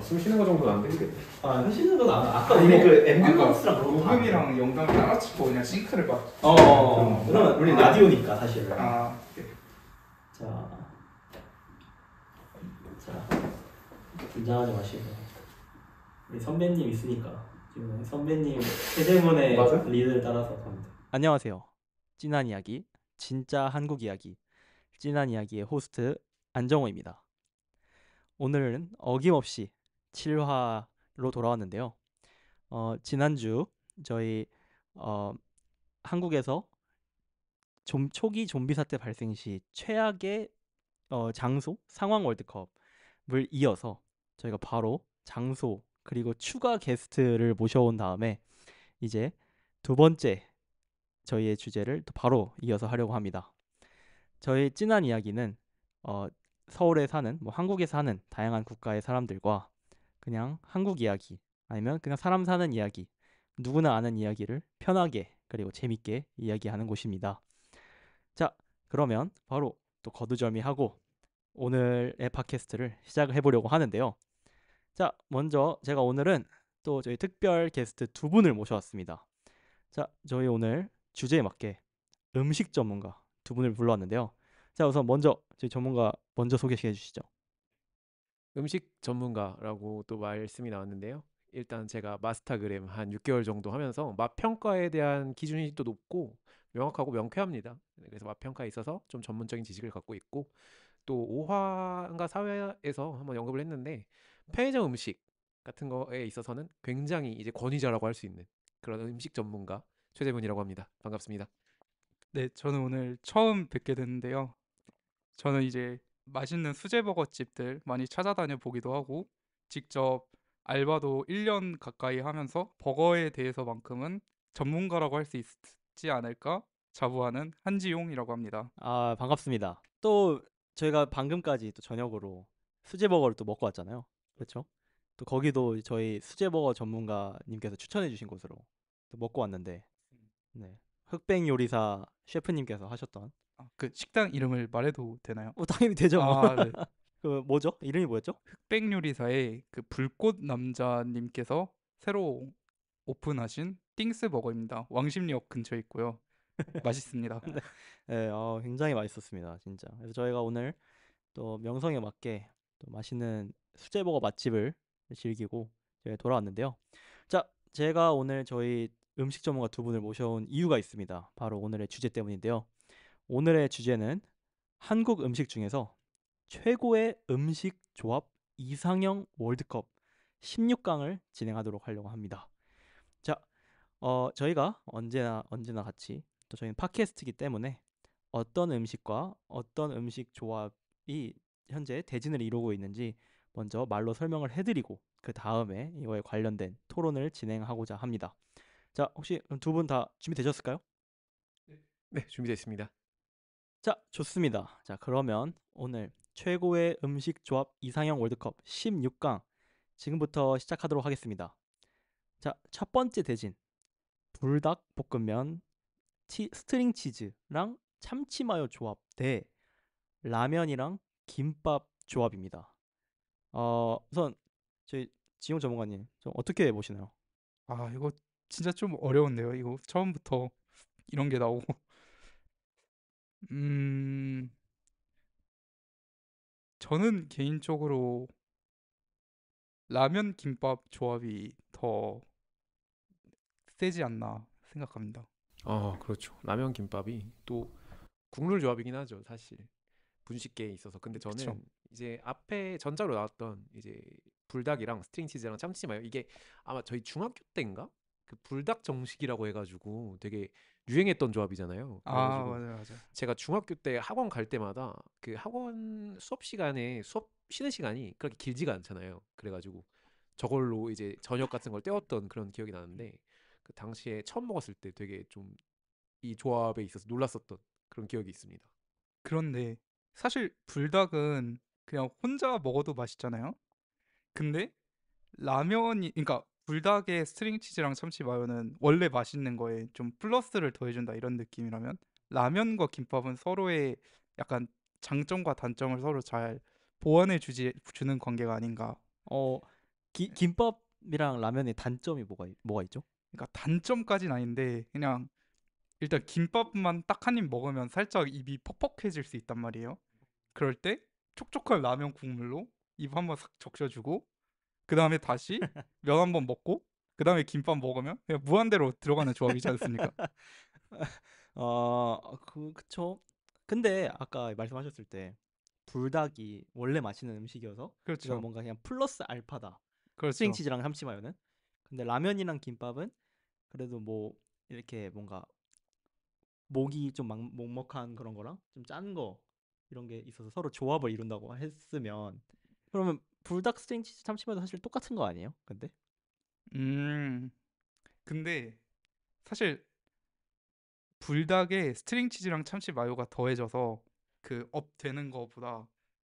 숨 쉬는 거 정도는 안 되겠네. 아, 하시는 건 아까 아니, 우리 그 아까 앰뷸런스랑 그런 거 녹음이랑 영상 따라치고 그냥 싱크를 막. 그러면 우리 라디오니까 사실. 네. 자, 긴장하지 마시고 우리 선배님 있으니까 지금 선배님 세대문의 맞아? 리드를 따라서 갑니다. 안녕하세요. 찐한 이야기, 진짜 한국 이야기, 찐한 이야기의 호스트 안정호입니다. 오늘은 어김없이 7화로 돌아왔는데요. 지난주 저희 한국에서 초기 좀비 사태 발생 시 최악의 장소 상황 월드컵을 이어서 저희가 바로 장소 그리고 추가 게스트를 모셔온 다음에 이제 두 번째 저희의 주제를 또 바로 이어서 하려고 합니다. 저희 찐한 이야기는 서울에 사는 한국에 사는 다양한 국가의 사람들과 그냥 한국 이야기 아니면 그냥 사람 사는 이야기 누구나 아는 이야기를 편하게 그리고 재밌게 이야기하는 곳입니다. 자, 그러면 바로 또 거두절미하고 오늘의 팟캐스트를 시작을 해보려고 하는데요. 자, 먼저 제가 오늘은 또 저희 특별 게스트 두 분을 모셔왔습니다. 자, 저희 오늘 주제에 맞게 음식 전문가 두 분을 불러왔는데요. 자, 우선 먼저 저희 전문가 먼저 소개시켜 주시죠. 음식 전문가라고 또 말씀이 나왔는데요. 일단 제가 마스터그램 한 6개월 정도 하면서 맛 평가에 대한 기준이 또 높고 명확하고 명쾌합니다. 그래서 맛 평가에 있어서 좀 전문적인 지식을 갖고 있고 또 5화인가 4화에서 한번 언급을 했는데 편의점 음식 같은 거에 있어서는 굉장히 이제 권위자라고 할 수 있는 그런 음식 전문가 최재문이라고 합니다. 반갑습니다. 네, 저는 오늘 처음 뵙게 됐는데요. 저는 이제 맛있는 수제버거 집들 많이 찾아다녀 보기도 하고 직접 알바도 1년 가까이 하면서 버거에 대해서만큼은 전문가라고 할 수 있지 않을까 자부하는 한지용이라고 합니다. 아, 반갑습니다. 또 저희가 방금까지 또 저녁으로 수제버거를 또 먹고 왔잖아요. 그렇죠? 또 거기도 저희 수제버거 전문가님께서 추천해 주신 곳으로 또 먹고 왔는데 네. 흑백 요리사 셰프님께서 하셨던 그 식당 이름을 말해도 되나요? 당연히 되죠. 네. 그 뭐죠? 이름이 뭐였죠? 흑백요리사의 그 불꽃 남자님께서 새로 오픈하신 띵스 버거입니다. 왕십리역 근처에 있고요. 맛있습니다. 네, 굉장히 맛있었습니다, 진짜. 그래서 저희가 오늘 또 명성에 맞게 또 맛있는 수제버거 맛집을 즐기고 저희 돌아왔는데요. 자, 제가 오늘 저희 음식 전문가 두 분을 모셔온 이유가 있습니다. 바로 오늘의 주제 때문인데요. 오늘의 주제는 한국 음식 중에서 최고의 음식 조합 이상형 월드컵 16강을 진행하도록 하려고 합니다. 자, 저희가 언제나 같이 또 저희는 팟캐스트이기 때문에 어떤 음식과 어떤 음식 조합이 현재 대진을 이루고 있는지 먼저 말로 설명을 해드리고 그 다음에 이거에 관련된 토론을 진행하고자 합니다. 자, 혹시 두 분 다 준비되셨을까요? 네, 준비됐습니다. 자, 좋습니다. 자, 그러면 오늘 최고의 음식 조합 이상형 월드컵 16강 지금부터 시작하도록 하겠습니다. 자, 첫 번째 대진 불닭 볶음면 스트링 치즈랑 참치 마요 조합 대 라면이랑 김밥 조합입니다. 우선 저희 지용 전문가님 좀 어떻게 보시나요? 이거 진짜 좀 어려운데요. 이거 처음부터 이런 게 나오고. 저는 개인적으로 라면 김밥 조합이 더 세지 않나 생각합니다. 그렇죠. 라면 김밥이 또 국룰 조합이긴 하죠, 사실. 분식계에 있어서. 근데 저는 그쵸. 이제 앞에 전자로 나왔던 이제 불닭이랑 스트링 치즈랑 참치 마요 이게 아마 저희 중학교 때인가? 그 불닭 정식이라고 해가지고 되게 유행했던 조합이잖아요. 그래가지고 맞아요. 제가 중학교 때 학원 갈 때마다 그 학원 수업 시간에 수업 쉬는 시간이 그렇게 길지가 않잖아요. 그래가지고 저걸로 이제 저녁 같은 걸 때웠던 그런 기억이 나는데 그 당시에 처음 먹었을 때 되게 좀 이 조합에 있어서 놀랐었던 그런 기억이 있습니다. 그런데 사실 불닭은 그냥 혼자 먹어도 맛있잖아요. 근데 그러니까 불닭에 스트링 치즈랑 참치 마요는 원래 맛있는 거에 좀 플러스를 더해준다 이런 느낌이라면 라면과 김밥은 서로의 약간 장점과 단점을 서로 잘 보완해 주는 관계가 아닌가. 어, 김밥이랑 라면의 단점이 뭐가 있죠? 그러니까 단점까지는 아닌데 그냥 일단 김밥만 딱 한 입 먹으면 살짝 입이 퍽퍽해질 수 있단 말이에요. 그럴 때 촉촉한 라면 국물로 입 한번 싹 적셔주고 그 다음에 다시 면 한번 먹고 그 다음에 김밥 먹으면 그냥 무한대로 들어가는 조합이지 않습니까? 그쵸. 근데 아까 말씀하셨을 때 불닭이 원래 맛있는 음식이어서 이건 그렇죠. 뭔가 그냥 플러스 알파다. 그렇죠. 스트링치즈랑 참치마요는. 근데 라면이랑 김밥은 그래도 뭐 이렇게 뭔가 목이 좀 먹먹한 그런 거랑 좀 짠 거 이런 게 있어서 서로 조합을 이룬다고 했으면 그러면 불닭 스트링치즈 참치마요도 사실 똑같은 거 아니에요? 근데 음, 근데 사실 불닭에 스트링 치즈랑 참치 마요가 더해져서 그 업 되는 거보다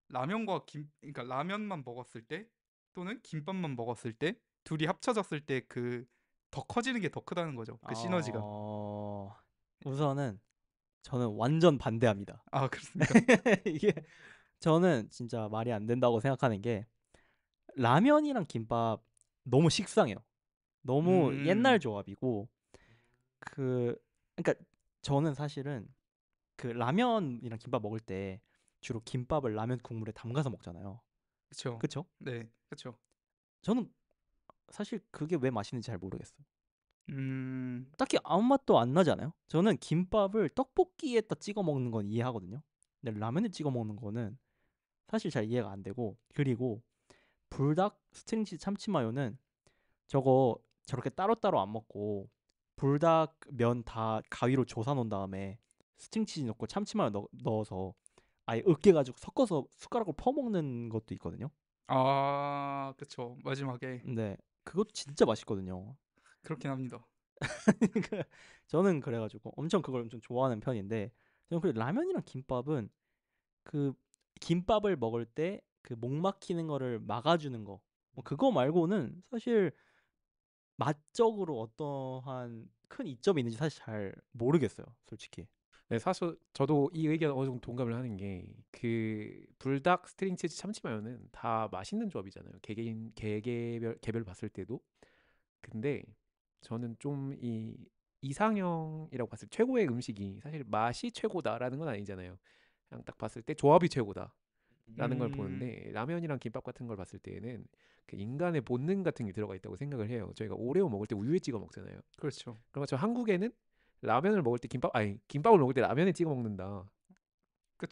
라면과 그러니까 라면만 먹었을 때 또는 김밥만 먹었을 때 둘이 합쳐졌을 때 그 더 커지는 게 더 크다는 거죠. 그 시너지가. 어... 우선은 저는 완전 반대합니다. 아, 그렇습니까? 이게 저는 진짜 말이 안 된다고 생각하는 게 라면이랑 김밥 너무 식상해요. 너무 옛날 음, 조합이고 그 그러니까 저는 사실은 그 라면이랑 김밥 먹을 때 주로 김밥을 라면 국물에 담가서 먹잖아요. 그쵸. 그쵸? 네, 그쵸. 저는 사실 그게 왜 맛있는지 잘 모르겠어요. 음, 딱히 아무 맛도 안 나잖아요. 저는 김밥을 떡볶이에다 찍어 먹는 건 이해하거든요. 근데 라면에 찍어 먹는 거는 사실 잘 이해가 안 되고 그리고 불닭 스트링치즈 참치 마요는 저거 저렇게 따로따로 안 먹고 불닭 면 다 가위로 조사 놓은 다음에 스트링치즈 넣고 참치 마요 넣어서 아예 으깨가지고 섞어서 숟가락으로 퍼먹는 것도 있거든요. 아, 그쵸. 마지막에 근데 그것도 진짜 맛있거든요. 그렇긴 합니다. 그 저는 그래가지고 엄청 그걸 엄청 좋아하는 편인데 저는 그 라면이랑 김밥은 그 김밥을 먹을 때 그 목 막히는 거를 막아주는 거 뭐 그거 말고는 사실 맛적으로 어떠한 큰 이점이 있는지 사실 잘 모르겠어요, 솔직히. 네, 사실 저도 이 의견 어느 정도 동감을 하는 게 그 불닭 스트링 치즈 참치 마요는 다 맛있는 조합이잖아요. 개개인 개별 봤을 때도. 근데 저는 좀 이 이상형이라고 봤을 때 최고의 음식이 사실 맛이 최고다라는 건 아니잖아요. 그냥 딱 봤을 때 조합이 최고다라는 걸 음, 보는데 라면이랑 김밥 같은 걸 봤을 때에는 그 인간의 본능 같은 게 들어가 있다고 생각을 해요. 저희가 오레오 먹을 때 우유에 찍어 먹잖아요. 그렇죠. 그런 것처럼 한국에는 라면을 먹을 때 김밥을 먹을 때 라면에 찍어 먹는다.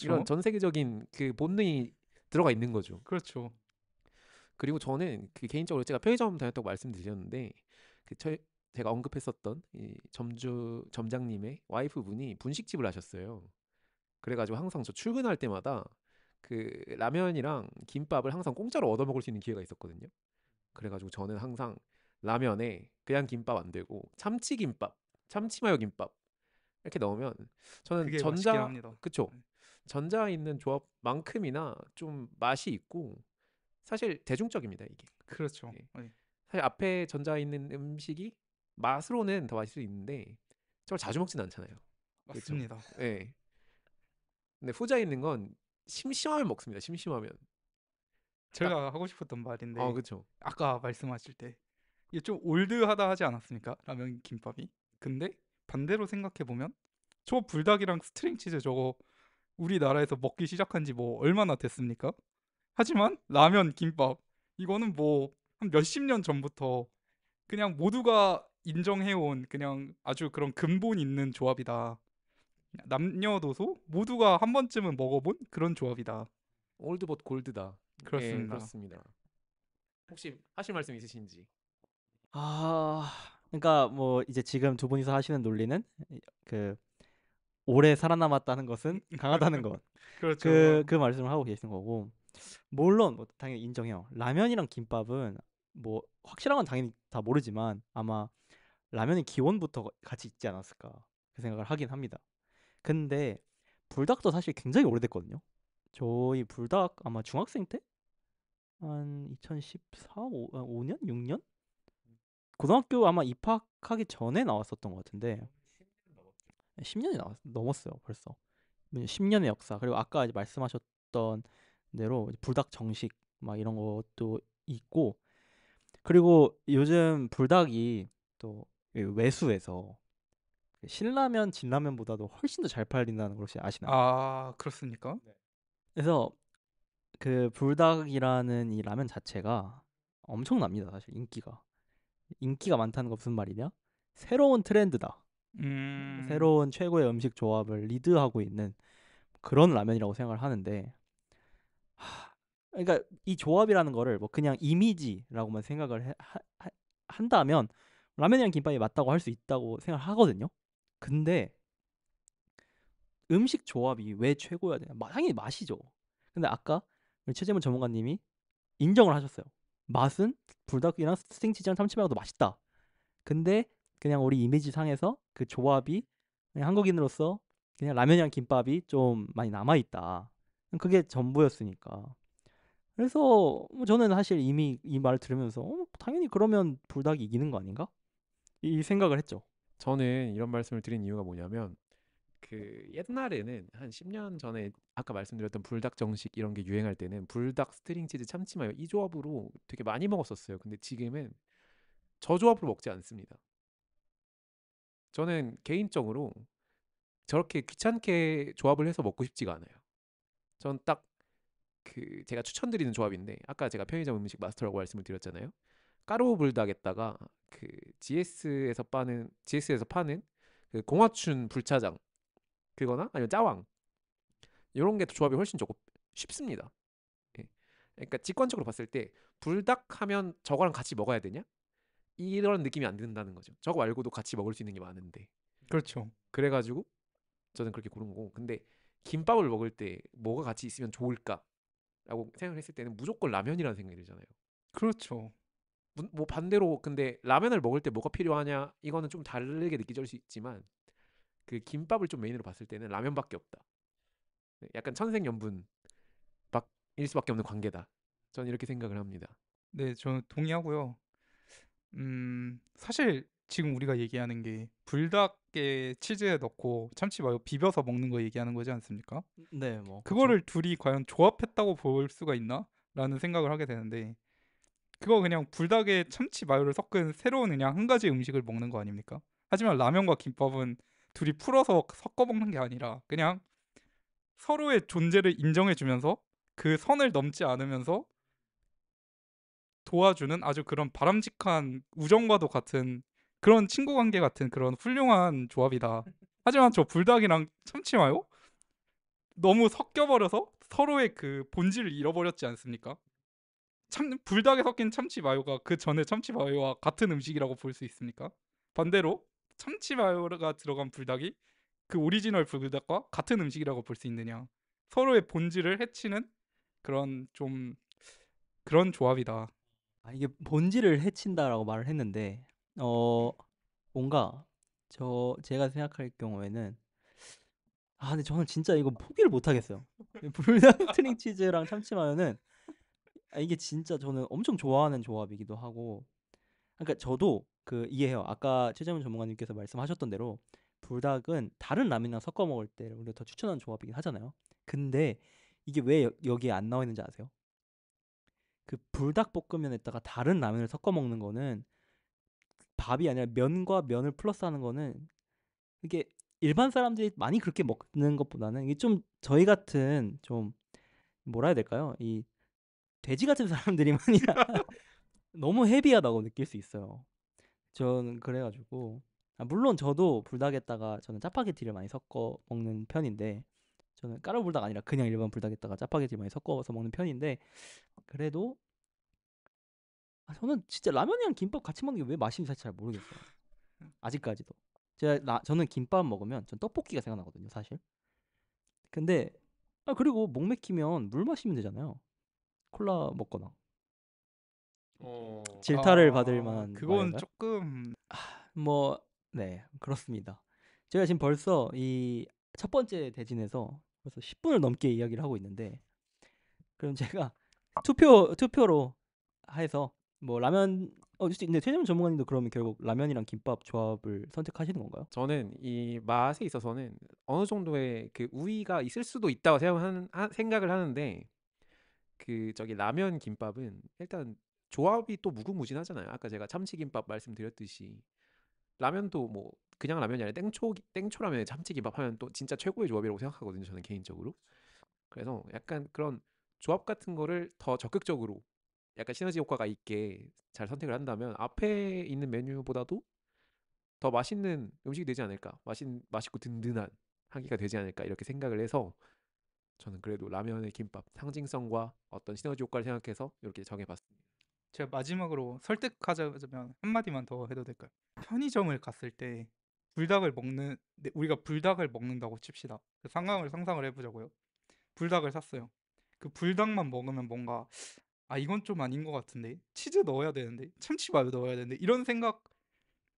이런 그쵸. 전 세계적인 그 본능이 들어가 있는 거죠. 그렇죠. 그리고 저는 그 개인적으로 제가 편의점 다녔다고 말씀드렸는데 제가 언급했었던 이 점장님의 와이프분이 분식집을 하셨어요. 그래가지고 항상 저 출근할 때마다 그 라면이랑 김밥을 항상 공짜로 얻어 먹을 수 있는 기회가 있었거든요. 그래가지고 저는 항상 라면에 그냥 김밥 안 되고 참치김밥, 참치마요 김밥 이렇게 넣으면 저는 그게 맛있긴 합니다. 그쵸? 전자 있는 조합만큼이나 좀 맛이 있고 사실 대중적입니다 이게. 그렇죠. 예. 네, 사실 앞에 전자 있는 음식이 맛으로는 더 맛있을 수 있는데 저걸 자주 먹진 않잖아요. 그렇죠? 맞습니다. 예. 근데 후자 있는 건 심심하면 먹습니다. 심심하면 딱 제가 하고 싶었던 말인데 그쵸. 아까 말씀하실 때 이게 좀 올드하다 하지 않았습니까? 라면 김밥이. 근데 반대로 생각해 보면 저 불닭이랑 스트링 치즈 저거 우리나라에서 먹기 시작한 지 뭐 얼마나 됐습니까? 하지만 라면 김밥 이거는 뭐 한 몇십 년 전부터 그냥 모두가 인정해온 그냥 아주 그런 근본 있는 조합이다. 남녀노소 모두가 한 번쯤은 먹어본 그런 조합이다. 올드 봇 골드다. 예, 그렇습니다. 그렇습니다. 혹시 하실 말씀 있으신지? 아, 그러니까 뭐 이제 지금 두 분이서 하시는 논리는 그 오래 살아남았다는 것은 강하다는 것. 그렇죠. 그 말씀을 하고 계시는 거고. 물론 뭐 당연히 인정해요. 라면이랑 김밥은 뭐 확실한 건 당연히 다 모르지만 아마 라면의 기원부터 같이 있지 않았을까 그 생각을 하긴 합니다. 근데 불닭도 사실 굉장히 오래됐거든요. 저희 불닭 아마 중학생 때? 한 2014, 5년? 6년? 고등학교 아마 입학하기 전에 나왔었던 것 같은데 10년이 넘었어요 벌써. 10년의 역사 그리고 아까 이제 말씀하셨던 대로 이제 불닭 정식 막 이런 것도 있고 그리고 요즘 불닭이 또 외수에서 신라면, 진라면보다도 훨씬 더 잘 팔린다는 걸 혹시 아시나요? 아, 그렇습니까? 그래서 그 불닭이라는 이 라면 자체가 엄청납니다. 사실 인기가 많다는 거 무슨 말이냐? 새로운 트렌드다. 음, 새로운 최고의 음식 조합을 리드하고 있는 그런 라면이라고 생각을 하는데, 그러니까 이 조합이라는 거를 뭐 그냥 이미지라고만 생각을 한다면 라면이랑 김밥이 맞다고 할 수 있다고 생각을 하거든요. 근데 음식 조합이 왜 최고여야 되냐? 당연히 맛이죠. 근데 아까 우리 최재문 전문가님이 인정을 하셨어요. 맛은 불닭이랑 스팅치즈랑 참치마요도 맛있다. 근데 그냥 우리 이미지 상에서 그 조합이 그냥 한국인으로서 그냥 라면이랑 김밥이 좀 많이 남아 있다. 그게 전부였으니까. 그래서 뭐 저는 사실 이미 이 말을 들으면서 당연히 그러면 불닭이 이기는 거 아닌가? 이 생각을 했죠. 저는 이런 말씀을 드린 이유가 뭐냐면 그 옛날에는 한 10년 전에 아까 말씀드렸던 불닭 정식 이런 게 유행할 때는 불닭 스트링 치즈 참치 마요 이 조합으로 되게 많이 먹었었어요. 근데 지금은 저 조합으로 먹지 않습니다. 저는 개인적으로 저렇게 귀찮게 조합을 해서 먹고 싶지가 않아요. 전 딱 그 제가 추천드리는 조합인데 아까 제가 편의점 음식 마스터라고 말씀을 드렸잖아요. 까르보 불닭에다가 그 GS에서 파는 그 공화춘 불짜장 그거나 아니면 짜왕 이런 게 조합이 훨씬 조금 쉽습니다. 예. 그러니까 직관적으로 봤을 때 불닭 하면 저거랑 같이 먹어야 되냐? 이런 느낌이 안 든다는 거죠. 저거 말고도 같이 먹을 수 있는 게 많은데. 그렇죠. 그래가지고 저는 그렇게 고른 거고. 근데 김밥을 먹을 때 뭐가 같이 있으면 좋을까라고 생각을 했을 때는 무조건 라면이라는 생각이 들잖아요. 그렇죠. 뭐 반대로 근데 라면을 먹을 때 뭐가 필요하냐? 이거는 좀 다르게 느껴질 수 있지만 그 김밥을 좀 메인으로 봤을 때는 라면밖에 없다. 네, 약간 천생연분 밖일 수밖에 없는 관계다. 저는 이렇게 생각을 합니다. 네, 저는 동의하고요. 사실 지금 우리가 얘기하는 게 불닭에 치즈에 넣고 참치 마요 비벼서 먹는 거 얘기하는 거지 않습니까? 네, 뭐 그렇죠. 그거를 둘이 과연 조합했다고 볼 수가 있나? 라는 생각을 하게 되는데 그거 그냥 불닭에 참치 마요를 섞은 새로운 그냥 한 가지 음식을 먹는 거 아닙니까? 하지만 라면과 김밥은 둘이 풀어서 섞어 먹는 게 아니라 그냥 서로의 존재를 인정해 주면서 그 선을 넘지 않으면서 도와주는 아주 그런 바람직한 우정과도 같은 그런 친구 관계 같은 그런 훌륭한 조합이다. 하지만 저 불닭이랑 참치 마요 너무 섞여 버려서 서로의 그 본질을 잃어버렸지 않습니까? 참 불닭에 섞인 참치 마요가 그 전에 참치 마요와 같은 음식이라고 볼 수 있습니까? 반대로 참치 마요가 들어간 불닭이 그 오리지널 불닭과 같은 음식이라고 볼 수 있느냐? 서로의 본질을 해치는 그런 좀 그런 조합이다. 이게 본질을 해친다라고 말을 했는데 뭔가 제가 생각할 경우에는 근데 저는 진짜 이거 포기를 못 하겠어요. 불닭 스트링 치즈랑 참치 마요는 이게 진짜 저는 엄청 좋아하는 조합이기도 하고 그러니까 저도 그 이해해요. 아까 최재문 전문가님께서 말씀하셨던 대로 불닭은 다른 라면이랑 섞어 먹을 때 우리가 더 추천하는 조합이긴 하잖아요. 근데 이게 왜 여기에 안 나와 있는지 아세요? 그 불닭볶음면에다가 다른 라면을 섞어 먹는 거는 밥이 아니라 면과 면을 플러스하는 거는 이게 일반 사람들이 많이 그렇게 먹는 것보다는 이게 좀 저희 같은 좀 뭐라 해야 될까요? 이 돼지 같은 사람들이 많이 너무 헤비하다고 느낄 수 있어요. 저는 그래가지고 물론 저도 불닭에다가 저는 짜파게티를 많이 섞어 먹는 편인데 저는 까르불닭 아니라 그냥 일반 불닭에다가 짜파게티 많이 섞어서 먹는 편인데 그래도 저는 진짜 라면이랑 김밥 같이 먹는 게 왜 맛있는지 사실 잘 모르겠어요. 아직까지도. 저는 김밥 먹으면 전 떡볶이가 생각나거든요, 사실. 근데 그리고 목 막히면 물 마시면 되잖아요. 콜라 먹거나. 질타를 받을 만한 그건 말인가요? 조금 뭐 네, 그렇습니다. 제가 지금 벌써 이 첫 번째 대진에서 벌써 10분을 넘게 이야기를 하고 있는데 그럼 제가 투표로 해서 뭐 라면 근데 최재문 전문가님도 그러면 결국 라면이랑 김밥 조합을 선택하시는 건가요? 저는 이 맛에 있어서는 어느 정도의 그 우위가 있을 수도 있다고 생각을 하는데 그 저기 라면 김밥은 일단 조합이 또 무궁무진하잖아요. 아까 제가 참치김밥 말씀드렸듯이 라면도 뭐 그냥 라면이 아니라 땡초라면에 참치김밥 하면 또 진짜 최고의 조합이라고 생각하거든요. 저는 개인적으로. 그래서 약간 그런 조합 같은 거를 더 적극적으로 약간 시너지 효과가 있게 잘 선택을 한다면 앞에 있는 메뉴보다도 더 맛있는 음식이 되지 않을까. 맛있고 든든한 한 끼가 되지 않을까 이렇게 생각을 해서 저는 그래도 라면의 김밥 상징성과 어떤 시너지 효과를 생각해서 이렇게 정해봤습니다. 제가 마지막으로 설득하자면 한마디만 더 해도 될까요? 편의점을 갔을 때 우리가 불닭을 먹는다고 칩시다. 그 상황을 상상을 해보자고요. 불닭을 샀어요. 그 불닭만 먹으면 뭔가 이건 좀 아닌 것 같은데 치즈 넣어야 되는데 참치 마요 넣어야 되는데 이런 생각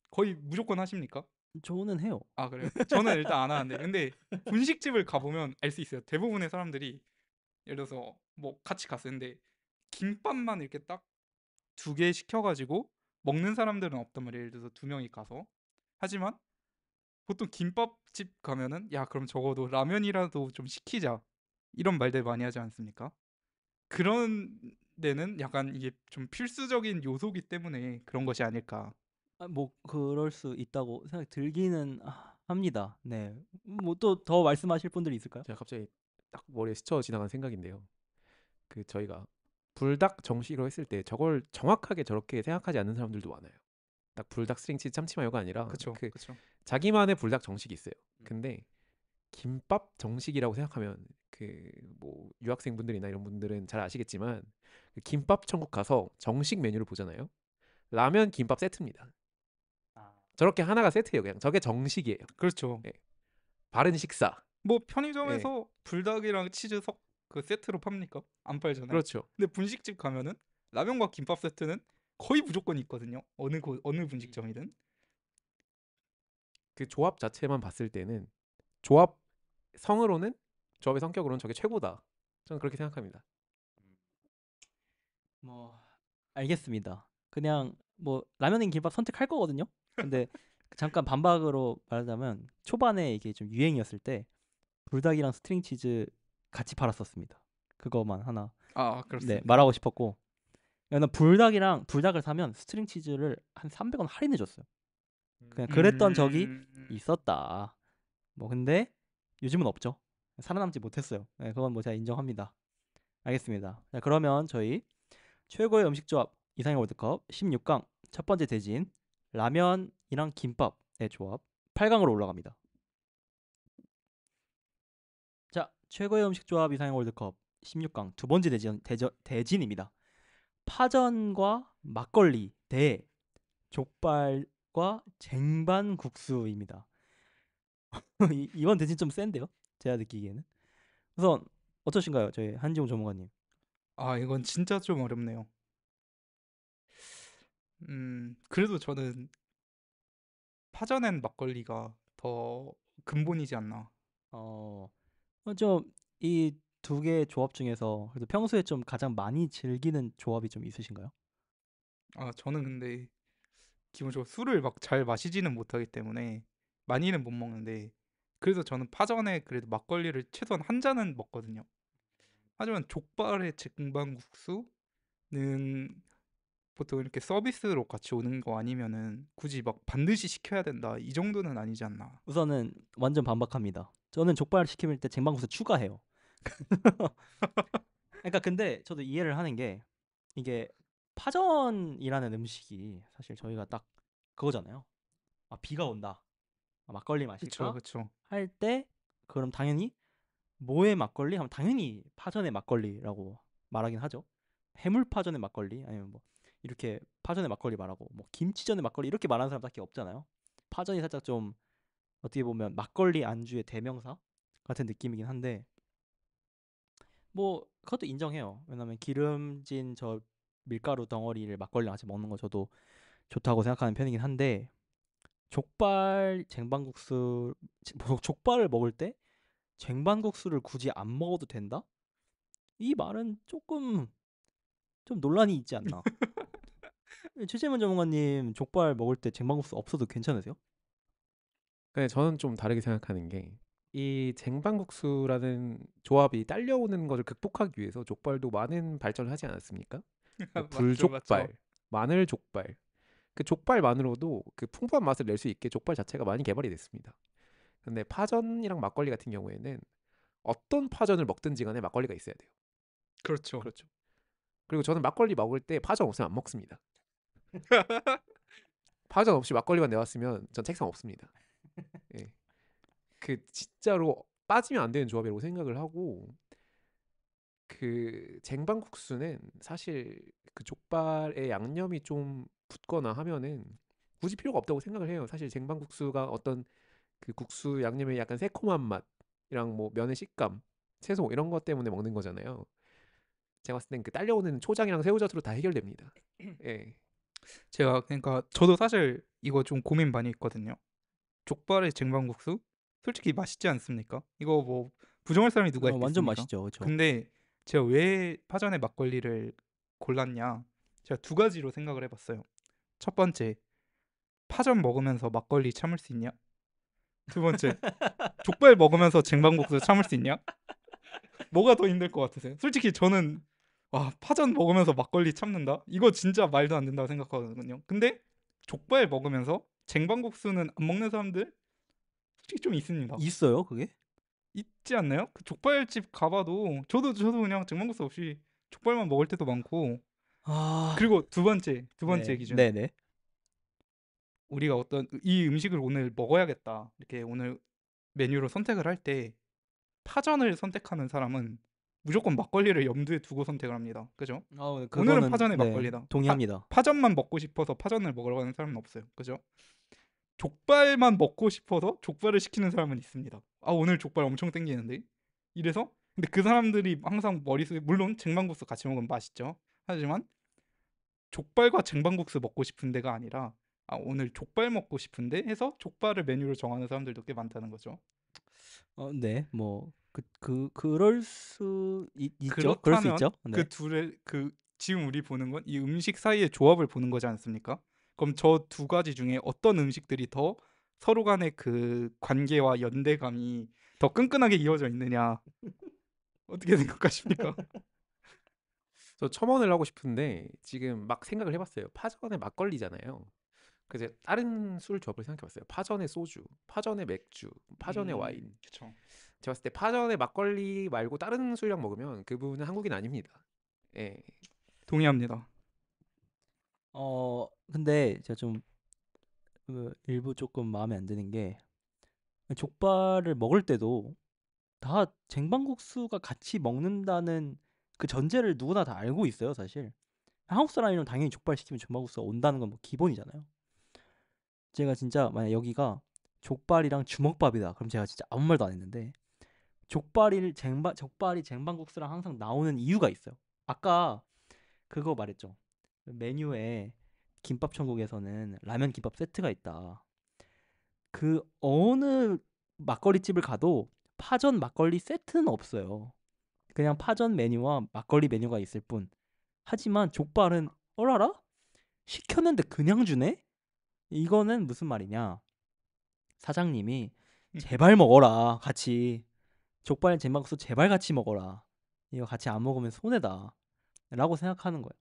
거의 무조건 하십니까? 저는 해요. 아 그래요? 저는 일단 안 하는데 근데 분식집을 가보면 알 수 있어요. 대부분의 사람들이 예를 들어서 뭐 같이 갔었는데 김밥만 이렇게 딱 2개 시켜가지고 먹는 사람들은 없단 말이에요. 예를 들어서 2명이 가서. 하지만 보통 김밥집 가면은 야 그럼 적어도 라면이라도 좀 시키자 이런 말들 많이 하지 않습니까? 그런 데는 약간 이게 좀 필수적인 요소기 때문에 그런 것이 아닐까. 뭐 그럴 수 있다고 생각이 들기는 합니다. 네. 뭐 또 더 말씀하실 분들이 있을까요? 제가 갑자기 딱 머리에 스쳐 지나간 생각인데요. 그 저희가 불닭 정식으로 했을 때 저걸 정확하게 저렇게 생각하지 않는 사람들도 많아요. 딱 불닭 스트링치즈 참치 마요가 아니라 그쵸, 그 그쵸. 자기만의 불닭 정식이 있어요. 근데 김밥 정식이라고 생각하면 그 뭐 유학생분들이나 이런 분들은 잘 아시겠지만 그 김밥 천국 가서 정식 메뉴를 보잖아요. 라면 김밥 세트입니다. 저렇게 하나가 세트예요. 그냥 저게 정식이에요. 그렇죠. 예. 바른 식사. 뭐 예. 편의점에서 불닭이랑 치즈 그 세트로 팝니까? 안 팔잖아요. 그렇죠. 근데 분식집 가면은 라면과 김밥 세트는 거의 무조건 있거든요. 어느 분식점이든. 그 조합 자체만 봤을 때는 조합 성으로는 조합의 성격으로는 저게 최고다. 저는 그렇게 생각합니다. 뭐 알겠습니다. 그냥 뭐 라면인 김밥 선택할 거거든요. 근데 잠깐 반박으로 말하자면 초반에 이게 좀 유행이었을 때 불닭이랑 스트링 치즈 같이 팔았었습니다. 그거만 하나 네 그렇습니다. 말하고 싶었고 왜냐면 불닭을 사면 스트링 치즈를 한 300원 할인해 줬어요. 그냥 그랬던 적이 있었다. 뭐 근데 요즘은 없죠. 살아남지 못했어요. 네, 그건 뭐 제가 인정합니다. 알겠습니다. 자, 그러면 저희 최고의 음식 조합 이상의 월드컵 16강 첫 번째 대진 라면이랑 김밥의 조합 8강으로 올라갑니다. 자, 최고의 음식 조합 이상의 월드컵 16강 두 번째 대진입니다. 파전과 막걸리 대 족발과 쟁반국수입니다. 이번 대진 좀 센데요? 제가 느끼기에는. 우선 어떠신가요, 저희 한지용 전문가님? 이건 진짜 좀 어렵네요. 그래도 저는 파전엔 막걸리가 더 근본이지 않나. 어, 좀이 두 개의 조합 중에서 그래도 평소에 좀 가장 많이 즐기는 조합이 좀 있으신가요? 저는 근데 기본적으로 술을 막 잘 마시지는 못하기 때문에 많이는 못 먹는데 그래서 저는 파전에 그래도 막걸리를 최소한 한 잔은 먹거든요. 하지만 족발의 쟁반국수는 보통 이렇게 서비스로 같이 오는 거 아니면은 굳이 막 반드시 시켜야 된다 이 정도는 아니지 않나. 우선은 완전 반박합니다. 저는 족발 시킬 때 쟁반국수 추가해요. 그러니까 근데 저도 이해를 하는 게 이게 파전이라는 음식이 사실 저희가 딱 그거잖아요. 비가 온다. 막걸리 그쵸, 마실까? 그쵸. 할 때 그럼 당연히 뭐의 막걸리? 하면 당연히 파전의 막걸리라고 말하긴 하죠. 해물 파전의 막걸리 아니면 뭐 이렇게 파전의 막걸리 말하고 뭐 김치전의 막걸리 이렇게 말하는 사람 밖에 없잖아요. 파전이 살짝 좀 어떻게 보면 막걸리 안주의 대명사 같은 느낌이긴 한데 뭐 그것도 인정해요. 왜냐면 기름진 저 밀가루 덩어리를 막걸리랑 같이 먹는 거 저도 좋다고 생각하는 편이긴 한데 족발 쟁반국수 족발을 먹을 때 쟁반국수를 굳이 안 먹어도 된다? 이 말은 조금 좀 논란이 있지 않나. 최재문 전문가님 족발 먹을 때 쟁반국수 없어도 괜찮으세요? 근데 저는 좀 다르게 생각하는 게 이 쟁반국수라는 조합이 딸려오는 것을 극복하기 위해서 족발도 많은 발전을 하지 않았습니까? 뭐 맞죠, 불족발, 맞죠. 마늘 족발. 그 족발만으로도 그 풍부한 맛을 낼 수 있게 족발 자체가 많이 개발이 됐습니다. 근데 파전이랑 막걸리 같은 경우에는 어떤 파전을 먹든지 간에 막걸리가 있어야 돼요. 그렇죠. 그렇죠. 그리고 저는 막걸리 먹을 때 파전 없으면 안 먹습니다. 파전 없이 막걸리만 내왔으면 전 책상 없습니다. 예. 그 진짜로 빠지면 안 되는 조합이라고 생각을 하고 그 쟁반국수는 사실 그 족발에 양념이 좀 붙거나 하면은 굳이 필요가 없다고 생각을 해요. 사실 쟁반국수가 어떤 그 국수 양념의 약간 새콤한 맛이랑 뭐 면의 식감, 채소 이런 것 때문에 먹는 거잖아요. 제가 봤을 땐 그 딸려오는 초장이랑 새우젓으로 다 해결됩니다. 예. 제가 그러니까 저도 사실 이거 좀 고민 많이 했거든요. 족발의 쟁반국수 솔직히 맛있지 않습니까? 이거 뭐 부정할 사람이 누가 완전 있겠습니까? 맛있죠, 그렇죠? 근데 제가 왜 파전의 막걸리를 골랐냐? 제가 두 가지로 생각을 해봤어요. 첫 번째, 파전 먹으면서 막걸리 참을 수 있냐? 두 번째, 족발 먹으면서 쟁반국수 참을 수 있냐? 뭐가 더 힘들 것 같으세요? 솔직히 저는 와, 파전 먹으면서 막걸리 참는다? 이거 진짜 말도 안 된다고 생각하거든요. 근데 족발 먹으면서 쟁반국수는 안 먹는 사람들 솔직히 좀 있습니다. 있어요, 그게? 있지 않나요? 그 족발집 가봐도 저도 그냥 쟁반국수 없이 족발만 먹을 때도 많고. 아, 그리고 두 번째 네, 기준, 네네. 우리가 어떤 이 음식을 오늘 먹어야겠다 이렇게 오늘 메뉴로 선택을 할 때 파전을 선택하는 사람은 무조건 막걸리를 염두에 두고 선택을 합니다. 그죠? 오늘은 그거는 파전의 네, 막걸리다. 동의합니다. 파전만 먹고 싶어서 파전을 먹으러 가는 사람은 없어요. 그죠? 족발만 먹고 싶어서 족발을 시키는 사람은 있습니다. 아, 오늘 족발 엄청 땡기는데? 이래서 근데 그 사람들이 항상 머릿속에 물론 쟁반국수 같이 먹으면 맛있죠. 하지만 족발과 쟁반국수 먹고 싶은 데가 아니라 아, 오늘 족발 먹고 싶은데 해서 족발을 메뉴로 정하는 사람들도 꽤 많다는 거죠. 네, 뭐 그럴 수 있죠. 그럴 수 그렇다면 있죠. 그 네. 둘의 지금 우리 보는 건 이 음식 사이의 조합을 보는 거지 않습니까? 그럼 저 두 가지 중에 어떤 음식들이 더 서로 간의 그 관계와 연대감이 더 끈끈하게 이어져 있느냐? 어떻게 생각하십니까? 저 첨언을 하고 싶은데 지금 막 생각을 해봤어요. 파전에 막걸리잖아요. 그래서 다른 술 조합을 생각해봤어요. 파전에 소주, 파전에 맥주, 파전에 와인. 그쵸. 제가 봤을 때 파전에 막걸리 말고 다른 술이랑 먹으면 그분은 한국인 아닙니다. 예. 동의합니다. 근데 제가 좀 일부 조금 마음에 안 드는 게 족발을 먹을 때도 다 쟁반국수가 같이 먹는다는 그 전제를 누구나 다 알고 있어요, 사실. 한국 사람이면 당연히 족발 시키면 쟁반국수가 온다는 건 뭐 기본이잖아요. 제가 진짜 만약 여기가 족발이랑 주먹밥이다. 그럼 제가 진짜 아무 말도 안 했는데 족발이 쟁반국수랑 항상 나오는 이유가 있어요. 아까 그거 말했죠. 메뉴에 김밥 천국에서는 라면 김밥 세트가 있다. 그 어느 막걸리 집을 가도 파전 막걸리 세트는 없어요. 그냥 파전 메뉴와 막걸리 메뉴가 있을 뿐. 하지만 족발은 어라라? 시켰는데 그냥 주네? 이거는 무슨 말이냐? 사장님이 제발 먹어라 같이 족발 쟁반국수 제발 같이 먹어라. 이거 같이 안 먹으면 손해다. 라고 생각하는 거예요.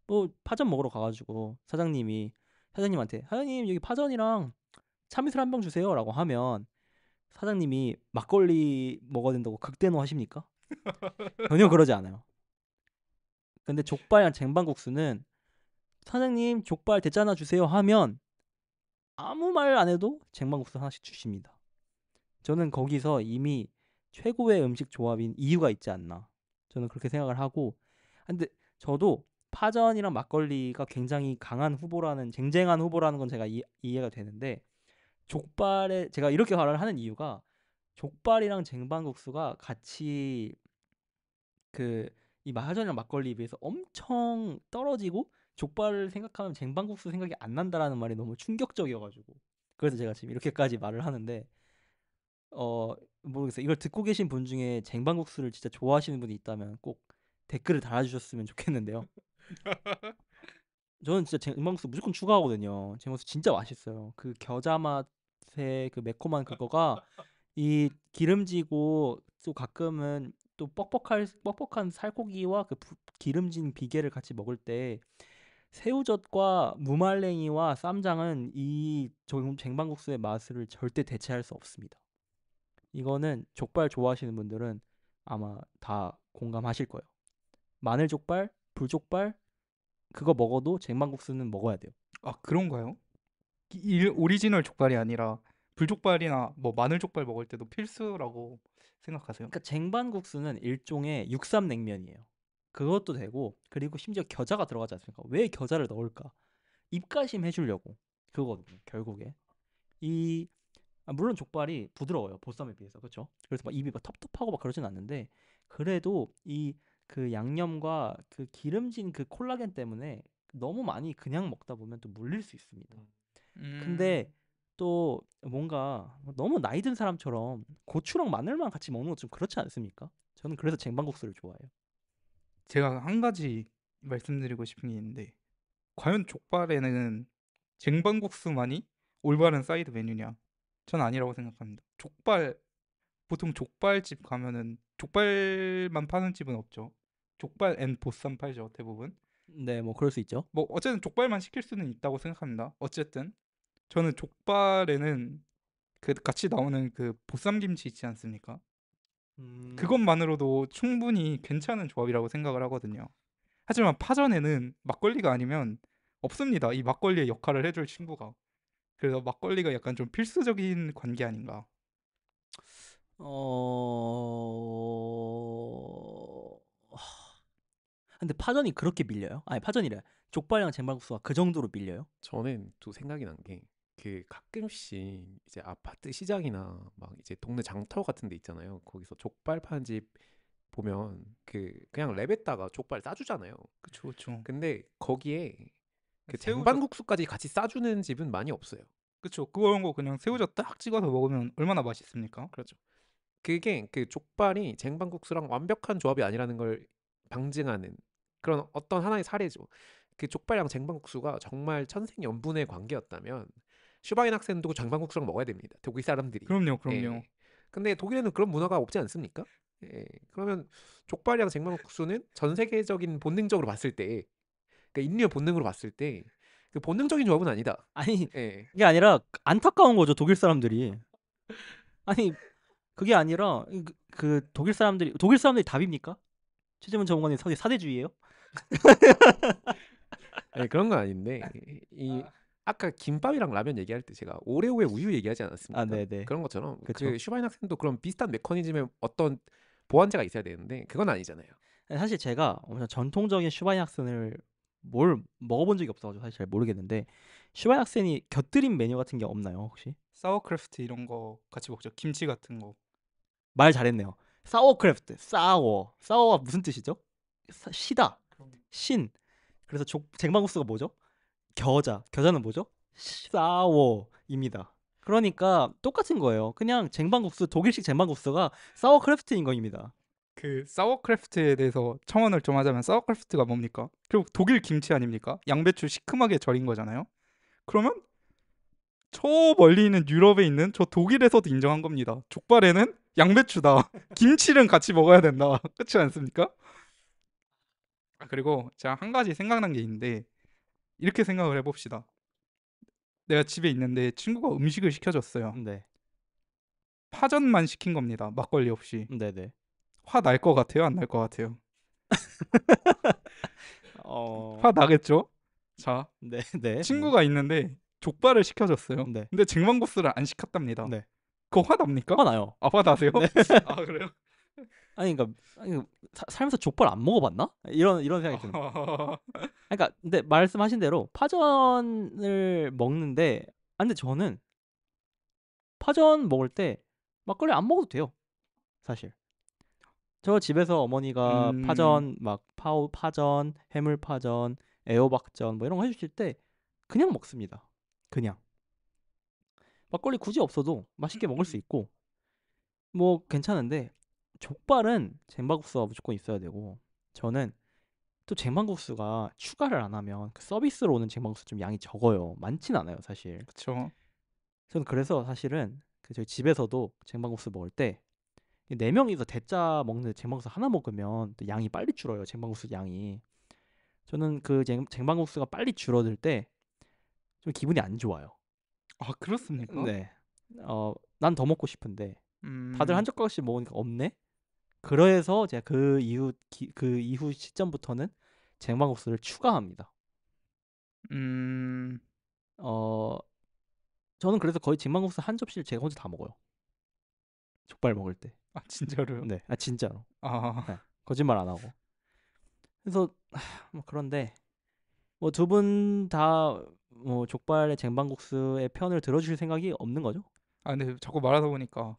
뭐 파전 먹으러 가가지고 사장님한테 사장님 여기 파전이랑 참이슬 한 병 주세요 라고 하면 사장님이 막걸리 먹어야 된다고 극대노하십니까? 전혀 그러지 않아요. 근데 족발이랑 쟁반국수는 사장님 족발 대짜 주세요 하면 아무 말 안 해도 쟁반국수 하나씩 주십니다. 저는 거기서 이미 최고의 음식 조합인 이유가 있지 않나. 저는 그렇게 생각을 하고 근데 저도 파전이랑 막걸리가 굉장히 강한 후보라는 쟁쟁한 후보라는 건 제가 이해가 되는데 족발에 제가 이렇게 말을 하는 이유가 족발이랑 쟁반국수가 같이 그 이 파전이랑 막걸리에 비해서 엄청 떨어지고 족발을 생각하면 쟁반국수 생각이 안 난다라는 말이 너무 충격적이어가지고 그래서 제가 지금 이렇게까지 말을 하는데 모르겠어요. 이걸 듣고 계신 분 중에 쟁반국수를 진짜 좋아하시는 분이 있다면 꼭 댓글을 달아주셨으면 좋겠는데요. 저는 진짜 쟁반국수 무조건 추가하거든요. 쟁반국수 진짜 맛있어요. 그 겨자 맛의 그 매콤한 그거가 이 기름지고 또 가끔은 또 뻑뻑한 살코기와 그 기름진 비계를 같이 먹을 때 새우젓과 무말랭이와 쌈장은 이 쟁반국수의 맛을 절대 대체할 수 없습니다. 이거는 족발 좋아하시는 분들은 아마 다 공감하실 거예요. 마늘 족발, 불족발 그거 먹어도 쟁반국수는 먹어야 돼요. 아, 그런가요? 오리지널 족발이 아니라 불족발이나 뭐 마늘 족발 먹을 때도 필수라고 생각하세요? 그러니까 쟁반국수는 일종의 육삼냉면이에요. 그것도 되고 그리고 심지어 겨자가 들어가지 않습니까? 왜 겨자를 넣을까? 입가심 해주려고 그거거든요. 결국에 물론 족발이 부드러워요. 보쌈에 비해서 그렇죠? 그래서 막 입이 막 텁텁하고 막 그러진 않는데 그래도 이 그 양념과 그 기름진 그 콜라겐 때문에 너무 많이 그냥 먹다 보면 또 물릴 수 있습니다. 근데 또 뭔가 너무 나이 든 사람처럼 고추랑 마늘만 같이 먹는 거 좀 그렇지 않습니까? 저는 그래서 쟁반국수를 좋아해요. 제가 한 가지 말씀드리고 싶은 게 있는데 과연 족발에는 쟁반국수만이 올바른 사이드 메뉴냐? 저는 아니라고 생각합니다. 보통 족발집 가면은 족발만 파는 집은 없죠. 족발 앤 보쌈 팔죠, 대부분. 네, 뭐 그럴 수 있죠. 뭐 어쨌든 족발만 시킬 수는 있다고 생각합니다. 어쨌든 저는 족발에는 그 같이 나오는 그 보쌈 김치 있지 않습니까? 그것만으로도 충분히 괜찮은 조합이라고 생각을 하거든요. 하지만 파전에는 막걸리가 아니면 없습니다. 이 막걸리의 역할을 해줄 친구가. 그래서 막걸리가 약간 좀 필수적인 관계 아닌가. 어... 근데 파전이 그렇게 밀려요? 아니 파전이래. 족발이랑 쟁반국수가 그 정도로 밀려요? 저는 또 생각이 난 게 그 가끔씩 이제 아파트 시장이나 막 이제 동네 장터 같은 데 있잖아요. 거기서 족발 파는 집 보면 그냥 랩에다가 족발 싸주잖아요. 그쵸, 그쵸. 근데 거기에 그 새우젓, 쟁반국수까지 같이 싸주는 집은 많이 없어요. 그쵸. 그런 거 그냥 새우젓 딱 찍어서 먹으면 얼마나 맛있습니까? 그렇죠. 그게 그 족발이 쟁반국수랑 완벽한 조합이 아니라는 걸 방증하는 그런 어떤 하나의 사례죠. 그 족발이랑 쟁반국수가 정말 천생연분의 관계였다면 슈바인 학생도 쟁반국수랑 먹어야 됩니다. 독일 사람들이. 그럼요, 그럼요. 예. 근데 독일에는 그런 문화가 없지 않습니까? 예. 그러면 족발이랑 쟁반국수는 전 세계적인 본능적으로 봤을 때, 그러니까 인류의 본능으로 봤을 때 그 본능적인 조합은 아니다. 아니 예. 그게 아니라 안타까운 거죠 독일 사람들이. 아니 그게 아니라 그 독일 사람들이 답입니까? 최재문 전문가님 사대주의예요? 아니, 그런 건 아닌데 이 아까 김밥이랑 라면 얘기할 때 제가 오레오에 우유 얘기하지 않았습니까? 아, 네네. 그런 것처럼 그쵸. 그 슈바인 학생도 그런 비슷한 메커니즘의 어떤 보완제가 있어야 되는데 그건 아니잖아요. 사실 제가 엄청 전통적인 슈바이학센을 뭘 먹어본 적이 없어가지고 사실 잘 모르겠는데 슈바이학센이 곁들임 메뉴 같은 게 없나요 혹시? 사워크래프트 이런 거 같이 먹죠. 김치 같은 거. 말 잘했네요. 사워크래프트, 사워가 무슨 뜻이죠? 시다, 신. 그래서 쟁반국수가 뭐죠? 겨자는 뭐죠? 사워입니다. 그러니까 똑같은 거예요. 그냥 독일식 쟁반국수가 사워크래프트인 겁니다. 그 사워크래프트에 대해서 첨언을 좀 하자면 사워크래프트가 뭡니까? 결국 독일 김치 아닙니까? 양배추 시큼하게 절인 거잖아요. 그러면 저 멀리 있는 유럽에 있는 저 독일에서도 인정한 겁니다. 족발에는 양배추다. 김치는 같이 먹어야 된다. 그렇지 않습니까? 그리고 제가 한 가지 생각난 게 있는데 이렇게 생각을 해봅시다. 내가 집에 있는데 친구가 음식을 시켜줬어요. 네, 파전만 시킨 겁니다. 막걸리 없이. 네네. 화 날 것 같아요? 안 날 것 같아요? 어, 화 나겠죠? 자, 네, 네. 친구가 있는데 족발을 시켜줬어요. 네. 근데 쟁반국수를 안 시켰답니다. 네. 그거 화 납니까? 화나요. 아, 화 나세요? 네. 아, 그래요? 아니, 살면서 족발 안 먹어봤나? 이런 생각이 드는. 그러니까 근데 말씀하신 대로 파전을 먹는데, 근데 저는 파전 먹을 때 막걸리 안 먹어도 돼요. 사실. 저 집에서 어머니가 음, 파전 막 파전, 해물파전, 애호박전 뭐 이런 거 해주실 때 그냥 먹습니다. 그냥 막걸리 굳이 없어도 맛있게 먹을 수 있고 뭐 괜찮은데 족발은 쟁반국수가 무조건 있어야 되고 저는 또 쟁반국수가 추가를 안 하면 그 서비스로 오는 쟁반국수 좀 양이 적어요. 많진 않아요, 사실. 그쵸. 저는 그래서 사실은 그 저희 집에서도 쟁반국수 먹을 때 네 명이서 대짜 먹는데 쟁반국수 하나 먹으면 또 양이 빨리 줄어요. 쟁반국수 양이. 저는 그 쟁반국수가 빨리 줄어들 때 좀 기분이 안 좋아요. 아, 그렇습니까? 네. 난 더 먹고 싶은데 다들 한 음, 젓가락씩 먹으니까 없네. 그래서 제가 그 이후 시점부터는 쟁반국수를 추가합니다. 음, 어, 저는 그래서 거의 쟁반국수 한 접시를 제가 혼자 다 먹어요. 족발 먹을 때. 아, 진짜로요? 네, 진짜로. 아, 네, 거짓말 안 하고. 그래서 뭐 그런데 뭐 두 분 다 뭐 족발의 쟁반국수의 편을 들어주실 생각이 없는 거죠? 아, 근데 자꾸 말하다 보니까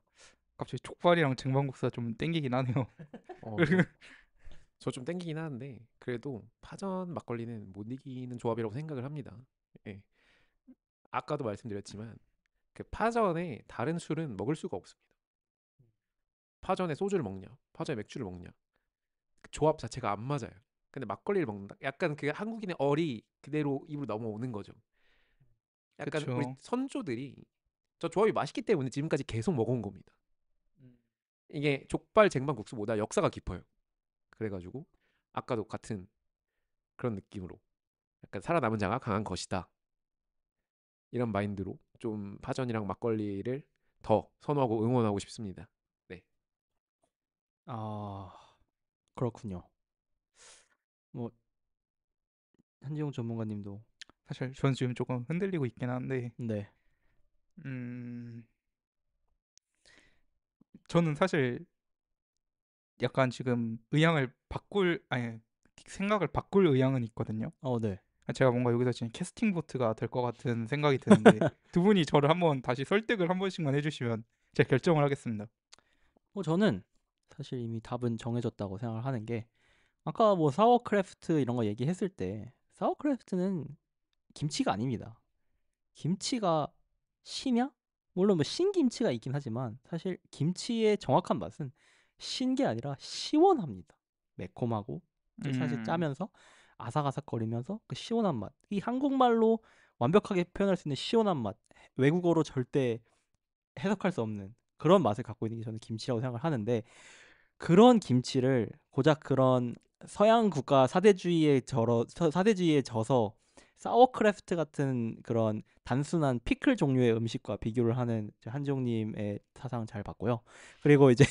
갑자기 족발이랑 쟁반국수가 좀 땡기긴 하네요. 저 좀 땡기긴 하는데 그래도 파전 막걸리는 못 이기는 조합이라고 생각을 합니다. 예. 아까도 말씀드렸지만 그 파전에 다른 술은 먹을 수가 없습니다. 파전에 소주를 먹냐, 파전에 맥주를 먹냐, 그 조합 자체가 안 맞아요. 근데 막걸리를 먹는다. 약간 그 한국인의 얼이 그대로 입으로 넘어오는 거죠. 약간 우리 그쵸. 선조들이 저 조합이 맛있기 때문에 지금까지 계속 먹어온 겁니다. 이게 족발 쟁반국수보다 역사가 깊어요. 그래가지고 아까도 같은 그런 느낌으로 약간 살아남은 자가 강한 것이다. 이런 마인드로 좀 파전이랑 막걸리를 더 선호하고 응원하고 싶습니다. 네. 아, 그렇군요. 뭐 한지용 전문가님도 사실 저는 지금 조금 흔들리고 있긴 한데, 네. 음, 저는 사실 약간 지금 아니, 생각을 바꿀 의향은 있거든요. 네. 제가 뭔가 여기서 지금 캐스팅 보트가 될 것 같은 생각이 드는데, 두 분이 저를 한번 다시 설득을 한 번씩만 해주시면 제가 결정을 하겠습니다. 저는 사실 이미 답은 정해졌다고 생각을 하는 게 아까 뭐 사워크래프트 이런 거 얘기했을 때 사워크래프트는 김치가 아닙니다. 김치가 시냐? 물론 뭐 신김치가 있긴 하지만 사실 김치의 정확한 맛은 신 게 아니라 시원합니다. 매콤하고 사실 음, 짜면서 아삭아삭거리면서 그 시원한 맛. 이 한국말로 완벽하게 표현할 수 있는 시원한 맛. 외국어로 절대 해석할 수 없는 그런 맛을 갖고 있는 게 저는 김치라고 생각을 하는데 그런 김치를 고작 그런 서양 국가 사대주의에 져서 사워크래프트 같은 그런 단순한 피클 종류의 음식과 비교를 하는 한지용님의 사상 잘 봤고요. 그리고 이제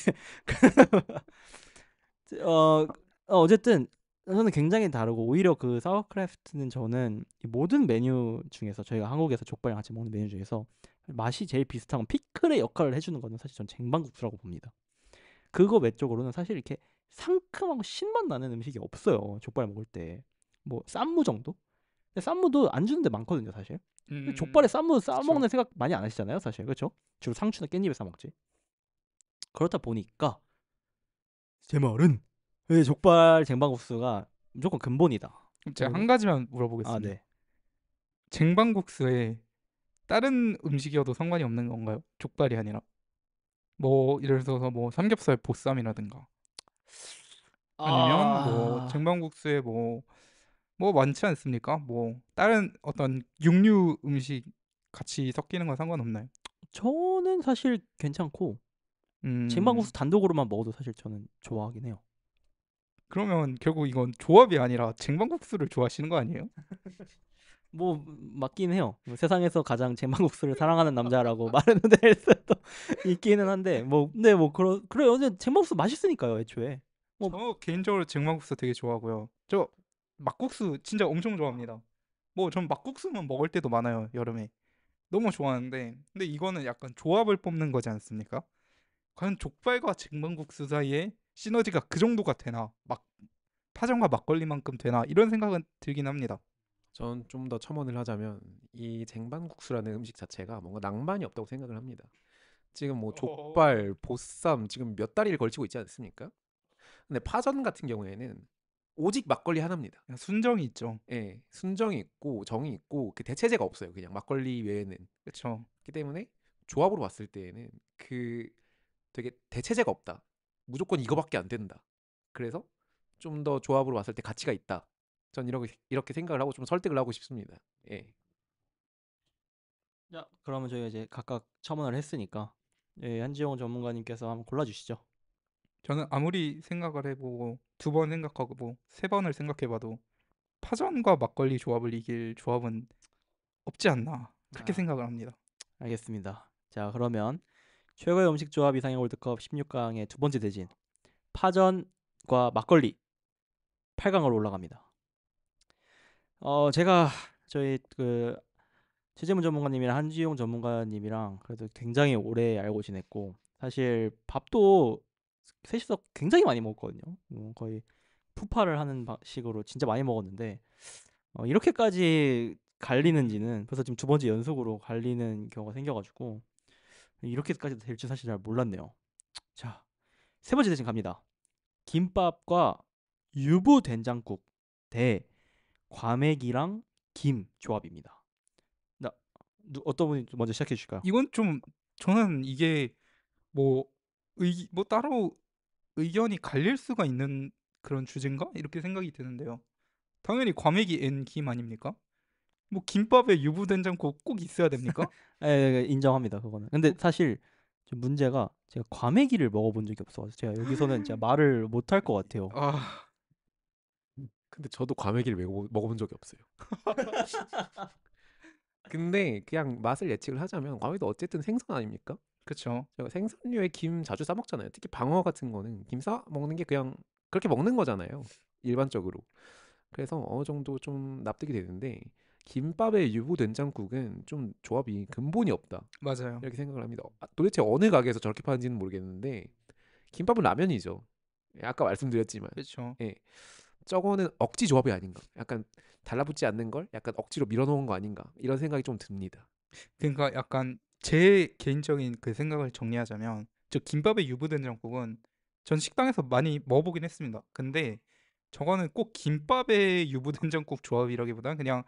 어, 어쨌든 저는 굉장히 다르고 오히려 그 사워크래프트는 저는 이 모든 메뉴 중에서 저희가 한국에서 족발이랑 같이 먹는 메뉴 중에서 맛이 제일 비슷한 건 피클의 역할을 해주는 거는 사실 전 쟁반국수라고 봅니다. 그거 외적으로는 사실 이렇게 상큼하고 신맛 나는 음식이 없어요. 족발 먹을 때. 뭐 쌈무 정도? 근데 쌈무도 안 주는 데 많거든요, 사실. 근데 족발에 쌈무 싸 그쵸. 먹는 생각 많이 안 하시잖아요, 사실. 그렇죠? 주로 상추나 깻잎에 싸 먹지. 그렇다 보니까 제 말은 족발 쟁반국수가 무조건 근본이다. 그럼 제가 한 그리고 가지만 아, 물어보겠습니다. 네. 쟁반국수에 다른 음식이어도 상관이 없는 건가요? 족발이 아니라. 뭐 예를 들어서 뭐 삼겹살 보쌈이라든가 아니면 뭐 아, 쟁반국수에 뭐 많지 않습니까? 뭐 다른 어떤 육류 음식 같이 섞이는 건 상관없나요? 저는 사실 괜찮고 음, 쟁반국수 단독으로만 먹어도 사실 저는 좋아하긴 해요. 그러면 결국 이건 조합이 아니라 쟁반국수를 좋아하시는 거 아니에요? 뭐 맞긴 해요. 뭐 세상에서 가장 쟁반국수를 사랑하는 남자라고 말해도 될 수도 있기는 한데 뭐 근데 뭐 그래요. 근데 쟁반국수 맛있으니까요, 애초에. 뭐 저 개인적으로 쟁반국수 되게 좋아하고요. 저 막국수 진짜 엄청 좋아합니다. 뭐 전 막국수만 먹을 때도 많아요, 여름에. 너무 좋아하는데 근데 이거는 약간 조합을 뽑는 거지 않습니까? 과연 족발과 쟁반국수 사이에 시너지가 그 정도가 되나? 막 파전과 막걸리만큼 되나? 이런 생각은 들긴 합니다. 전 좀 더 첨언을 하자면 이 쟁반국수라는 음식 자체가 뭔가 낭만이 없다고 생각을 합니다. 지금 뭐 족발, 보쌈 지금 몇 다리를 걸치고 있지 않습니까? 근데 파전 같은 경우에는 오직 막걸리 하나입니다. 그냥 순정이 있죠. 예, 순정이 있고 정이 있고 그 대체제가 없어요. 그냥 막걸리 외에는. 그렇죠. 그렇기 때문에 조합으로 봤을 때에는 그 되게 대체제가 없다. 무조건 이거밖에 안 된다. 그래서 좀 더 조합으로 봤을 때 가치가 있다. 전 이렇게 생각을 하고 좀 설득을 하고 싶습니다. 예. 자, 그러면 저희가 이제 각각 첨언을 했으니까 한지용 전문가님께서 한번 골라주시죠. 저는 아무리 생각을 해보고 2번 생각하고 3번을 생각해봐도 파전과 막걸리 조합을 이길 조합은 없지 않나 그렇게 아, 생각을 합니다. 알겠습니다. 자, 그러면 최고의 음식 조합 이상의 월드컵 16강의 두 번째 대진 파전과 막걸리 8강으로 올라갑니다. 제가 저희 그 최재문 전문가님이랑 한지용 전문가님이랑 그래도 굉장히 오래 알고 지냈고 사실 밥도 셋이서 굉장히 많이 먹었거든요. 거의 푸파를 하는 식으로 진짜 많이 먹었는데 이렇게까지 갈리는지는 벌써 지금 두 번째 연속으로 갈리는 경우가 생겨가지고 이렇게까지 될 줄 사실 잘 몰랐네요. 자, 세 번째 대진 갑니다. 김밥과 유부 된장국 대 과메기랑 김 조합입니다. 나 어떤 분이 먼저 시작해 주실까요? 이건 좀 저는 이게 뭐 뭐 따로 의견이 갈릴 수가 있는 그런 주제인가? 이렇게 생각이 드는데요. 당연히 과메기 앤 김 아닙니까? 뭐 김밥에 유부된장국 꼭 있어야 됩니까? 예, 인정합니다. 그거는. 근데 사실 좀 문제가 제가 과메기를 먹어본 적이 없어가지고 제가 여기서는 진짜 말을 못 할 것 같아요. 아, 근데 저도 과메기를 먹어본 적이 없어요. 근데 그냥 맛을 예측을 하자면 과메기도 어쨌든 생선 아닙니까? 그쵸. 제가 생선류에 김 자주 싸 먹잖아요. 특히 방어 같은 거는 김 싸 먹는 게 그냥 그렇게 먹는 거잖아요. 일반적으로. 그래서 어느 정도 좀 납득이 되는데 김밥에 유부 된장국은 좀 조합이 근본이 없다. 맞아요. 이렇게 생각을 합니다. 도대체 어느 가게에서 저렇게 파는지는 모르겠는데 김밥은 라면이죠. 아까 말씀드렸지만 그쵸. 예, 저거는 억지 조합이 아닌가. 약간 달라붙지 않는 걸 약간 억지로 밀어놓은 거 아닌가 이런 생각이 좀 듭니다. 그러니까 약간 제 개인적인 그 생각을 정리하자면 저 김밥에 유부된장국은 전 식당에서 많이 먹어보긴 했습니다. 근데 저거는 꼭 김밥에 유부된장국 조합이라기보다는 그냥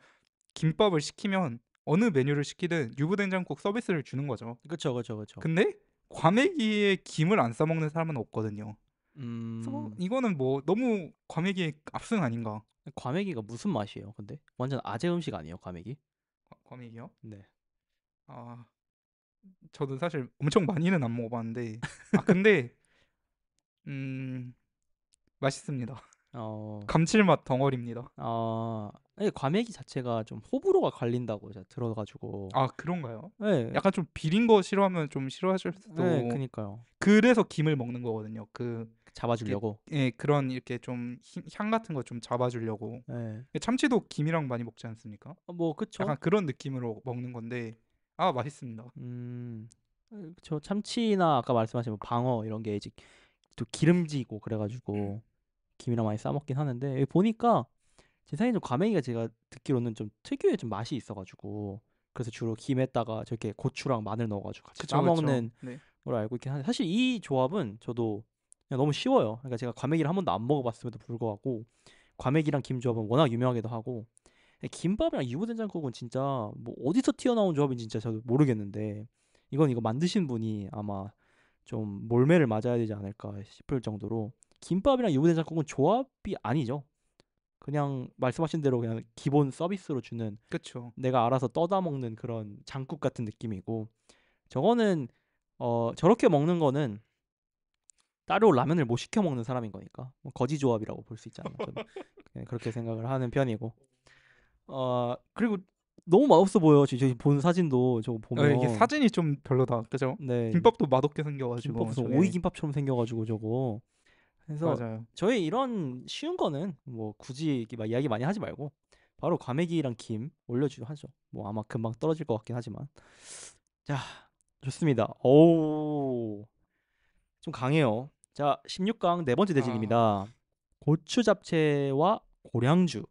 김밥을 시키면 어느 메뉴를 시키든 유부된장국 서비스를 주는 거죠. 그쵸, 그쵸, 그쵸. 근데 과메기에 김을 안 싸먹는 사람은 없거든요. 그래서 이거는 뭐 너무 과메기의 압승 아닌가? 과메기가 무슨 맛이에요? 근데 완전 아재 음식 아니에요, 과메기? 과메기요? 네. 아, 저도 사실 엄청 많이는 안 먹어봤는데 근데 음 맛있습니다. 어, 감칠맛 덩어리입니다. 아니, 과메기 자체가 좀 호불호가 갈린다고 제가 들어가지고. 아, 그런가요? 네, 약간 좀 비린 거 싫어하면 좀 싫어하실 네, 수도. 그니까요. 그래서 김을 먹는 거거든요. 이렇게, 잡아주려고. 그런 이렇게 좀 향 같은 거 좀 잡아주려고. 네. 참치도 김이랑 많이 먹지 않습니까? 뭐 그쵸. 약간 그런 느낌으로 먹는 건데 맛있습니다. 저 참치나 아까 말씀하신 뭐 방어 이런 게 이제 또 기름지고 그래가지고 김이랑 많이 싸 먹긴 하는데 여기 보니까 제 생각에 좀 과메기가 제가 듣기로는 좀 특유의 좀 맛이 있어가지고 그래서 주로 김에다가 저렇게 고추랑 마늘 넣어가지고 같이 싸 그쵸, 그쵸. 먹는 네. 걸로 알고 있긴 한데 사실 이 조합은 저도 그냥 너무 쉬워요. 그러니까 제가 과메기를 한 번도 안 먹어봤음에도 불구하고 과메기랑 김 조합은 워낙 유명하기도 하고 김밥이랑 유부된장국은 진짜 뭐 어디서 튀어나온 조합인지 진짜 저도 모르겠는데 이거 만드신 분이 아마 좀 몰매를 맞아야 되지 않을까 싶을 정도로 김밥이랑 유부된장국은 조합이 아니죠. 그냥 말씀하신 대로 그냥 기본 서비스로 주는 그쵸. 내가 알아서 떠다 먹는 그런 장국 같은 느낌이고 저거는 저렇게 먹는 거는 따로 라면을 못 시켜 먹는 사람인 거니까 뭐 거지 조합이라고 볼 수 있지 않나 저는 그렇게 생각을 하는 편이고 그리고 너무 맛없어 보여. 저기 본 사진도 저거 이게 보면 사진이 좀 별로다. 그죠? 네 김밥도 맛없게 생겨가지고 김밥 무슨 저게. 오이 김밥처럼 생겨가지고 저거 그래서 맞아요. 저희 이런 쉬운 거는 뭐 굳이 이렇게 막 이야기 많이 하지 말고 바로 과메기랑 김 올려주죠 하죠. 뭐 아마 금방 떨어질 것 같긴 하지만 자 좋습니다. 오 좀 강해요. 자 16강 네 번째 아, 대진입니다. 고추 잡채와 고량주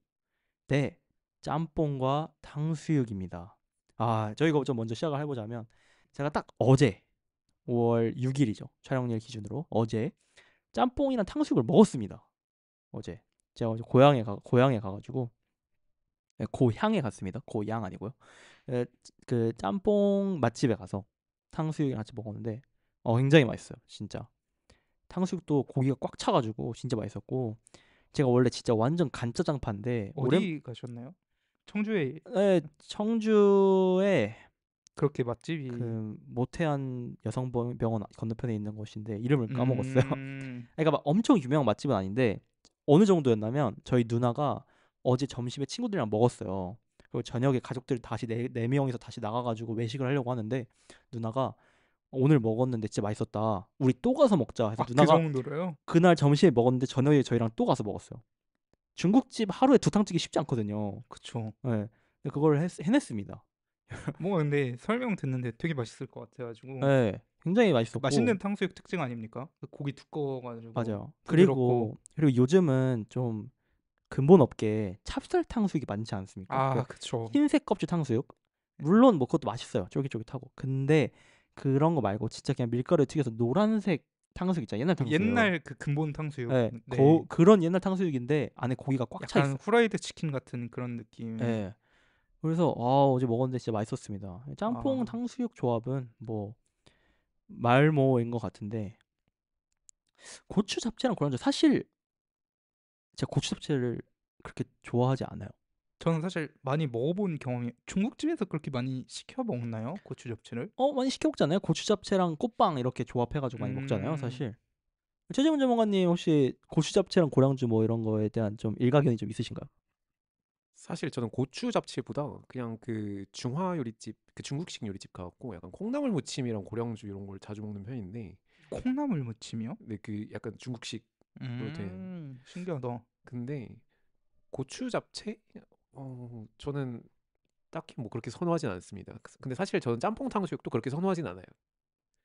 대 짬뽕과 탕수육입니다. 저희 이거 좀 먼저 시작을 해보자면 제가 딱 어제 5월 6일이죠. 촬영일 기준으로 어제 짬뽕이랑 탕수육을 먹었습니다. 어제 제가 어제 고향에 가가지고 고향에 갔습니다. 고향 아니고요. 그 짬뽕 맛집에 가서 탕수육이랑 같이 먹었는데 굉장히 맛있어요. 진짜 탕수육도 고기가 꽉 차가지고 진짜 맛있었고 제가 원래 진짜 완전 간짜장파인데 어디 가셨나요? 청주에. 청주에 그렇게 맛집이 그 모태한 여성병원 건너편에 있는 곳인데 이름을 까먹었어요. 그러니까 막 엄청 유명한 맛집은 아닌데 어느 정도였냐면 저희 누나가 어제 점심에 친구들이랑 먹었어요. 그리고 저녁에 가족들 다시 네 명이서 다시 나가가지고 외식을 하려고 하는데 누나가 오늘 먹었는데 진짜 맛있었다. 우리 또 가서 먹자 해서 그 누나가 정도로요? 그날 점심에 먹었는데 저녁에 저희랑 또 가서 먹었어요. 중국집 하루에 두 탕 찌기 쉽지 않거든요. 그쵸. 네. 근데 그걸 해냈습니다. 뭔가 근데 설명 듣는데 되게 맛있을 것 같아가지고 네. 굉장히 맛있었고 맛있는 탕수육 특징 아닙니까? 그 고기 두꺼워가지고 맞아요. 부드럽고 그리고 요즘은 좀 근본 없게 찹쌀 탕수육이 많지 않습니까? 그 그쵸. 흰색 껍질 탕수육. 물론 뭐 그것도 맛있어요. 쫄깃쫄깃하고. 근데 그런 거 말고 진짜 그냥 밀가루에 튀겨서 노란색 탕수육 있잖아요. 옛날 탕수육. 옛날 그 근본 탕수육. 네. 네. 그런 옛날 탕수육인데 안에 고기가 꽉 차 약간 있어요. 후라이드 치킨 같은 그런 느낌. 네. 그래서 어제 먹었는데 진짜 맛있었습니다. 짬뽕 아, 탕수육 조합은 뭐 말모인 것 같은데 고추 잡채랑 고량주 사실 제가 고추 잡채를 그렇게 좋아하지 않아요. 저는 사실 많이 먹어본 경험이 중국집에서 그렇게 많이 시켜 먹나요? 고추 잡채를? 많이 시켜 먹잖아요. 고추 잡채랑 꽃빵 이렇게 조합해가지고 많이 먹잖아요, 음, 사실. 최재문 전문가님 혹시 고추 잡채랑 고량주 뭐 이런 거에 대한 좀 일가견이 좀 있으신가요? 사실 저는 고추 잡채보다 그냥 그 중화 요리집, 그 중국식 요리집 가갖고 약간 콩나물 무침이랑 고량주 이런 걸 자주 먹는 편인데, 콩나물 무침이요? 근데 그 약간 중국식으로 된. 신기하다. 근데 고추 잡채? 저는 딱히 뭐 그렇게 선호하진 않습니다. 근데 사실 저는 짬뽕 탕수육도 그렇게 선호하진 않아요.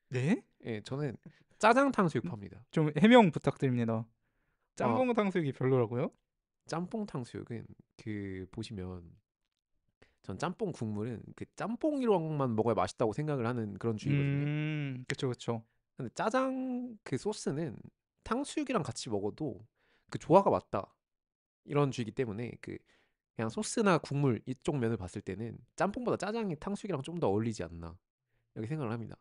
네? 예, 저는 짜장 탕수육 팝니다. 좀 해명 부탁드립니다. 아, 짬뽕 탕수육이 별로라고요? 짬뽕 탕수육은 그 보시면 전 짬뽕 국물은 그 짬뽕이랑만 먹어야 맛있다고 생각을 하는 그런 주의거든요. 그쵸, 그쵸. 근데 짜장 그 소스는 탕수육이랑 같이 먹어도 그 조화가 맞다 이런 주의이기 때문에 그 그냥 소스나 국물 이쪽 면을 봤을 때는 짬뽕보다 짜장이 탕수육이랑 좀 더 어울리지 않나 이렇게 생각을 합니다.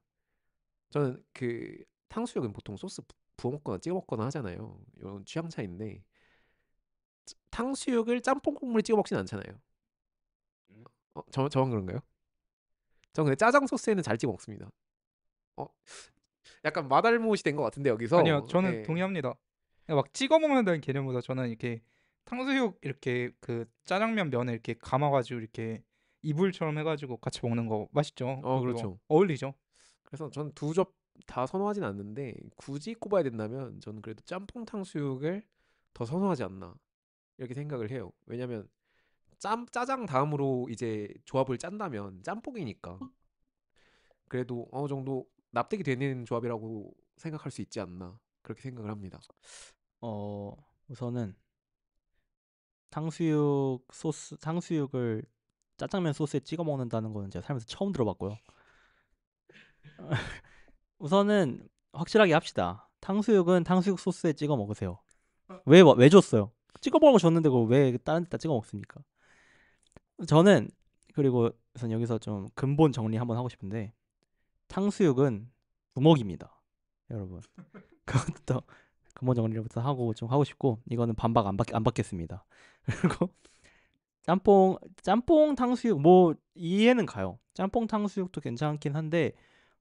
저는 그 탕수육은 보통 소스 부어 먹거나 찍어 먹거나 하잖아요. 이런 취향 차이인데 탕수육을 짬뽕 국물에 찍어 먹진 않잖아요. 저만 그런가요? 전 근데 짜장 소스에는 잘 찍어 먹습니다. 어, 약간 마달못이 된 것 같은데 아니요, 여기서. 저는 예. 동의합니다. 그냥 막 찍어 먹는다는 개념보다 저는 이렇게 탕수육 이렇게 그 짜장면 면에 이렇게 감아가지고 이렇게 이불처럼 해가지고 같이 먹는 거 맛있죠. 그거 그렇죠. 어울리죠. 그래서 전 두 접 다 선호하진 않는데 굳이 꼽아야 된다면 저는 그래도 짬뽕 탕수육을 더 선호하지 않나 이렇게 생각을 해요. 왜냐면 짜장 다음으로 이제 조합을 짠다면 짬뽕이니까 그래도 어느 정도 납득이 되는 조합이라고 생각할 수 있지 않나 그렇게 생각을 합니다. 우선은 탕수육을 짜장면 소스에 찍어 먹는다는 거는 제가 살면서 처음 들어봤고요. 우선은 확실하게 합시다. 탕수육은 탕수육 소스에 찍어 먹으세요. 왜 줬어요? 찍어 먹어 줬는데 그걸 왜 다른 데다 찍어 먹습니까? 저는 그리고 우선 여기서 좀 근본 정리 한번 하고 싶은데 탕수육은 부먹입니다, 여러분. 그것부터 근본 정리부터 하고 좀 하고 싶고 이거는 반박 안 받겠습니다. 그리고 짬뽕 탕수육 뭐 이해는 가요. 짬뽕 탕수육도 괜찮긴 한데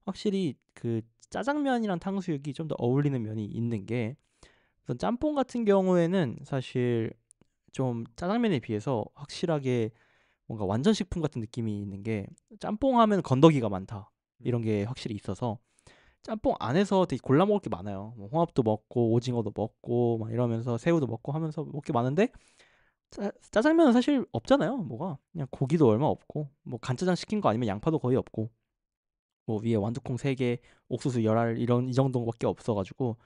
확실히 그 짜장면이랑 탕수육이 좀 더 어울리는 면이 있는 게 우선 짬뽕 같은 경우에는 사실 좀 짜장면에 비해서 확실하게 뭔가 완전 식품 같은 느낌이 있는 게 짬뽕 하면 건더기가 많다 이런 게 확실히 있어서 짬뽕 안에서 되게 골라 먹을 게 많아요. 뭐 홍합도 먹고 오징어도 먹고 막 이러면서 새우도 먹고 하면서 먹을 게 많은데 짜장면은 사실 없잖아요. 뭐가 그냥 고기도 얼마 없고 뭐 간짜장 시킨 거 아니면 양파도 거의 없고 뭐 위에 완두콩 3개, 옥수수 열알 이 정도밖에 없어가지고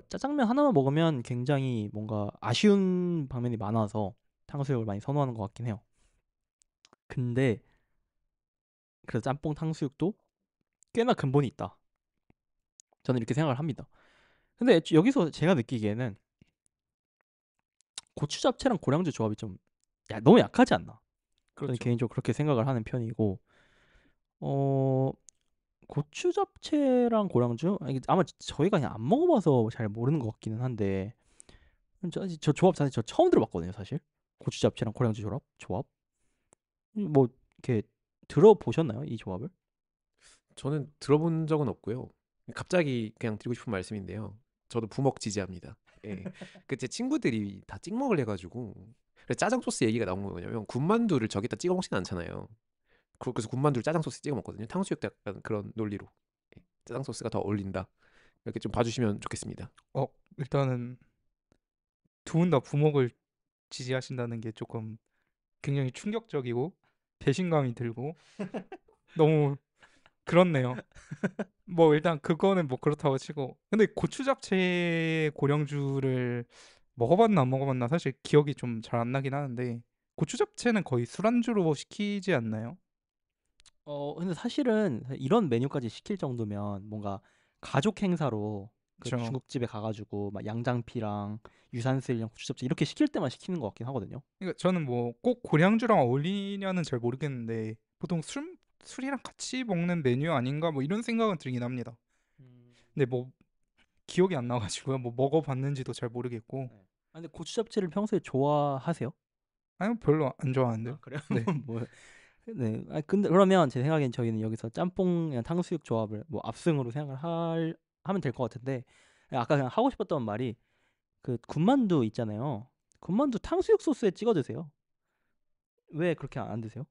짜장면 하나만 먹으면 굉장히 뭔가 아쉬운 방면이 많아서 탕수육을 많이 선호하는 것 같긴 해요. 근데 그래서 짬뽕 탕수육도 꽤나 근본이 있다. 저는 이렇게 생각을 합니다. 근데 여기서 제가 느끼기에는 고추 잡채랑 고량주 조합이 좀 너무 약하지 않나? 저는 그렇죠. 개인적으로 그렇게 생각을 하는 편이고 어 고추 잡채랑 고량주 이게 아마 저희가 그냥 안 먹어봐서 잘 모르는 것 같기는 한데 저 조합 사실 저 처음 들어봤거든요, 사실. 고추 잡채랑 고량주 조합 뭐 이렇게 들어보셨나요, 이 조합을? 저는 들어본 적은 없고요. 갑자기 그냥 드리고 싶은 말씀인데요. 저도 부먹 지지합니다. 예. 그 제 친구들이 다 찍먹을 해가지고 그래서 짜장 소스 얘기가 나온 건 뭐냐면 군만두를 저기다 찍어 먹진 않잖아요. 그래서 군만두를 짜장 소스 찍어 먹거든요. 탕수육도 약간 그런 논리로 예. 짜장 소스가 더 어울린다. 이렇게 좀 봐주시면 좋겠습니다. 일단은 두 분 다 부먹을 지지하신다는 게 조금 굉장히 충격적이고 배신감이 들고 너무 그렇네요. 뭐 일단 그거는 뭐 그렇다고 치고 근데 고추 잡채 고량주를 먹어봤나 안 먹어봤나 사실 기억이 좀 잘 안 나긴 하는데 고추 잡채는 거의 술안주로 시키지 않나요? 근데 사실은 이런 메뉴까지 시킬 정도면 뭔가 가족 행사로 그 그쵸. 중국집에 가가지고 막 양장피랑 유산슬이랑 고추잡채 이렇게 시킬 때만 시키는 것 같긴 하거든요. 그러니까 저는 뭐 꼭 고량주랑 어울리냐는 잘 모르겠는데 보통 술이랑 같이 먹는 메뉴 아닌가 뭐 이런 생각은 들긴 합니다. 근데 뭐 기억이 안 나가지고요. 뭐 먹어봤는지도 잘 모르겠고 네. 근데 고추잡채를 평소에 좋아하세요? 아니 별로 안 좋아하는데. 그래요? 네. 뭐, 네. 근데 그러면 제 생각엔 저희는 여기서 짬뽕이랑 탕수육 조합을 뭐 압승으로 생각을 하면 될 것 같은데 아까 그냥 하고 싶었던 말이 그 군만두 있잖아요. 군만두 탕수육 소스에 찍어 드세요. 왜 그렇게 안 드세요?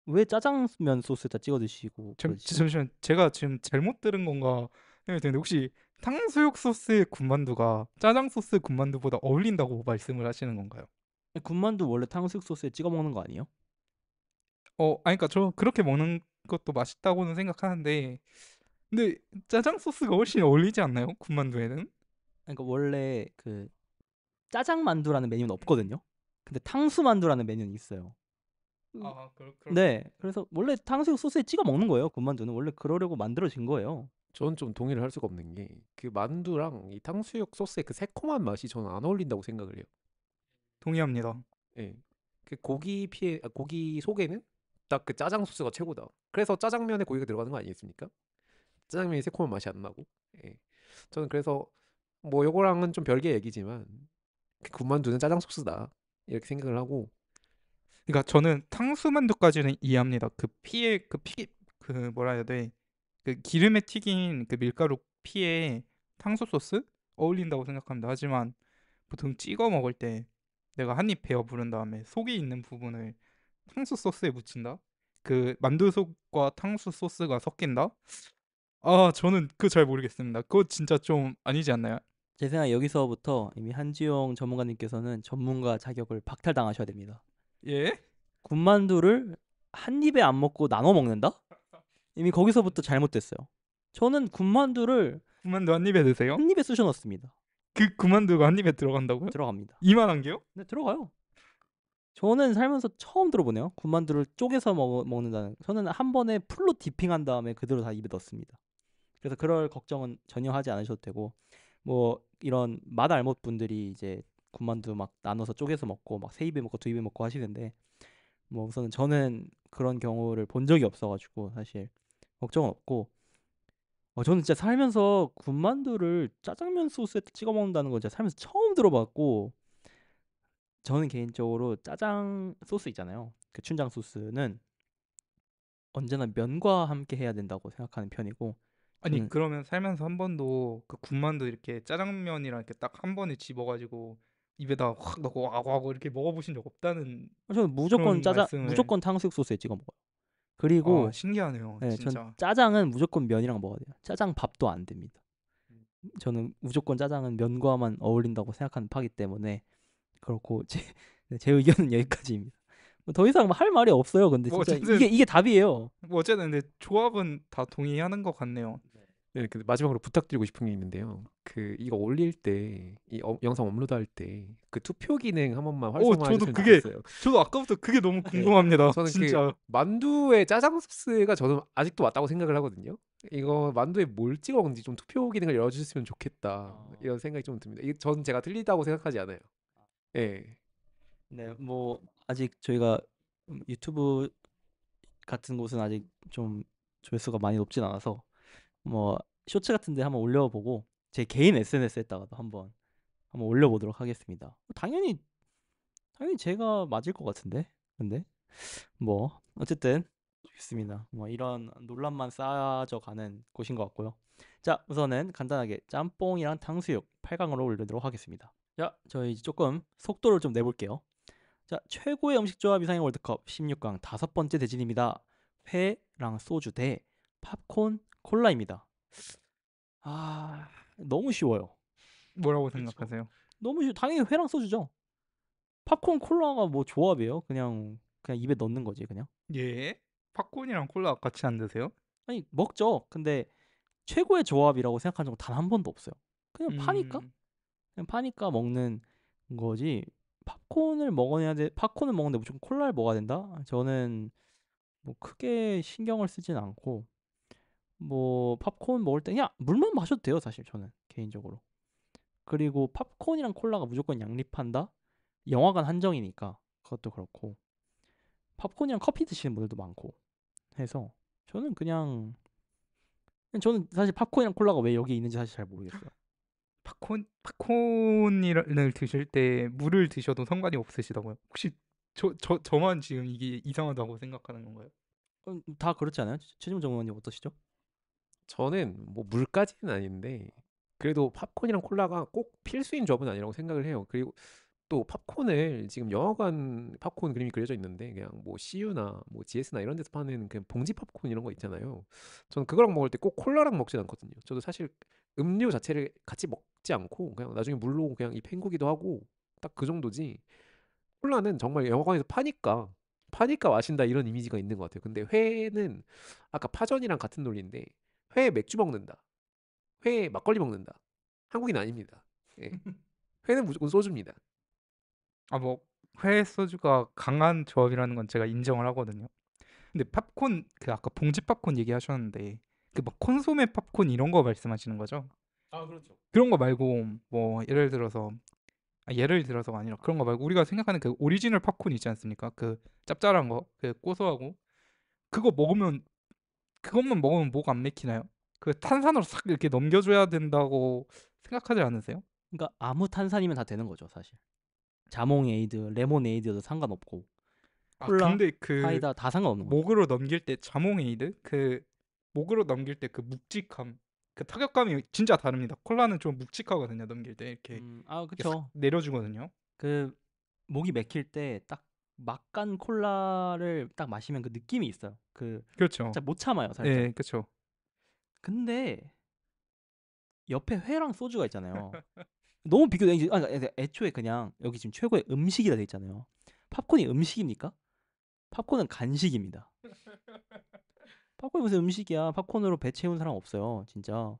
왜 짜장면 소스에다 찍어 드시고 그러시죠? 잠시만 제가 지금 잘못 들은 건가 생각이 드는데 혹시 탕수육 소스의 군만두가 짜장 소스 군만두보다 어울린다고 말씀을 하시는 건가요? 군만두 원래 탕수육 소스에 찍어 먹는 거 아니에요? 아니 그러니까 저 그렇게 먹는 것도 맛있다고는 생각하는데 근데 짜장 소스가 훨씬 어울리지 않나요? 군만두에는? 그러니까 원래 그 짜장 만두라는 메뉴는 없거든요. 근데 탕수 만두라는 메뉴는 있어요. 네, 그래서 원래 탕수육 소스에 찍어 먹는 거예요. 군만두는 원래 그러려고 만들어진 거예요. 저는 좀 동의를 할 수가 없는 게 그 만두랑 이 탕수육 소스의 그 새콤한 맛이 저는 안 어울린다고 생각을 해요. 동의합니다. 예. 그 고기 속에는 딱 그 짜장 소스가 최고다. 그래서 짜장면에 고기가 들어가는 거 아니겠습니까? 짜장면이 새콤한 맛이 안 나고. 예. 저는 그래서 뭐 요거랑은 좀 별개 얘기지만 그 군만두는 짜장 소스다. 이렇게 생각을 하고 그러니까 저는 탕수만두까지는 이해합니다. 그 피에 그 뭐라 해야 돼? 그 기름에 튀긴 그 밀가루 피에 탕수 소스 어울린다고 생각합니다. 하지만 보통 찍어 먹을 때 내가 한 입 베어 부른 다음에 속에 있는 부분을 탕수 소스에 묻힌다. 그 만두 속과 탕수 소스가 섞인다. 저는 그거 잘 모르겠습니다. 그거 진짜 좀 아니지 않나요? 제 생각에 여기서부터 이미 한지용 전문가님께서는 전문가 자격을 박탈당하셔야 됩니다. 예? 군만두를 한 입에 안 먹고 나눠 먹는다? 이미 거기서부터 잘못됐어요. 저는 군만두를 군만두 한 입에 드세요? 한 입에 쑤셔 넣습니다. 그 군만두가 한 입에 들어간다고요? 들어갑니다. 이만한 게요? 네, 들어가요. 저는 살면서 처음 들어보네요. 군만두를 쪼개서 먹는다는. 저는 한 번에 풀로 디핑한 다음에 그대로 다 입에 넣습니다. 그래서 그럴 걱정은 전혀 하지 않으셔도 되고 뭐 이런 맛 알못 분들이 이제 군만두 막 나눠서 쪼개서 먹고 막 세 입에 먹고 두 입에 먹고 하시는데 뭐 우선은 저는 그런 경우를 본 적이 없어가지고 사실 걱정은 없고 저는 진짜 살면서 군만두를 짜장면 소스에 찍어 먹는다는 건 진짜 살면서 처음 들어봤고 저는 개인적으로 짜장 소스 있잖아요. 그 춘장 소스는 언제나 면과 함께 해야 된다고 생각하는 편이고 아니 저는 그러면 살면서 한 번도 그 군만두 이렇게 짜장면이랑 이렇게 딱 한 번에 집어가지고 입에다 확 넣고 와고 이렇게 먹어보신 적 없다는 저는 무조건 그런 말씀을 무조건 탕수육 소스에 찍어 먹어요. 그리고 신기하네요 네, 전 진짜. 짜장은 무조건 면이랑 먹어야 돼요. 짜장 밥도 안 됩니다. 저는 무조건 짜장은 면과만 어울린다고 생각하는 파기 때문에 그렇고 제 의견은 여기까지입니다. 뭐더 이상 할 말이 없어요. 근데 뭐 진짜 어쨌든 이게 답이에요. 뭐 어쨌든 근데 조합은 다 동의하는 것 같네요. 네, 근데 마지막으로 부탁드리고 싶은 게 있는데요. 그 이거 올릴 때 이 영상 업로드할 때 그 투표 기능 한 번만 활성화해 저도 주시면 그게 좋겠어요. 저도 아까부터 그게 너무 궁금합니다. 저는 진짜. 그 만두에 짜장 소스가 저는 아직도 맞다고 생각을 하거든요. 이거 만두에 뭘 찍어 먹는지 좀 투표 기능을 열어주셨으면 좋겠다 이런 생각이 좀 듭니다. 이게 전 제가 틀리다고 생각하지 않아요. 예. 네, 뭐 아직 저희가 유튜브 같은 곳은 아직 좀 조회수가 많이 높진 않아서 뭐 쇼츠 같은데 한번 올려보고 제 개인 SNS에다가도 한번 올려보도록 하겠습니다. 당연히 제가 맞을 것 같은데 근데 뭐 어쨌든 좋습니다. 뭐 이런 논란만 쌓아져 가는 곳인 것 같고요. 자, 우선은 간단하게 짬뽕이랑 탕수육 8강으로 올리도록 하겠습니다. 자, 저희 이제 조금 속도를 좀 내볼게요. 자, 최고의 음식 조합 이상의 월드컵 16강 다섯 번째 대진입니다. 회랑 소주 대 팝콘 콜라입니다. 아, 너무 쉬워요. 뭐라고 생각하세요? 너무 당연히 회랑 소주죠. 팝콘 콜라가 뭐 조합이에요? 그냥 입에 넣는 거지 그냥. 예? 팝콘이랑 콜라 같이 안 드세요? 아니 먹죠. 근데 최고의 조합이라고 생각한 적은 단 한 번도 없어요. 그냥 파니까 음, 그냥 파니까 먹는 거지. 팝콘을 먹는데 무조건 콜라를 먹어야 된다? 저는 뭐 크게 신경을 쓰진 않고 뭐 팝콘 먹을 때 그냥 물만 마셔도 돼요 사실 저는 개인적으로. 그리고 팝콘이랑 콜라가 무조건 양립한다? 영화관 한정이니까 그것도 그렇고 팝콘이랑 커피 드시는 분들도 많고 해서 저는 사실 팝콘이랑 콜라가 왜 여기 있는지 사실 잘 모르겠어요. 팝콘을 드실 때 물을 드셔도 상관이 없으시다고요? 혹시 저만 지금 이게 이상하다고 생각하는 건가요? 다 그렇지 않아요? 최종 정원님 어떠시죠? 저는 뭐 물까지는 아닌데 그래도 팝콘이랑 콜라가 꼭 필수인 조합은 아니라고 생각을 해요. 그리고 또 팝콘을 지금 영화관 팝콘 그림이 그려져 있는데 그냥 뭐 CU나 뭐 GS나 이런 데서 파는 그 봉지 팝콘 이런 거 있잖아요. 저는 그거랑 먹을 때 꼭 콜라랑 먹진 않거든요. 저도 사실 음료 자체를 같이 먹지 않고 그냥 나중에 물로 그냥 입 헹구기도 하고 딱 그 정도지. 콜라는 정말 영화관에서 파니까 마신다 이런 이미지가 있는 것 같아요. 근데 회는 아까 파전이랑 같은 논리인데 회 맥주 먹는다. 회 막걸리 먹는다. 한국인 아닙니다. 예. 회는 무조건 소주입니다. 아, 뭐 회 소주가 강한 조합이라는 건 제가 인정을 하거든요. 근데 팝콘 그 아까 봉지 팝콘 얘기하셨는데 그 막 콘소메 팝콘 이런 거 말씀하시는 거죠? 아, 그렇죠. 그런 거 말고 뭐 예를 들어서가 아니라 그런 거 말고 우리가 생각하는 그 오리지널 팝콘 있지 않습니까? 그 짭짤한 거, 그 고소하고 그거 먹으면 그것만 먹으면 목 안 맥히나요? 그 탄산으로 싹 이렇게 넘겨줘야 된다고 생각하지 않으세요? 그러니까 아무 탄산이면 다 되는 거죠 사실. 자몽에이드, 레모네이드도 상관없고 아, 콜라, 근데 그 사이다 다 상관없는 거죠. 목으로 넘길 때 자몽에이드 그 목으로 넘길 때 그 묵직함 그 타격감이 진짜 다릅니다. 콜라는 좀 묵직하거든요. 넘길 때 이렇게 싹 그쵸. 내려주거든요. 그 목이 맥힐 때 딱 막간 콜라를 딱 마시면 그 느낌이 있어요. 그 그렇죠. 살짝 못 참아요, 살짝. 예, 그렇죠. 근데 옆에 회랑 소주가 있잖아요. 너무 비교돼. 그러니까 애초에 그냥 여기 지금 최고의 음식이라 돼 있잖아요. 팝콘이 음식입니까? 팝콘은 간식입니다. 팝콘이 무슨 음식이야? 팝콘으로 배 채운 사람 없어요, 진짜.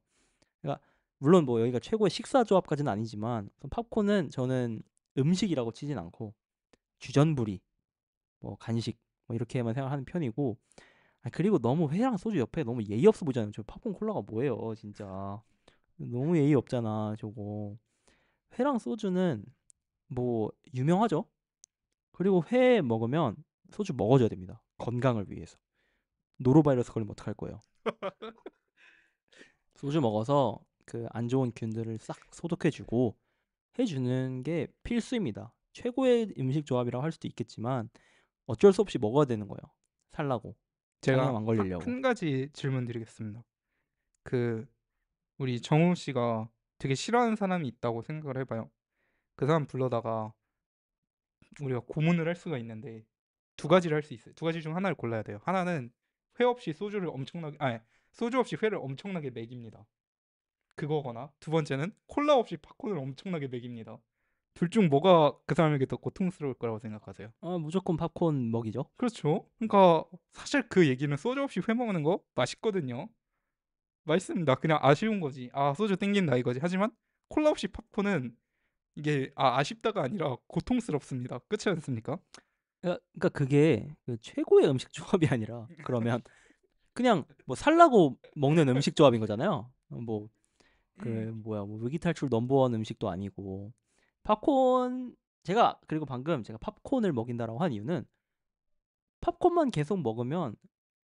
그러니까 물론 뭐 여기가 최고의 식사 조합까지는 아니지만 팝콘은 저는 음식이라고 치진 않고 주전부리, 뭐 간식 뭐 이렇게만 생각하는 편이고. 그리고 너무 회랑 소주 옆에 너무 예의 없어 보이잖아요. 저 팝콘 콜라가 뭐예요, 진짜. 너무 예의 없잖아, 저거. 회랑 소주는 뭐 유명하죠. 그리고 회 먹으면 소주 먹어줘야 됩니다. 건강을 위해서. 노로바이러스 걸리면 어떡할 거예요. 소주 먹어서 그 안 좋은 균들을 싹 소독해주고 해주는 게 필수입니다. 최고의 음식 조합이라고 할 수도 있겠지만 어쩔 수 없이 먹어야 되는 거예요. 살라고. 제가 장염 안 걸리려고. 한 가지 질문 드리겠습니다. 그 우리 정우 씨가 되게 싫어하는 사람이 있다고 생각을 해봐요. 그 사람 불러다가 우리가 고문을 할 수가 있는데 두 가지를 할 수 있어요. 두 가지 중 하나를 골라야 돼요. 하나는 회 없이 소주 없이 회를 엄청나게 먹입니다. 그거거나 두 번째는 콜라 없이 팝콘을 엄청나게 먹입니다. 둘 중 뭐가 그 사람에게 더 고통스러울 거라고 생각하세요? 무조건 팝콘 먹이죠. 그렇죠. 그러니까 사실 그 얘기는 소주 없이 회 먹는 거 맛있거든요. 맛있습니다. 그냥 아쉬운 거지. 아, 소주 땡긴다 이거지. 하지만 콜라 없이 팝콘은 이게 아쉽다가 아니라 고통스럽습니다. 그렇지 않습니까? 그러니까 그게 그 최고의 음식 조합이 아니라 그러면 그냥 뭐 살라고 먹는 음식 조합인 거잖아요. 뭐 그 뭐야 뭐 위기탈출 넘버원 음식도 아니고 팝콘 그리고 방금 제가 팝콘을 먹인다라고 한 이유는 팝콘만 계속 먹으면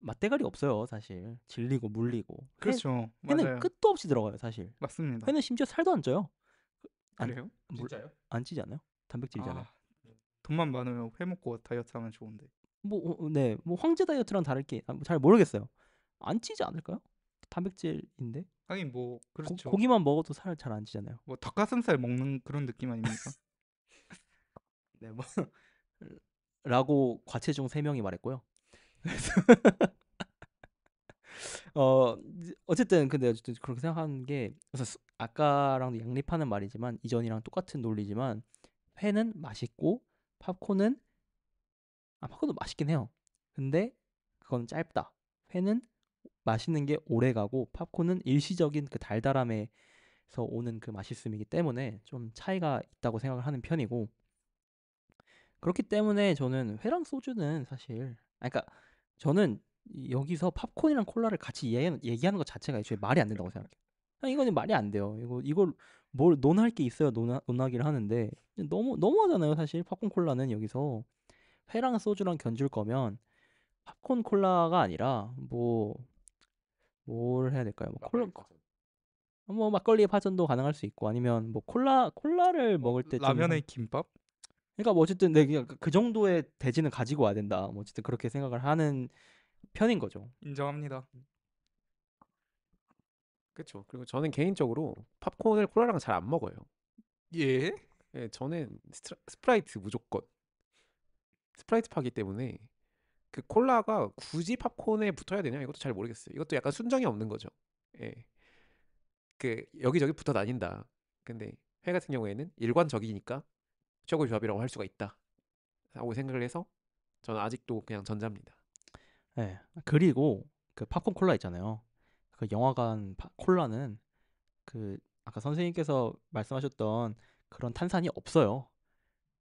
맛대가리 없어요 사실. 질리고 물리고 그렇죠. 회는 맞아요. 끝도 없이 들어가요 사실. 맞습니다. 회는 심지어 살도 안 쪄요. 안, 그래요? 물- 진짜요? 안 찌지 않아요? 단백질이잖아요. 아, 돈만 많으면 회 먹고 다이어트 하면 좋은데. 네, 뭐 황제 다이어트랑 다를 게 잘 모르겠어요. 안 찌지 않을까요? 단백질인데 하긴 뭐 그렇죠. 고기만 먹어도 살 잘 안 찌잖아요. 뭐 닭가슴살 먹는 그런 느낌 아닙니까? 네, 뭐 라고 과체중 3명이 말했고요. 어쨌든 근데 어쨌든 그렇게 생각하는 게 그래서 아까랑도 양립하는 말이지만 이전이랑 똑같은 논리지만 회는 맛있고 팝콘은 팝콘도 맛있긴 해요. 근데 그건 짧다. 회는 맛있는 게 오래 가고 팝콘은 일시적인 그 달달함에서 오는 그 맛있음이기 때문에 좀 차이가 있다고 생각을 하는 편이고 그렇기 때문에 저는 회랑 소주는 사실 그러니까 저는 여기서 팝콘이랑 콜라를 같이 얘기하는 것 자체가 애초에 말이 안 된다고 생각해요. 이거는 말이 안 돼요. 이걸 뭘 논할 게 있어야 논하기를 하는데 너무하잖아요. 사실 팝콘 콜라는 여기서 회랑 소주랑 견줄 거면 팝콘 콜라가 아니라 뭘 해야 될까요? 뭐 막걸리의 파전도 가능할 수 있고 아니면 뭐 콜라를 뭐 먹을 때 좀 라면에 김밥? 그러니까 뭐 어쨌든 그냥 그 정도의 대지는 가지고 와야 된다. 뭐 어쨌든 그렇게 생각을 하는 편인 거죠. 인정합니다. 그렇죠. 그리고 저는 개인적으로 팝콘을 콜라랑 잘 안 먹어요. 예? 예, 저는 스프라이트 무조건. 스프라이트 파기 때문에 그 콜라가 굳이 팝콘에 붙어야 되냐 이것도 잘 모르겠어요. 이것도 약간 순정이 없는 거죠. 예. 그 여기저기 붙어 다닌다. 근데 회 같은 경우에는 일관적이니까 최고의 조합이라고 할 수가 있다. 라고 생각을 해서 저는 아직도 그냥 전자입니다. 예. 그리고 그 팝콘 콜라 있잖아요. 그 영화관 콜라는 그 아까 선생님께서 말씀하셨던 그런 탄산이 없어요.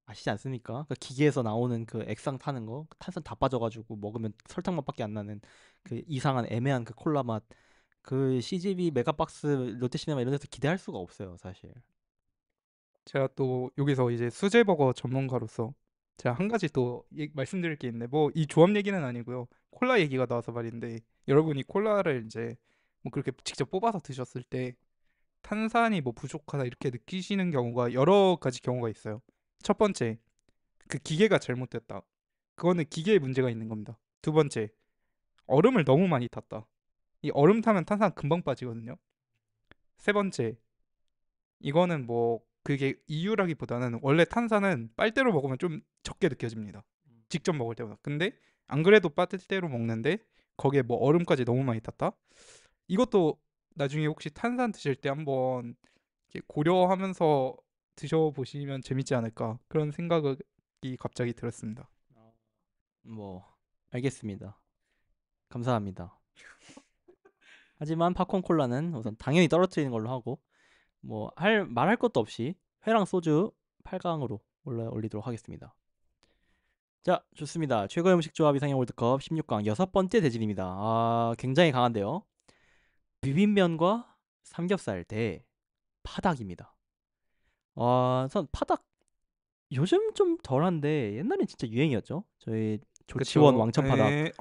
아시지 않습니까? 그 기계에서 나오는 그 액상 타는 거 탄산 다 빠져가지고 먹으면 설탕 맛밖에 안 나는 그 이상한 애매한 그 콜라 맛. 그 CGV 메가박스 롯데시네마 이런 데서 기대할 수가 없어요, 사실. 제가 또 여기서 이제 수제버거 전문가로서 제가 한 가지 또 말씀드릴 게 있는데 뭐 이 조합 얘기는 아니고요. 콜라 얘기가 나와서 말인데 여러분이 콜라를 이제 뭐 그렇게 직접 뽑아서 드셨을 때 탄산이 뭐 부족하다 이렇게 느끼시는 경우가 여러 가지 경우가 있어요. 첫 번째, 그 기계가 잘못됐다. 그거는 기계에 문제가 있는 겁니다. 두 번째, 얼음을 너무 많이 탔다. 이 얼음 타면 탄산 금방 빠지거든요. 세 번째, 이거는 뭐 그게 이유라기보다는 원래 탄산은 빨대로 먹으면 좀 적게 느껴집니다. 직접 먹을 때보다. 근데 안 그래도 빨대로 먹는데 거기에 뭐 얼음까지 너무 많이 탔다. 이것도 나중에 혹시 탄산 드실 때 한번 이렇게 고려하면서 드셔보시면 재밌지 않을까 그런 생각이 갑자기 들었습니다. 뭐 알겠습니다. 감사합니다. 하지만 팝콘 콜라는 우선 당연히 떨어뜨리는 걸로 하고 뭐 말할 것도 없이 회랑 소주 8강으로 올리도록 하겠습니다. 자, 좋습니다. 최고의 음식 조합 이상형 월드컵 16강 6번째 대진입니다. 굉장히 강한데요. 비빔면과 삼겹살 대 파닭입니다. 선 파닭 요즘 좀 덜한데 옛날엔 진짜 유행이었죠. 저희 조치원 그쵸? 왕천 파닭. 에,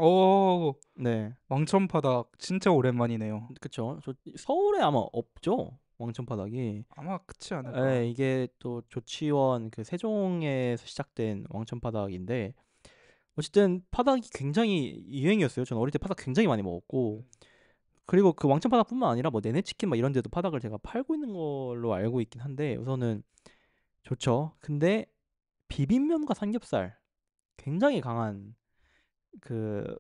네, 왕천파닭 진짜 오랜만이네요. 그쵸. 서울에 아마 없죠. 왕천 파닭이. 아마 그렇지 않을까. 이게 또 조치원 그 세종에서 시작된 왕천 파닭인데 어쨌든 파닭이 굉장히 유행이었어요. 저는 어릴 때 파닭 굉장히 많이 먹었고 그리고 그 왕천 파닭뿐만 아니라 뭐 내내치킨 막 이런 데도 파닭을 제가 팔고 있는 걸로 알고 있긴 한데 우선은 좋죠. 근데 비빔면과 삼겹살 굉장히 강한 그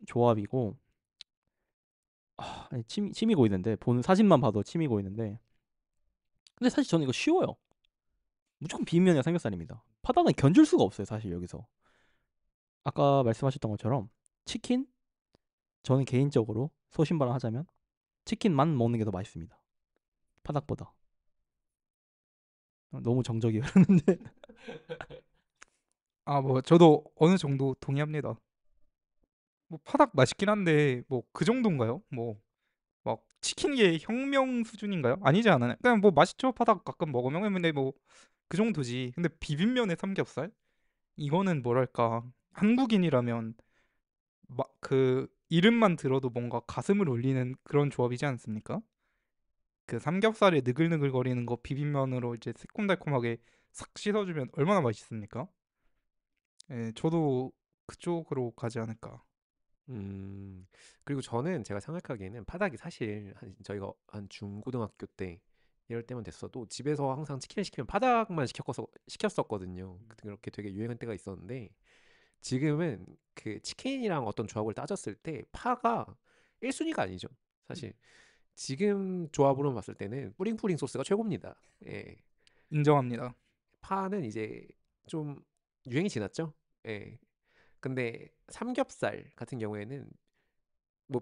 조합이고 아니, 침이 고이는데 보는 사진만 봐도 침이 고이는데 근데 사실 저는 이거 쉬워요. 무조건 비빔면이나 삼겹살입니다. 파닭은 견줄 수가 없어요. 사실 여기서 아까 말씀하셨던 것처럼 치킨 저는 개인적으로 소신발언 하자면 치킨만 먹는 게 더 맛있습니다. 파닭보다. 너무 정적이 흐르는데 아, 뭐 저도 어느 정도 동의합니다. 뭐 파닭 맛있긴 한데 뭐 그 정도인가요? 뭐 막 치킨계 혁명 수준인가요? 아니지 않아요? 그냥 뭐 맛있죠 파닭 가끔 먹으면 근데 뭐 그 정도지. 근데 비빔면에 삼겹살? 이거는 뭐랄까 한국인이라면 막 그 이름만 들어도 뭔가 가슴을 울리는 그런 조합이지 않습니까? 그 삼겹살에 느글느글거리는 거 비빔면으로 이제 새콤달콤하게 싹 씻어주면 얼마나 맛있습니까? 예, 저도 그쪽으로 가지 않을까. 그리고 저는 제가 생각하기에는 파닭이 사실 저희가 한 중고등학교 때 이럴 때만 됐어도 집에서 항상 치킨을 시키면 파닭만 시켰었거든요. 그렇게 되게 유행한 때가 있었는데 지금은 그 치킨이랑 어떤 조합을 따졌을 때 파가 1순위가 아니죠. 사실 지금 조합으로 봤을 때는 뿌링뿌링 소스가 최고입니다. 예. 인정합니다. 파는 이제 좀 유행이 지났죠. 예. 근데 삼겹살 같은 경우에는 뭐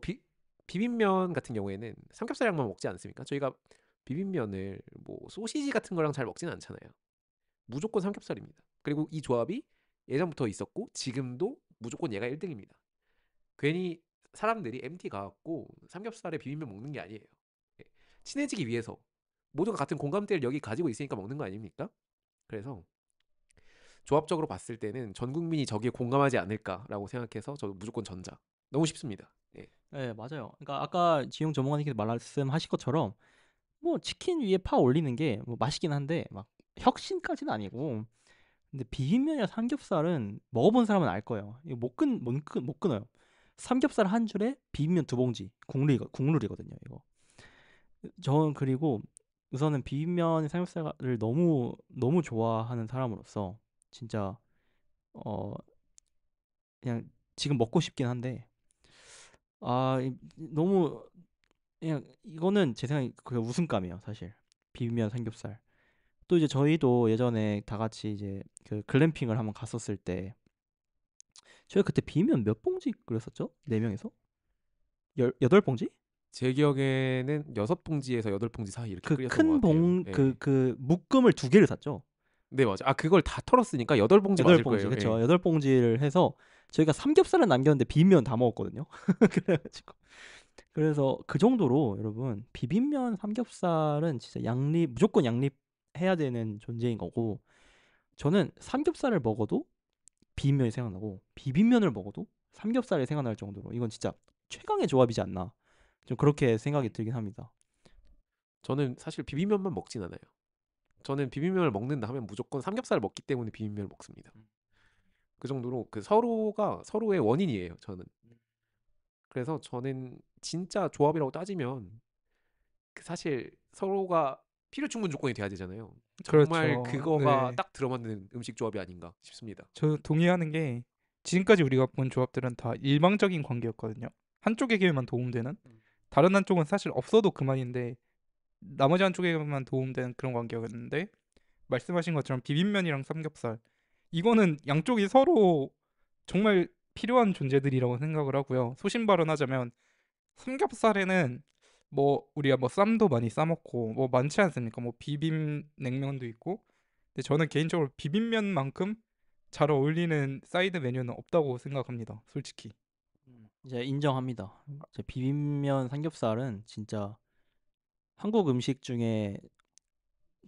비빔면 같은 경우에는 삼겹살이랑만 먹지 않습니까? 저희가 비빔면을 뭐 소시지 같은 거랑 잘 먹진 않잖아요. 무조건 삼겹살입니다. 그리고 이 조합이 예전부터 있었고 지금도 무조건 얘가 1등입니다. 괜히 사람들이 MT 가갖고 삼겹살에 비빔면 먹는 게 아니에요. 예. 친해지기 위해서 모두가 같은 공감대를 여기 가지고 있으니까 먹는 거 아닙니까? 그래서 조합적으로 봤을 때는 전 국민이 저기에 공감하지 않을까라고 생각해서 저도 무조건 전자. 너무 쉽습니다. 예. 네, 맞아요. 그러니까 아까 지용 전문가님께서 말씀하신 것처럼 뭐 치킨 위에 파 올리는 게 뭐 맛있긴 한데 막 혁신까지는 아니고, 근데 비빔면이나 삼겹살은 먹어본 사람은 알 거예요. 이거 못 끊어요. 삼겹살 한 줄에 비빔면 두 봉지 국룰이거든요. 이거. 저는 그리고 우선은 비빔면 삼겹살을 너무 너무 좋아하는 사람으로서 진짜 어 그냥 지금 먹고 싶긴 한데, 너무 그냥 이거는 제 생각에 그 우승감이에요, 사실. 비빔면 삼겹살. 또 이제 저희도 예전에 다 같이 이제 그 글램핑을 한번 갔었을 때 저희 그때 비빔면 몇 봉지 끓였었죠? 네 명이서? 여덟 봉지? 제 기억에는 6봉지에서 8봉지 사이 이렇게 그 끓였던 것 큰 같아요. 봉 예. 그 묶음을 두 개를 샀죠. 네, 맞아. 아, 그걸 다 털었으니까 8봉지 여덟 맞을 봉지, 거예요. 그쵸? 예. 여덟 봉지를 해서 저희가 삼겹살은 남겼는데 비빔면 다 먹었거든요. 그래가지고 그래서 그 정도로 여러분 비빔면 삼겹살은 진짜 무조건 양립해야 되는 존재인 거고, 저는 삼겹살을 먹어도 비빔면이 생각나고 비빔면을 먹어도 삼겹살이 생각날 정도로 이건 진짜 최강의 조합이지 않나, 좀 그렇게 생각이 들긴 합니다. 저는 사실 비빔면만 먹진 않아요. 저는 비빔면을 먹는다 하면 무조건 삼겹살을 먹기 때문에 비빔면을 먹습니다. 그 정도로 그 서로가 서로의 원인이에요, 저는. 그래서 저는 진짜 조합이라고 따지면 그 사실 서로가 필요 충분 조건이 돼야 되잖아요. 정말 그렇죠. 그거가 네. 딱 들어맞는 음식 조합이 아닌가 싶습니다. 저 동의하는 게 지금까지 우리가 본 조합들은 다 일방적인 관계였거든요. 한쪽에게만 도움되는. 다른 한쪽은 사실 없어도 그만인데 나머지 한쪽에게만 도움되는 그런 관계였는데, 말씀하신 것처럼 비빔면이랑 삼겹살, 이거는 양쪽이 서로 정말 필요한 존재들이라고 생각을 하고요. 소신 발언하자면 삼겹살에는 뭐 우리가 뭐 쌈도 많이 싸 먹고 뭐 많지 않습니까? 뭐 비빔 냉면도 있고. 근데 저는 개인적으로 비빔면만큼 잘 어울리는 사이드 메뉴는 없다고 생각합니다. 솔직히. 이제 인정합니다. 비빔면 삼겹살은 진짜 한국 음식 중에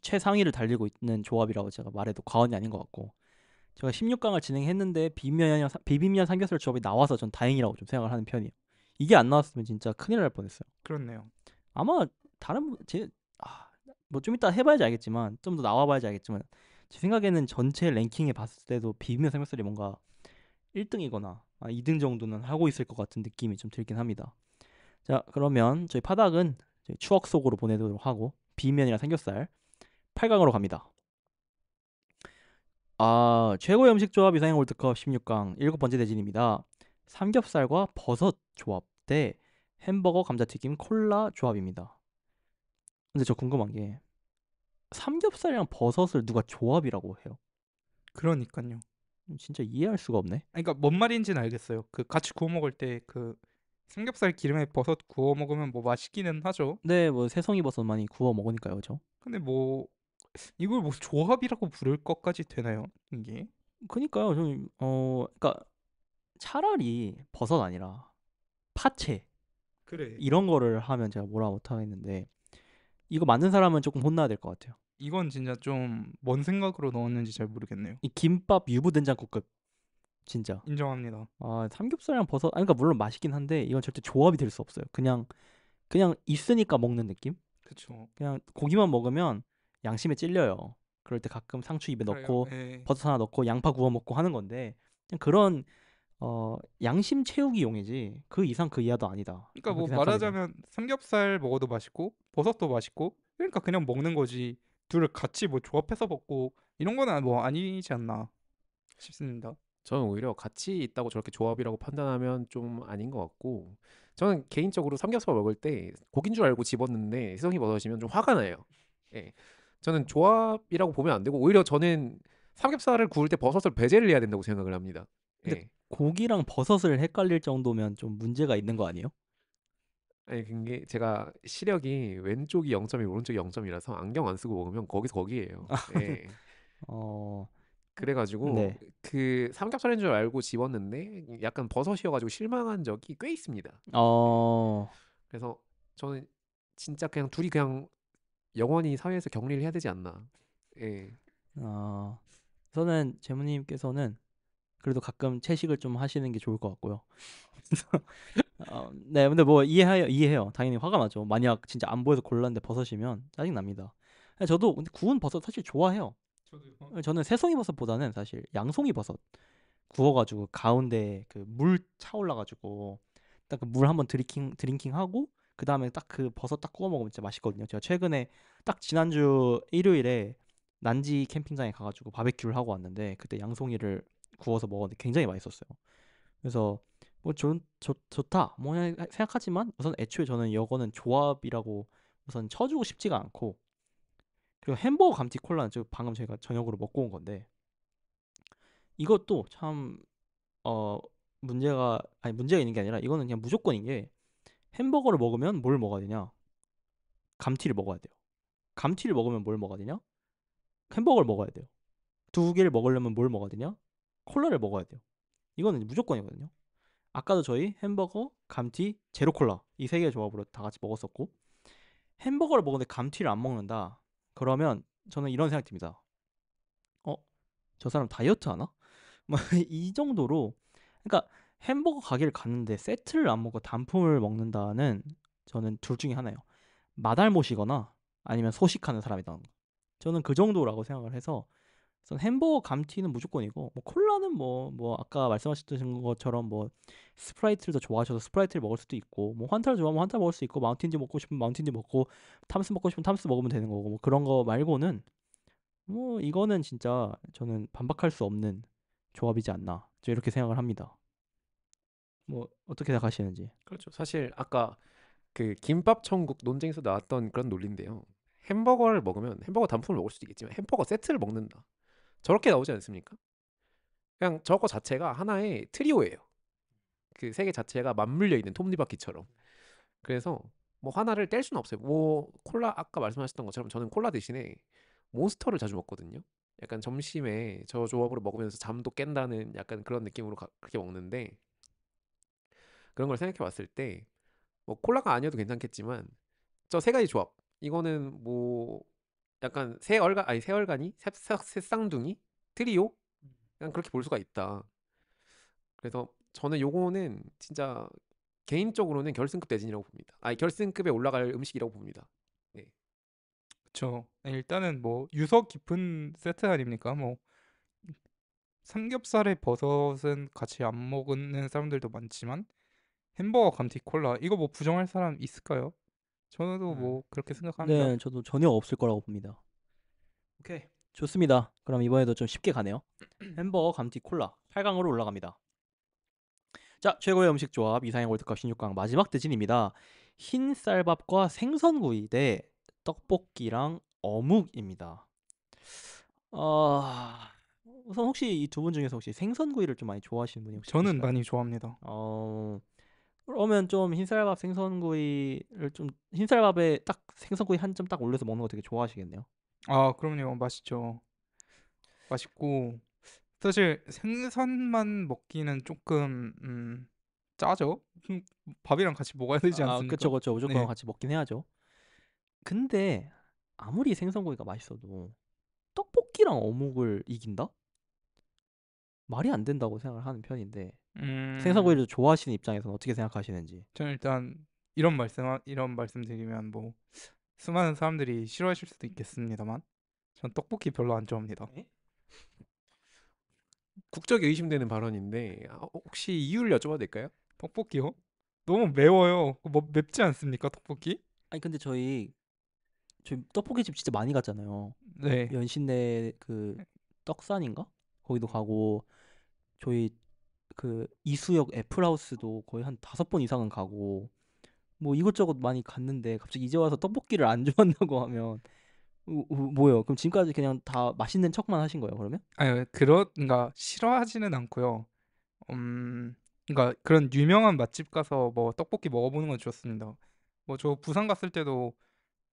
최상위를 달리고 있는 조합이라고 제가 말해도 과언이 아닌 것 같고, 제가 16강을 진행했는데 비빔면 삼겹살 조합이 나와서 전 다행이라고 좀 생각을 하는 편이에요. 이게 안 나왔으면 진짜 큰일 날 뻔했어요. 그렇네요. 아마 다른 뭐 좀 이따 해봐야지 알겠지만, 좀 더 나와봐야지 알겠지만, 제 생각에는 전체 랭킹에 봤을 때도 비빔면 삼겹살이 뭔가 1등이거나 2등 정도는 하고 있을 것 같은 느낌이 좀 들긴 합니다. 자, 그러면 저희 파닭은 저희 추억 속으로 보내도록 하고 비빔면이랑 삼겹살 8강으로 갑니다. 최고의 음식 조합 이상형 월드컵 16강 7번째 대진입니다. 삼겹살과 버섯 조합 대 햄버거 감자튀김 콜라 조합입니다. 근데 저 궁금한 게, 삼겹살이랑 버섯을 누가 조합이라고 해요? 그러니까요. 진짜 이해할 수가 없네. 그러니까 뭔 말인지는 알겠어요. 그 같이 구워 먹을 때 그 삼겹살 기름에 버섯 구워 먹으면 뭐 맛있기는 하죠. 네, 뭐 새송이 버섯 많이 구워 먹으니까요, 그죠? 근데 뭐 이걸 뭐 조합이라고 부를 것까지 되나요? 이게? 그니까요, 좀 그러니까 차라리 버섯 아니라 파채 그래. 이런 거를 하면 제가 뭐라 못하겠는데, 이거 만든 사람은 조금 혼나야 될 것 같아요. 이건 진짜 좀 뭔 생각으로 넣었는지 잘 모르겠네요. 이 김밥 유부된장국급 진짜. 인정합니다. 삼겹살이랑 버섯, 그러니까 물론 맛있긴 한데 이건 절대 조합이 될 수 없어요. 그냥 있으니까 먹는 느낌? 그쵸. 그냥 고기만 먹으면 양심에 찔려요. 그럴 때 가끔 상추 입에 그래요. 넣고 예. 버섯 하나 넣고 양파 구워 먹고 하는 건데, 그냥 그런 양심 채우기용이지 그 이상 그 이하도 아니다. 그러니까 뭐 그렇게 생각합니다. 말하자면 삼겹살 먹어도 맛있고 버섯도 맛있고 그러니까 그냥 먹는 거지. 둘을 같이 뭐 조합해서 먹고 이런 거는 뭐 아니지 않나 싶습니다. 저는 오히려 같이 있다고 저렇게 조합이라고 판단하면 좀 아닌 것 같고, 저는 개인적으로 삼겹살 먹을 때 고긴 줄 알고 집었는데 새송이 버섯이면 좀 화가 나요. 예. 저는 조합이라고 보면 안 되고, 오히려 저는 삼겹살을 구울 때 버섯을 배제를 해야 된다고 생각을 합니다. 근데 예. 고기랑 버섯을 헷갈릴 정도면 좀 문제가 있는 거 아니에요? 아니 그게 제가 시력이 왼쪽이 0점이 오른쪽이 0점이라서 안경 안 쓰고 먹으면 거기서 거기에요. 예. 어, 그래가지고 네. 그 삼겹살인 줄 알고 집었는데 약간 버섯이어가지고 실망한 적이 꽤 있습니다. 예. 어, 그래서 저는 진짜 그냥 둘이 그냥 영원히 사회에서 격리를 해야 되지 않나. 예. 어, 저는 재무님께서는 그래도 가끔 채식을 좀 하시는 게 좋을 것 같고요. 네, 근데 뭐 이해해요. 당연히 화가 나죠. 만약 진짜 안 보여서 골랐는데 버섯이면 짜증 납니다. 저도 근데 구운 버섯 사실 좋아해요. 저도요. 저는 새송이 버섯보다는 사실 양송이 버섯 구워가지고 가운데 그 물 차올라가지고 딱 그 물 한번 드링킹하고 그 다음에 딱 그 버섯 딱 구워 먹으면 진짜 맛있거든요. 제가 최근에 딱 지난주 일요일에 난지 캠핑장에 가가지고 바베큐를 하고 왔는데 그때 양송이를 구워서 먹었는데 굉장히 맛있었어요. 그래서 뭐 좋다 뭐 그냥 생각하지만 우선 애초에 저는 이거는 조합이라고 우선 쳐주고 싶지가 않고, 그리고 햄버거 감튀 콜라는 지금 방금 제가 저녁으로 먹고 온 건데 이것도 참 어 문제가 있는 게 아니라 이거는 그냥 무조건인 게, 햄버거를 먹으면 뭘 먹어야 되냐? 감튀를 먹어야 돼요. 감튀를 먹으면 뭘 먹어야 되냐? 햄버거를 먹어야 돼요. 두 개를 먹으려면 뭘 먹어야 되냐? 콜라를 먹어야 돼요. 이거는 무조건이거든요. 아까도 저희 햄버거, 감튀, 제로 콜라 이 세 개의 조합으로 다 같이 먹었었고, 햄버거를 먹는데 감튀를 안 먹는다. 그러면 저는 이런 생각이 듭니다. 어, 저 사람 다이어트 하나? 막 이 정도로, 그러니까 햄버거 가게를 갔는데 세트를 안 먹고 단품을 먹는다는, 저는 둘 중에 하나예요. 마달못이거나 아니면 소식하는 사람이다. 저는 그 정도라고 생각을 해서, 우선 햄버거 감튀는 무조건이고, 뭐 콜라는 뭐 아까 말씀하셨던 것처럼 뭐 스프라이트를 더 좋아하셔서 스프라이트를 먹을 수도 있고, 뭐 환타를 좋아하면 환타 먹을 수 있고, 마운틴듀 먹고 싶으면 마운틴듀 먹고, 탐스 먹고 싶으면 탐스 먹으면 되는 거고, 뭐 그런 거 말고는 뭐 이거는 진짜 저는 반박할 수 없는 조합이지 않나, 저 이렇게 생각을 합니다. 뭐 어떻게 생각하시는지. 그렇죠. 사실 아까 그 김밥 천국 논쟁에서 나왔던 그런 논리인데요. 햄버거를 먹으면 햄버거 단품을 먹을 수도 있겠지만 햄버거 세트를 먹는다. 저렇게 나오지 않습니까? 그냥 저거 자체가 하나의 트리오예요. 그 세 개 자체가 맞물려 있는 톱니바퀴처럼. 그래서 뭐 하나를 뗄 수는 없어요. 뭐 콜라 아까 말씀하셨던 것처럼 저는 콜라 대신에 몬스터를 자주 먹거든요. 약간 점심에 저 조합으로 먹으면서 잠도 깬다는 약간 그런 느낌으로 그렇게 먹는데, 그런 걸 생각해 봤을 때 뭐 콜라가 아니어도 괜찮겠지만 저 세 가지 조합 이거는 뭐 약간 새얼간이 새쌍둥이 트리오 그냥 그렇게 볼 수가 있다. 그래서 저는 요거는 진짜 개인적으로는 결승급 대진이라고 봅니다. 아니 결승급에 올라갈 음식이라고 봅니다. 네. 그쵸. 일단은 뭐 유서 깊은 세트 아닙니까? 뭐 삼겹살에 버섯은 같이 안 먹는 사람들도 많지만 햄버거 감튀 콜라 이거 뭐 부정할 사람 있을까요? 저도 뭐 그렇게 생각합니다. 네, 저도 전혀 없을 거라고 봅니다. 오케이, 좋습니다. 그럼 이번에도 좀 쉽게 가네요. 햄버거 감튀 콜라 8강으로 올라갑니다. 자, 최고의 음식 조합 이상형 월드컵 16강 마지막 대진입니다. 흰 쌀밥과 생선구이 대 떡볶이랑 어묵입니다. 어... 우선 혹시 이 두 분 중에서 혹시 생선구이를 좀 많이 좋아하시는 분이 혹시 저는 계실까요? 많이 좋아합니다. 그러면 좀 흰쌀밥 생선구이를 좀, 흰쌀밥에 딱 생선구이 한 점 딱 올려서 먹는 거 되게 좋아하시겠네요. 아, 그럼요. 맛있죠. 맛있고 사실 생선만 먹기는 조금 짜죠? 밥이랑 같이 먹어야 되지 아, 않습니까? 그쵸, 그쵸. 무조건 네. 같이 먹긴 해야죠. 근데 아무리 생선구이가 맛있어도 떡볶이랑 어묵을 이긴다? 말이 안 된다고 생각을 하는 편인데, 음, 생선구이를 좋아하시는 입장에서는 어떻게 생각하시는지. 저는 일단 이런 말씀 드리면 뭐 수많은 사람들이 싫어하실 수도 있겠습니다만 전 떡볶이 별로 안 좋아합니다. 에? 국적이 의심되는 발언인데 혹시 이유를 여쭤봐도 될까요? 떡볶이요? 너무 매워요. 뭐 맵지 않습니까, 떡볶이? 아니 근데 저희 떡볶이 집 진짜 많이 갔잖아요. 네. 연신내 그 떡산인가? 거기도 가고 저희 그 이수역 애플하우스도 거의 한 5번 이상은 가고 뭐 이것저것 많이 갔는데 갑자기 이제 와서 떡볶이를 안 좋아한다고 하면 뭐예요? 그럼 지금까지 그냥 다 맛있는 척만 하신 거예요, 그러면? 아니, 그러니까 싫어하지는 않고요. 그러니까 그런 유명한 맛집 가서 뭐 떡볶이 먹어보는 건 좋습니다. 뭐 저 부산 갔을 때도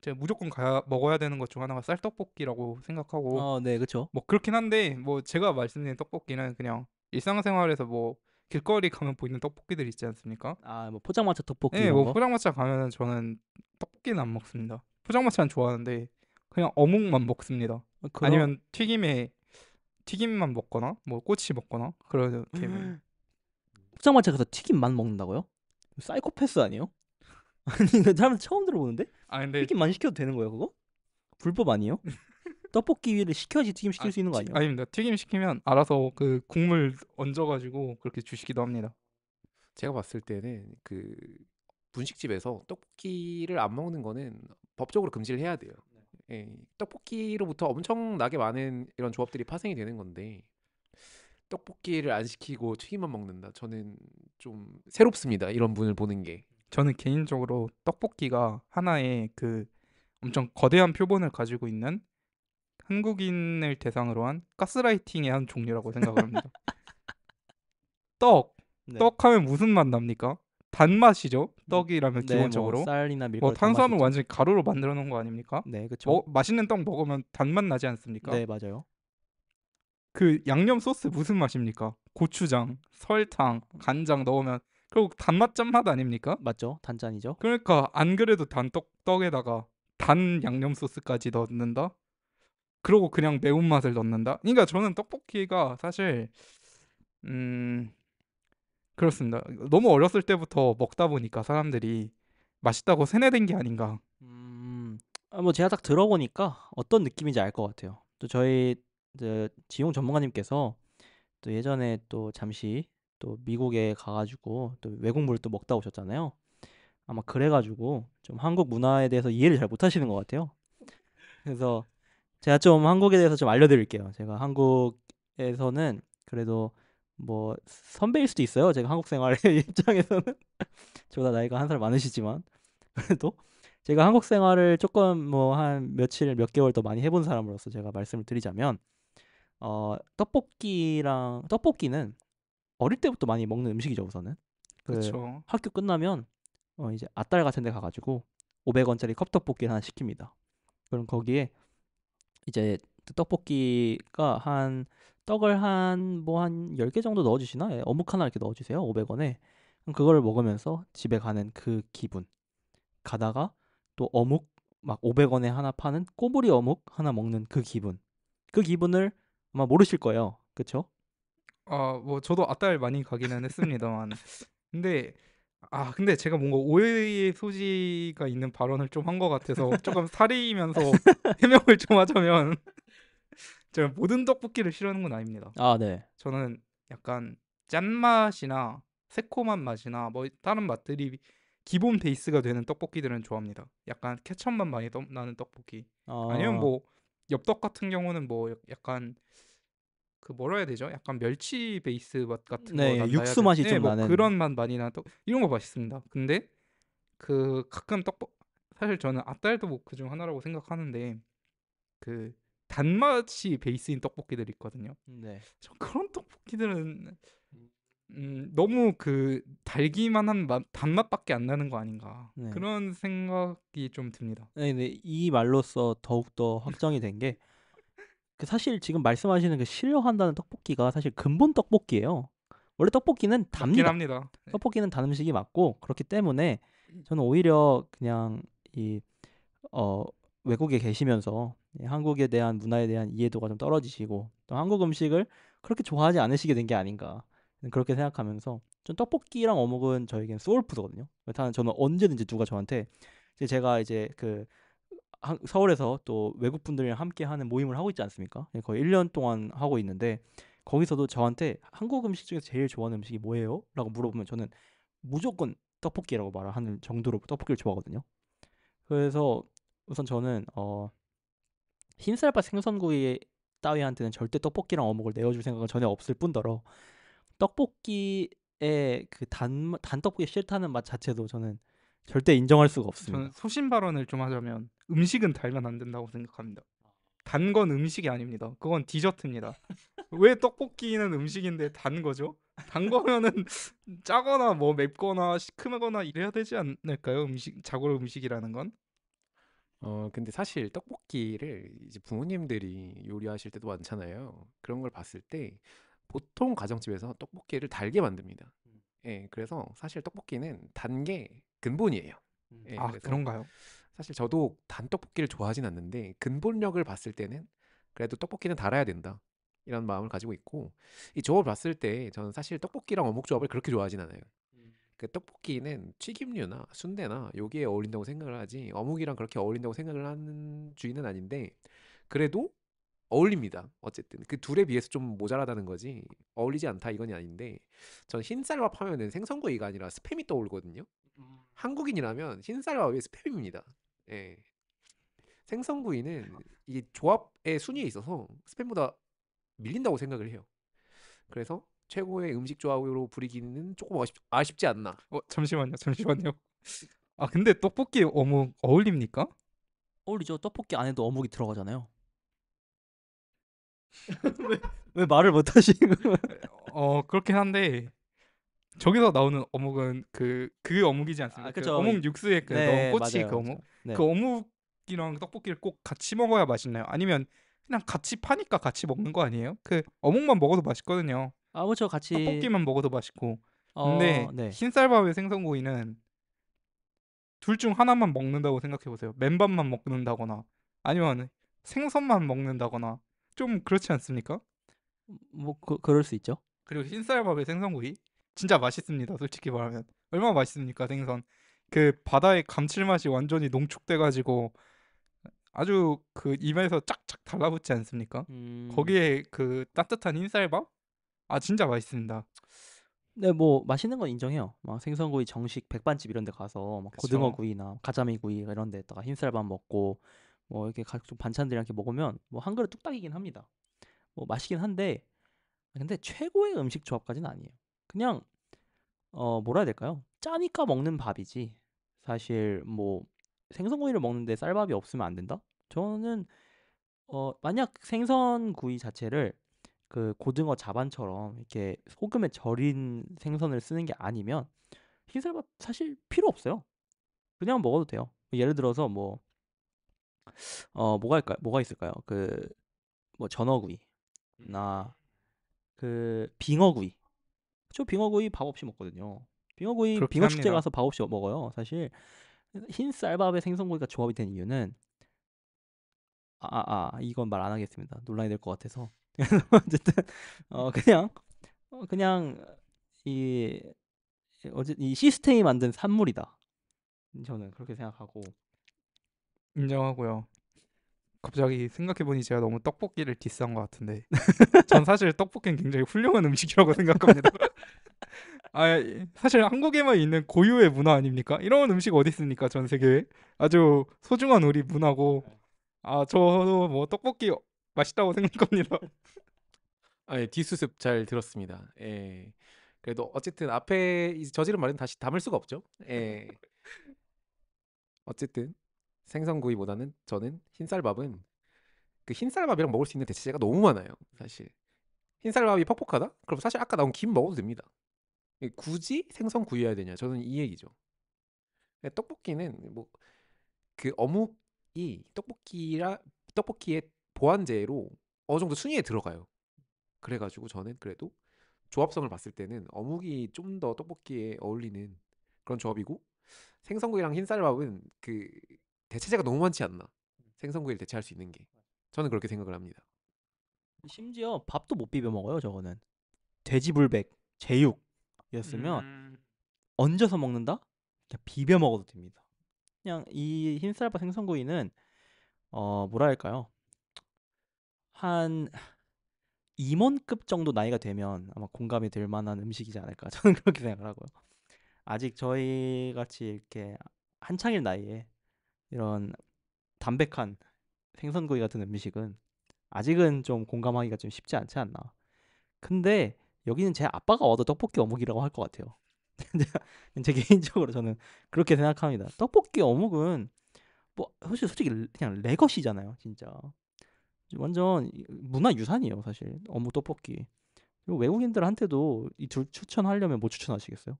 제가 무조건 가야 먹어야 되는 것 중 하나가 쌀떡볶이라고 생각하고 네, 그쵸. 뭐 그렇긴 한데 뭐 제가 말씀드린 떡볶이는 그냥 일상생활에서 뭐 길거리 가면 보이는 떡볶이들 있지 않습니까? 뭐 포장마차 떡볶이 예, 이런 뭐 거? 포장마차 가면은 저는 떡볶이는 안 먹습니다. 포장마차는 좋아하는데 그냥 어묵만 먹습니다. 그런 아니면 튀김만 먹거나 뭐 꼬치 먹거나 그렇게 포장마차 가서 튀김만 먹는다고요? 사이코패스 아니에요? 아니, 그 사람 처음 들어보는데? 아 근데 튀김만 시켜도 되는 거예요, 그거? 불법 아니에요? 떡볶이를 시켜야지 튀김 시킬 수 있는 거 아니에요? 아닙니다. 튀김 시키면 알아서 그 국물 얹어가지고 그렇게 주시기도 합니다. 제가 봤을 때는 그 분식집에서 떡볶이를 안 먹는 거는 법적으로 금지를 해야 돼요. 예, 떡볶이로부터 엄청나게 많은 이런 조합들이 파생이 되는 건데 떡볶이를 안 시키고 튀김만 먹는다. 저는 좀 새롭습니다. 이런 분을 보는 게. 저는 개인적으로 떡볶이가 하나의 그 엄청 거대한 표본을 가지고 있는 한국인을 대상으로 한 가스라이팅의 한 종류라고 생각을 합니다. 떡, 네. 떡하면 무슨 맛 납니까? 단맛이죠. 떡이라면 네, 뭐 기본적으로. 쌀이나 뭐 밀가루 다 탄수화물 맛있죠. 완전히 가루로 만들어 놓은 거 아닙니까? 네, 그쵸. 맛있는 떡 먹으면 단맛 나지 않습니까? 네, 맞아요. 그 양념 소스 무슨 맛입니까? 고추장, 설탕, 간장 넣으면 결국 단맛 짠맛 아닙니까? 맞죠? 단짠이죠. 그러니까 안 그래도 떡에다가 단 양념 소스까지 넣는다? 그러고 그냥 매운맛을 넣는다? 그러니까 저는 떡볶이가 사실 음 그렇습니다. 너무 어렸을 때부터 먹다 보니까 사람들이 맛있다고 세뇌된 게 아닌가. 뭐 제가 딱 들어보니까 어떤 느낌인지 알 것 같아요. 또 저희 지용 전문가님께서 또 예전에 또 잠시 또 미국에 가가지고 또 외국물을 또 먹다 오셨잖아요. 아마 그래가지고 좀 한국 문화에 대해서 이해를 잘 못하시는 것 같아요. 그래서 제가 좀 한국에 대해서 좀 알려드릴게요. 제가 한국에서는 그래도 뭐 선배일 수도 있어요. 제가 한국 생활의 입장에서는 저보다 나이가 한 살 많으시지만 그래도 제가 한국 생활을 조금 뭐 한 며칠 몇 개월 더 많이 해본 사람으로서 제가 말씀을 드리자면 떡볶이는 어릴 때부터 많이 먹는 음식이죠. 우선은 그 그렇죠. 학교 끝나면 이제 아딸 같은 데 가가지고 500원짜리 컵떡볶이 하나 시킵니다. 그럼 거기에 이제 떡볶이가 한 떡을 한 10개 정도 넣어주시나? 예, 어묵 하나 이렇게 넣어주세요. 500원에. 그럼 그거를 먹으면서 집에 가는 그 기분. 가다가 또 어묵 막 500원에 하나 파는 꼬부리 어묵 하나 먹는 그 기분. 그 기분을 아마 모르실 거예요. 그쵸? 뭐 저도 아딸 많이 가기는 했습니다만 근데 제가 뭔가 오해의 소지가 있는 발언을 좀 한 것 같아서 조금 사리면서 해명을 좀 하자면 제가 모든 떡볶이를 싫어하는 건 아닙니다. 네. 저는 약간 짠맛이나 새콤한 맛이나 뭐 다른 맛들이 기본 베이스가 되는 떡볶이들은 좋아합니다. 약간 케첩 맛 많이 나는 떡볶이. 아니면 뭐 엽떡 같은 경우는 뭐 약간 그 뭐라 해야 되죠? 약간 멸치 베이스 맛 같은 거 네, 난다 해야 육수 되나? 맛이 네, 좀 뭐 나는. 그런 맛 많이 나는 이런 거 맛있습니다. 근데 그 가끔 사실 저는 아딸도 뭐 그중 하나라고 생각하는데 그 단맛이 베이스인 떡볶이들 있거든요. 네. 저 그런 떡볶이들은 너무 그 달기만 한 단맛밖에 안 나는 거 아닌가. 네. 그런 생각이 좀 듭니다. 네, 이 말로써 더욱더 확정이 된 게 그 사실 지금 말씀하시는 그 싫어한다는 떡볶이가 사실 근본 떡볶이에요. 원래 떡볶이는 맞긴 답니다. 합니다. 네. 떡볶이는 단 음식이 맞고 그렇기 때문에 저는 오히려 그냥 이 외국에 계시면서 한국에 대한 문화에 대한 이해도가 좀 떨어지시고 또 한국 음식을 그렇게 좋아하지 않으시게 된 게 아닌가 그렇게 생각하면서 좀 떡볶이랑 어묵은 저에겐 소울푸드거든요. 저는 언제든지 누가 저한테 제가 이제 그 서울에서 또 외국 분들이랑 함께 하는 모임을 하고 있지 않습니까? 거의 1년 동안 하고 있는데 거기서도 저한테 한국 음식 중에서 제일 좋아하는 음식이 뭐예요? 라고 물어보면 저는 무조건 떡볶이라고 말을 하는 정도로 떡볶이를 좋아하거든요. 그래서 우선 저는 흰쌀밥 생선구이 따위한테는 절대 떡볶이랑 어묵을 내어줄 생각은 전혀 없을 뿐더러 떡볶이의 그 단떡볶이 싫다는 맛 자체도 저는 절대 인정할 수가 저는 없습니다. 소신 발언을 좀 하자면 음식은 달면 안 된다고 생각합니다. 단 건 음식이 아닙니다. 그건 디저트입니다. 왜 떡볶이는 음식인데 단 거죠? 단 거면은 짜거나 뭐 맵거나 시큼하거나 이래야 되지 않을까요? 자고로 음식이라는 건. 근데 사실 떡볶이를 이제 부모님들이 요리하실 때도 많잖아요. 그런 걸 봤을 때 보통 가정집에서 떡볶이를 달게 만듭니다. 예, 그래서 사실 떡볶이는 단 게 근본이에요. 예, 아, 그래서 그런가요? 사실 저도 단 떡볶이를 좋아하진 않는데 근본력을 봤을 때는 그래도 떡볶이는 달아야 된다. 이런 마음을 가지고 있고 이 조합을 봤을 때 저는 사실 떡볶이랑 어묵 조합을 그렇게 좋아하진 않아요. 그 떡볶이는 튀김류나 순대나 여기에 어울린다고 생각을 하지 어묵이랑 그렇게 어울린다고 생각을 하는 주의는 아닌데 그래도 어울립니다. 어쨌든 그 둘에 비해서 좀 모자라다는 거지 어울리지 않다 이건 아닌데 전 흰쌀밥 하면은 생선구이가 아니라 스팸이 떠오르거든요. 한국인이라면 흰쌀밥이 스팸입니다. 예. 생선구이는 이게 조합의 순위에 있어서 스팸보다 밀린다고 생각을 해요. 그래서 최고의 음식 조합으로 부리기는 조금 아쉽지 않나. 잠시만요. 잠시만요. 아, 근데 떡볶이 어묵 어울립니까? 어울리죠. 떡볶이 안에도 어묵이 들어가잖아요. 왜 말을 못 하시는 거예요? 그렇긴 한데 저기서 나오는 어묵은 그 어묵이지 않습니까? 그 그쵸. 어묵 육수에 그 넣은 네, 꼬치 맞아요, 그 어묵. 맞아요. 네. 그 어묵이랑 떡볶이를 꼭 같이 먹어야 맛있나요? 아니면 그냥 같이 파니까 같이 먹는 거 아니에요? 그 어묵만 먹어도 맛있거든요. 그쵸. 같이 떡볶이만 먹어도 맛있고. 근데 네. 흰쌀밥에 생선구이는 둘 중 하나만 먹는다고 생각해 보세요. 맨밥만 먹는다거나 아니면 생선만 먹는다거나 좀 그렇지 않습니까? 뭐 그럴 수 있죠. 그리고 흰쌀밥에 생선구이 진짜 맛있습니다. 솔직히 말하면 얼마나 맛있습니까? 생선 그 바다의 감칠맛이 완전히 농축돼가지고 아주 그 입에서 쫙쫙 달라붙지 않습니까? 음. 거기에 그 따뜻한 흰쌀밥 진짜 맛있습니다. 네, 뭐 맛있는 건 인정해요. 막 생선구이 정식 백반집 이런 데 가서 막 그쵸. 고등어구이나 가자미구이 이런 데다가 흰쌀밥 먹고 뭐 이렇게 각종 반찬들이랑 이렇게 먹으면 뭐 한 그릇 뚝딱이긴 합니다. 뭐 맛있긴 한데 근데 최고의 음식 조합까지는 아니에요. 그냥 뭐라 해야 될까요? 짜니까 먹는 밥이지. 사실 뭐 생선구이를 먹는데 쌀밥이 없으면 안 된다? 저는 만약 생선구이 자체를 그 고등어 자반처럼 이렇게 소금에 절인 생선을 쓰는 게 아니면 흰쌀밥 사실 필요 없어요. 그냥 먹어도 돼요. 예를 들어서 뭐 뭐가 있을까요? 그 뭐 전어구이나 그 빙어구이. 저 빙어구이 밥 없이 먹거든요. 빙어구이 그렇긴 빙어 축제 합니다. 가서 밥 없이 먹어요. 사실 흰 쌀밥에 생선구이가 조합이 된 이유는 이건 말 안 하겠습니다. 논란이 될 것 같아서. 어쨌든 그냥 그냥 이 이 시스템이 만든 산물이다. 저는 그렇게 생각하고. 인정하고요. 갑자기 생각해보니 제가 너무 떡볶이를 디스한 것 같은데 전 사실 떡볶이는 굉장히 훌륭한 음식이라고 생각합니다. 사실 한국에만 있는 고유의 문화 아닙니까? 이런 음식 어디 있습니까? 전 세계에 아주 소중한 우리 문화고 저도 뭐 떡볶이 맛있다고 생각합니다. 예, 뒷수습 잘 들었습니다. 예. 그래도 어쨌든 앞에 이제 저지른 말은 다시 담을 수가 없죠. 예. 어쨌든 생선구이보다는 저는 흰쌀밥은 그 흰쌀밥이랑 먹을 수 있는 대체제가 너무 많아요. 사실 흰쌀밥이 퍽퍽하다? 그럼 사실 아까 나온 김 먹어도 됩니다. 굳이 생선구이여야 되냐? 저는 이 얘기죠. 떡볶이는 뭐 그 어묵이 떡볶이의 보완제로 어느 정도 순위에 들어가요. 그래가지고 저는 그래도 조합성을 봤을 때는 어묵이 좀 더 떡볶이에 어울리는 그런 조합이고 생선구이랑 흰쌀밥은 그 대체제가 너무 많지 않나 생선구이를 대체할 수 있는 게 저는 그렇게 생각을 합니다. 심지어 밥도 못 비벼 먹어요. 저거는 돼지불백, 제육이었으면 얹어서 먹는다? 그냥 비벼 먹어도 됩니다. 그냥 이 흰쌀밥 생선구이는 뭐라 할까요? 한 임원급 정도 나이가 되면 아마 공감이 될 만한 음식이지 않을까 저는 그렇게 생각을 하고요. 아직 저희 같이 이렇게 한창일 나이에 이런 담백한 생선구이 같은 음식은 아직은 좀 공감하기가 좀 쉽지 않지 않나. 근데 여기는 제 아빠가 와도 떡볶이 어묵이라고 할 것 같아요. 제 개인적으로 저는 그렇게 생각합니다. 떡볶이 어묵은 뭐 솔직히 그냥 레거시잖아요, 진짜. 완전 문화 유산이에요, 사실. 어묵 떡볶이. 그리고 외국인들한테도 이 둘 추천하려면 뭐 추천하시겠어요?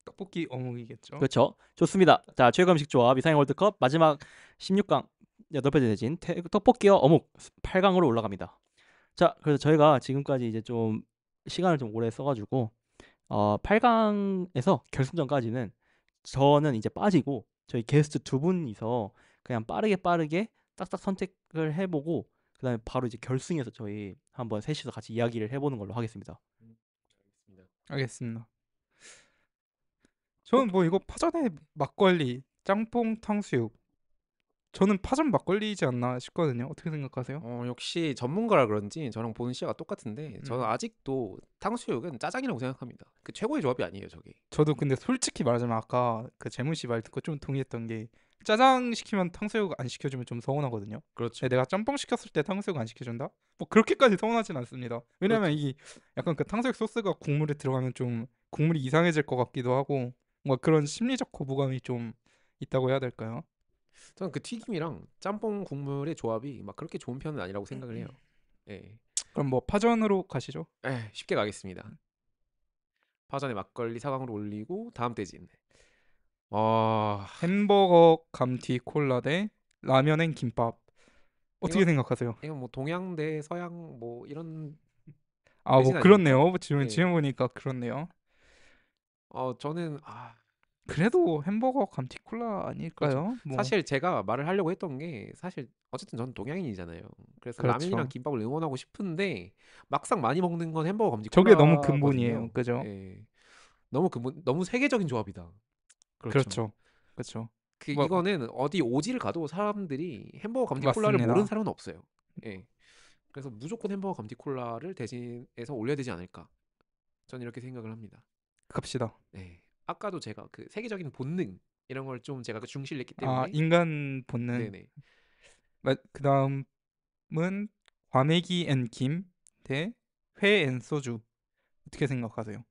떡볶이 어묵이겠죠. 그렇죠. 좋습니다. 자, 최고 음식 조합 이상형 월드컵 마지막 16강 8번째 대진 떡볶이와 어묵 8강으로 올라갑니다. 자, 그래서 저희가 지금까지 이제 좀 시간을 좀 오래 써가지고 8강에서 결승전까지는 저는 이제 빠지고 저희 게스트 두 분이서 그냥 빠르게 딱딱 선택을 해보고 그다음에 바로 이제 결승에서 저희 한번 셋이서 같이 이야기를 해보는 걸로 하겠습니다. 알겠습니다. 알겠습니다. 저는 뭐 이거 파전에 막걸리, 짬뽕, 탕수육. 저는 파전 막걸리이지 않나 싶거든요. 어떻게 생각하세요? 역시 전문가라 그런지 저랑 보는 시야가 똑같은데 저는 음. 아직도 탕수육은 짜장이라고 생각합니다. 그 최고의 조합이 아니에요, 저게. 저도 근데 솔직히 말하자면 아까 그 재문 씨 말 듣고 좀 동의했던 게 짜장 시키면 탕수육 안 시켜주면 좀 서운하거든요. 그렇죠. 근데 내가 짬뽕 시켰을 때 탕수육 안 시켜준다? 뭐 그렇게까지 서운하진 않습니다. 왜냐면 그렇죠. 이게 약간 그 탕수육 소스가 국물에 들어가면 좀 국물이 이상해질 것 같기도 하고 뭔가 그런 심리적 거부감이 좀 있다고 해야 될까요? 저는 그 튀김이랑 짬뽕 국물의 조합이 막 그렇게 좋은 편은 아니라고 생각을 해요. 예. 그럼 뭐 파전으로 가시죠. 쉽게 가겠습니다. 파전에 막걸리 사강으로 올리고 다음 대진. 아, 햄버거, 감튀, 콜라 대 라면엔 김밥. 어떻게 이건 생각하세요? 이건 뭐 동양 대 서양 뭐 이런 아, 뭐 대진 아닙니까? 그렇네요. 지금 예. 보니까 그렇네요. 저는 그래도 햄버거, 감튀, 콜라 그렇죠. 아닐까요? 뭐 사실 제가 말을 하려고 했던 게 사실 어쨌든 저는 동양인이잖아요. 그래서 라면이랑 그렇죠. 김밥을 응원하고 싶은데 막상 많이 먹는 건 햄버거 감지 저게 너무 근본이에요. 콜라거든요. 그죠? 예. 너무 근본 너무 세계적인 조합이다. 그렇죠. 그렇죠. 그렇죠. 뭐 이거는 어디 오지를 가도 사람들이 햄버거 감튀 콜라를 모르는 맞습니다. 사람은 없어요. 예. 그래서 무조건 햄버거 감튀 콜라를 대신해서 올려야 되지 않을까. 저는 이렇게 생각을 합니다. 갑시다. 네. 아까도 제가 그 세계적인 본능 이런 걸 좀 제가 그 중시를 했기 아, 때문에 인간 본능. 네네. 그다음은 과메기 앤 김 대 회 앤 소주. 어떻게 생각하세요?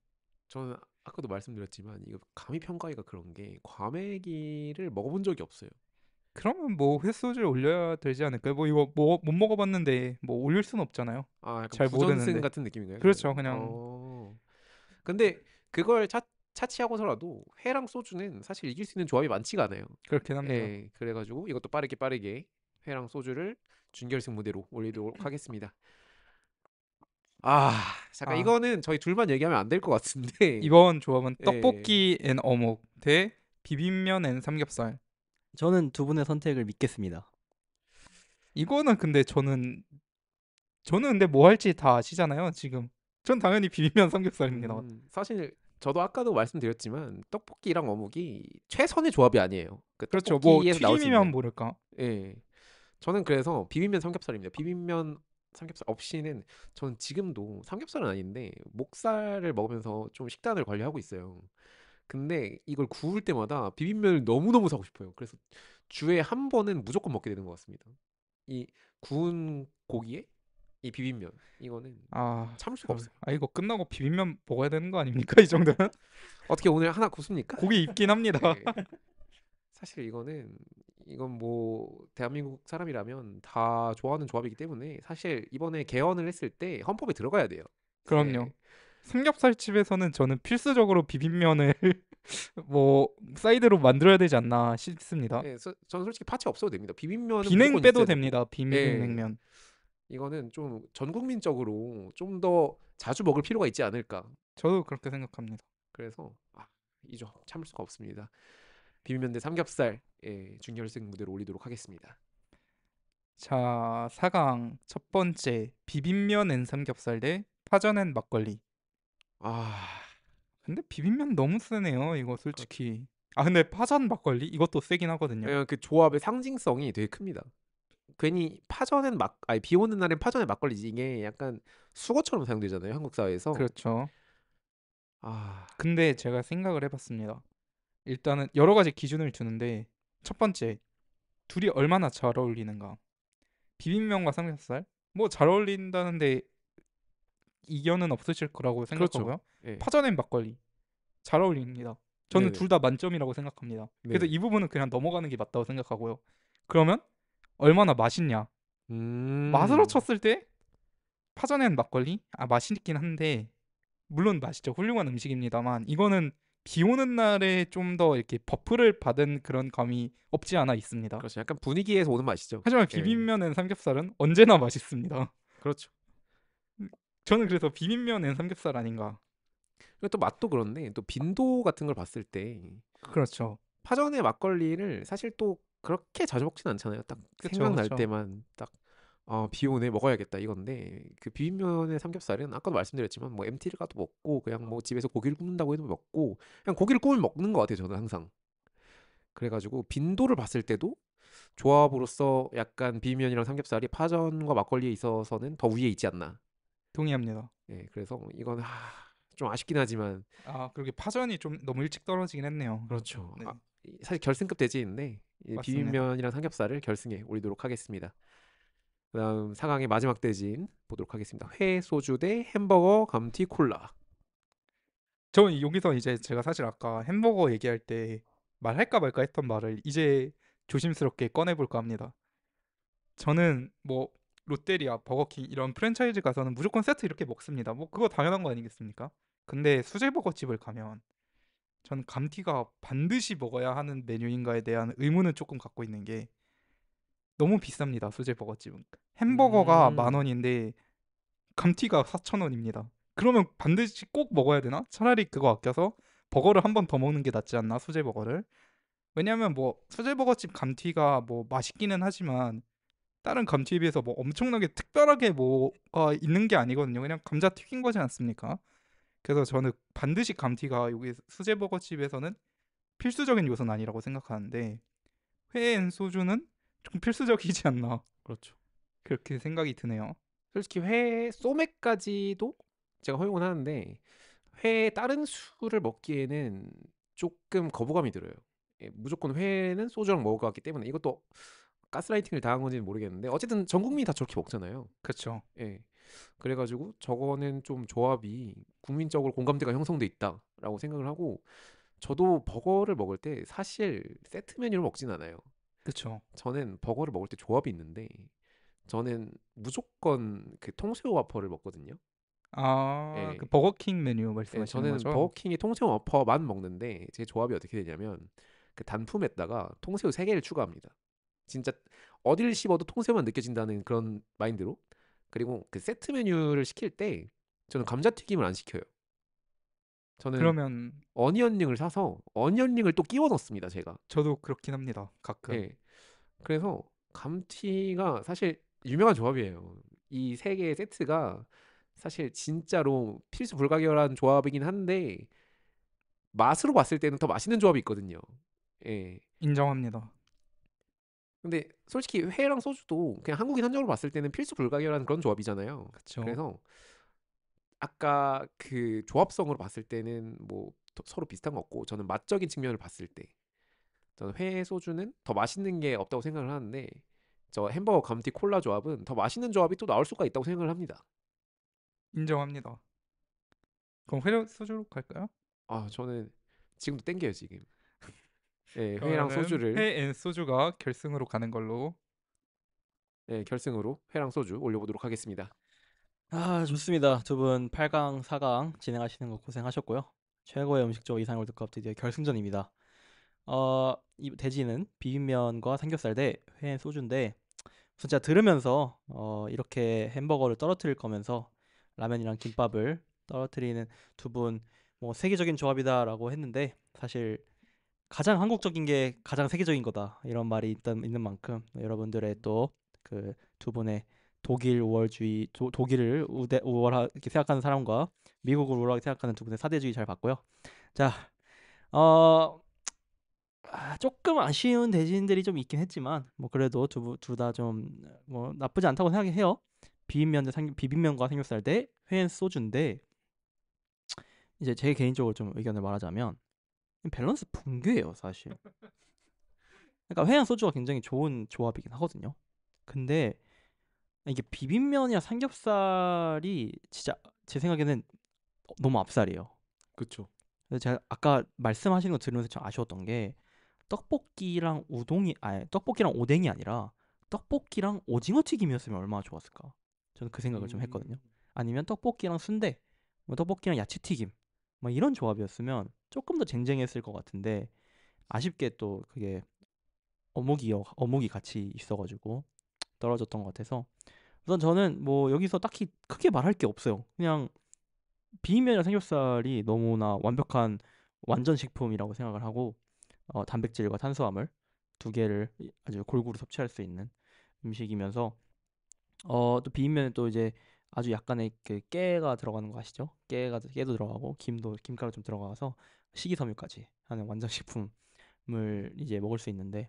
저는 아까도 말씀드렸지만 이거 감히 평가하기가 그런 게 과메기를 먹어본 적이 없어요. 그러면 뭐 횟소주를 올려야 되지 않을까요? 뭐 이거 뭐 못 먹어봤는데 뭐 올릴 수는 없잖아요. 약간 잘 부전승 모르는데. 같은 느낌인가요, 그러면? 그렇죠. 그냥 근데 그걸 차치하고서라도 회랑 소주는 사실 이길 수 있는 조합이 많지가 않아요. 그렇긴 합니다. 예, 그래가지고 이것도 빠르게 회랑 소주를 준결승 무대로 올리도록 하겠습니다. 잠깐 아, 이거는 저희 둘만 얘기하면 안 될 것 같은데. 이번 조합은 예, 떡볶이 앤 어묵 대 비빔면 앤 삼겹살. 저는 두 분의 선택을 믿겠습니다. 이거는 근데 저는 근데 뭐 할지 다 아시잖아요, 지금. 전 당연히 비빔면 삼겹살입니다. 사실 저도 아까도 말씀드렸지만 떡볶이랑 어묵이 최선의 조합이 아니에요. 그 그렇죠. 뭐 떡볶이에서 나올 수 튀김이면 있는. 모를까. 예, 저는 그래서 비빔면 삼겹살입니다. 비빔면 삼겹살 없이는 저는 지금도 삼겹살은 아닌데 목살을 먹으면서 좀 식단을 관리하고 있어요. 근데 이걸 구울 때마다 비빔면을 너무너무 사고 싶어요. 그래서 주에 한 번은 무조건 먹게 되는 것 같습니다. 이 구운 고기에 이 비빔면 이거는 아, 참을 수가 없어요. 이거 끝나고 비빔면 먹어야 되는 거 아닙니까? 이 정도면 어떻게 오늘 하나 굽습니까? 고기 있긴 합니다. 네. 사실 이건 뭐 대한민국 사람이라면 다 좋아하는 조합이기 때문에 사실 이번에 개헌을 했을 때 헌법에 들어가야 돼요. 그럼요. 네. 삼겹살 집에서는 저는 필수적으로 비빔면을 뭐 사이드로 만들어야 되지 않나 싶습니다. 저는 솔직히 파채 없어도 됩니다. 비빔면은 비냉 무조건 빼도 있어야 되고. 됩니다. 예. 비빔냉면. 이거는 좀 전 국민적으로 좀 더 자주 먹을 필요가 있지 않을까. 저도 그렇게 생각합니다. 그래서 이 조합 참을 수가 없습니다. 비빔면 대 삼겹살 준결승 무대로 올리도록 하겠습니다. 자, 4강 첫 번째 비빔면 앤 삼겹살 대 파전 앤 막걸리. 아, 근데 비빔면 너무 세네요. 이거 솔직히. 아, 근데 파전 막걸리 이것도 세긴 하거든요. 그 조합의 상징성이 되게 큽니다. 괜히 파전엔 아니 비 오는 날엔 파전에 막걸리지 이게 약간 수거처럼 사용되잖아요 한국 사회에서. 그렇죠. 아, 근데 제가 생각을 해봤습니다. 일단은 여러 가지 기준을 두는데 첫 번째, 둘이 얼마나 잘 어울리는가. 비빔면과 삼겹살 뭐 잘 어울린다는데 이견은 없으실 거라고 그렇죠. 생각하고요. 예, 파전엔 막걸리 잘 어울립니다. 저는 네네. 둘 다 만점이라고 생각합니다. 그래서 네. 이 부분은 그냥 넘어가는 게 맞다고 생각하고요. 그러면 얼마나 맛있냐? 맛으로 음, 쳤을 때 파전엔 막걸리 맛있긴 한데 물론 맛있죠. 훌륭한 음식입니다만 이거는 비 오는 날에 좀 더 이렇게 버프를 받은 그런 감이 없지 않아 있습니다. 그렇죠. 약간 분위기에서 오는 맛이죠. 하지만 예, 비빔면엔 삼겹살은 언제나 맛있습니다. 그렇죠. 저는 그래서 비빔면엔 삼겹살 아닌가. 그리고 또 맛도 그런데 또 빈도 같은 걸 봤을 때 그렇죠. 파전에 막걸리를 사실 또 그렇게 자주 먹진 않잖아요. 딱 그렇죠. 생각날 그렇죠. 때만 딱 비 오네 먹어야겠다 이건데 그 비빔면의 삼겹살은 아까도 말씀드렸지만 뭐 MT를 가도 먹고 그냥 뭐 집에서 고기를 굽는다고 해도 먹고 그냥 고기를 구우면 먹는 것 같아요. 저는 항상. 그래가지고 빈도를 봤을 때도 조합으로서 약간 비빔면이랑 삼겹살이 파전과 막걸리에 있어서는 더 위에 있지 않나. 동의합니다. 예, 그래서 이건 좀 아쉽긴 하지만 그렇게 파전이 좀 너무 일찍 떨어지긴 했네요. 그렇죠. 네, 사실 결승급 대진인데 이 맞습니다. 비빔면이랑 삼겹살을 결승에 올리도록 하겠습니다. 그다음 4강의 마지막 대진 보도록 하겠습니다. 회 소주 대 햄버거 감튀 콜라. 저 여기서 이제 제가 사실 아까 햄버거 얘기할 때 말할까 말까 했던 말을 이제 조심스럽게 꺼내볼까 합니다. 저는 뭐 롯데리아, 버거킹 이런 프랜차이즈 가서는 무조건 세트 이렇게 먹습니다. 뭐 그거 당연한 거 아니겠습니까? 근데 수제버거 집을 가면 저는 감튀가 반드시 먹어야 하는 메뉴인가에 대한 의문은 조금 갖고 있는 게 너무 비쌉니다. 수제버거 집은 햄버거가 만 음, 원인데 감튀가 4,000원입니다. 그러면 반드시 꼭 먹어야 되나? 차라리 그거 아껴서 버거를 한 번 더 먹는 게 낫지 않나? 수제버거를. 왜냐면 뭐 수제버거집 감튀가 뭐 맛있기는 하지만 다른 감튀에 비해서 뭐 엄청나게 특별하게 뭐가 있는 게 아니거든요. 그냥 감자 튀긴 거지 않습니까? 그래서 저는 반드시 감튀가 여기 수제버거집에서는 필수적인 요소는 아니라고 생각하는데 회엔 소주는 좀 필수적이지 않나 그렇죠. 그렇게 생각이 드네요. 솔직히 회 소맥까지도 제가 허용은 하는데 회 다른 술을 먹기에는 조금 거부감이 들어요. 예, 무조건 회는 소주랑 먹어왔기 때문에 이것도 가스라이팅을 당한 건지는 모르겠는데 어쨌든 전 국민이 다 저렇게 먹잖아요. 그렇죠. 예. 그래가지고 저거는 좀 조합이 국민적으로 공감대가 형성돼 있다라고 생각을 하고 저도 버거를 먹을 때 사실 세트 메뉴를 먹진 않아요. 그렇죠. 저는 버거를 먹을 때 조합이 있는데 저는 무조건 그 통새우 와퍼를 먹거든요. 그 예. 버거킹 메뉴 예, 말씀하시는 저는 거죠? 버거킹의 통새우 와퍼만 먹는데 제 조합이 어떻게 되냐면 그 단품에다가 통새우 3개를 추가합니다. 진짜 어딜 씹어도 통새우만 느껴진다는 그런 마인드로. 그리고 그 세트 메뉴를 시킬 때 저는 감자튀김을 안 시켜요. 저는 그러면 어니언링을 사서 어니언링을 또 끼워 넣습니다, 제가. 저도 그렇긴 합니다. 가끔. 예. 그래서 감튀가 사실 유명한 조합이에요. 이 세 개의 세트가 사실 진짜로 필수 불가결한 조합이긴 한데 맛으로 봤을 때는 더 맛있는 조합이 있거든요. 예. 인정합니다. 근데 솔직히 회랑 소주도 그냥 한국인 한정으로 봤을 때는 필수 불가결한 그런 조합이잖아요. 그렇죠. 그래서 아까 그 조합성으로 봤을 때는 뭐 서로 비슷한 것 같고 저는 맛적인 측면을 봤을 때 저는 회 소주는 더 맛있는 게 없다고 생각을 하는데 저 햄버거 감튀 콜라 조합은 더 맛있는 조합이 또 나올 수가 있다고 생각을 합니다. 인정합니다. 그럼 회로 소주로 갈까요? 저는 지금도 땡겨요 지금. 예, 회랑 그러면은 소주를 회 앤 소주가 결승으로 가는 걸로. 예, 결승으로 회랑 소주 올려보도록 하겠습니다. 좋습니다. 두 분 8강, 4강 진행하시는 거 고생하셨고요. 최고의 음식적 이상 월드컵 드디어 결승전입니다. 이 대지는 비빔면과 삼겹살 대 회, 소주인데 진짜 들으면서 이렇게 햄버거를 떨어뜨릴 거면서 라면이랑 김밥을 떨어뜨리는 두 분 뭐 세계적인 조합이다라고 했는데 사실 가장 한국적인 게 가장 세계적인 거다 이런 말이 있는 만큼 여러분들의 또 그 두 분의 독일 우월주의 독일을 우월하게 생각하는 사람과 미국을 우월하게 생각하는 두 분의 사대주의 잘 봤고요. 자, 어, 조금 아쉬운 대진들이 좀 있긴 했지만 뭐 그래도 둘 다 좀 뭐 나쁘지 않다고 생각해요. 비빔면과 삼겹살 대 회엔 소주인데 이제 제 개인적으로 좀 의견을 말하자면 밸런스 붕괴예요, 사실. 그러니까 회랑 소주가 굉장히 좋은 조합이긴 하거든요. 근데 이게 비빔면이랑 삼겹살이 진짜 제 생각에는 너무 앞살이에요. 그쵸. 그래서 제가 아까 말씀하시는 거 들으면서 좀 아쉬웠던 게 떡볶이랑 오뎅이 아니라 떡볶이랑 오징어 튀김이었으면 얼마나 좋았을까. 저는 그 생각을 좀 했거든요. 아니면 떡볶이랑 순대, 뭐 떡볶이랑 야채튀김, 뭐 이런 조합이었으면 조금 더 쟁쟁했을 것 같은데 아쉽게 또 그게 어묵이 같이 있어가지고 떨어졌던 것 같아서 우선 저는 뭐 여기서 딱히 크게 말할 게 없어요. 그냥 비빔면이랑 삼겹살이 너무나 완벽한 완전 식품이라고 생각을 하고 단백질과 탄수화물 두 개를 아주 골고루 섭취할 수 있는 음식이면서 또 비빔면은 또 이제 아주 약간의 그 깨가 들어가는 거 아시죠? 깨도 들어가고 김가루 좀 들어가서 식이섬유까지 하는 완전 식품을 이제 먹을 수 있는데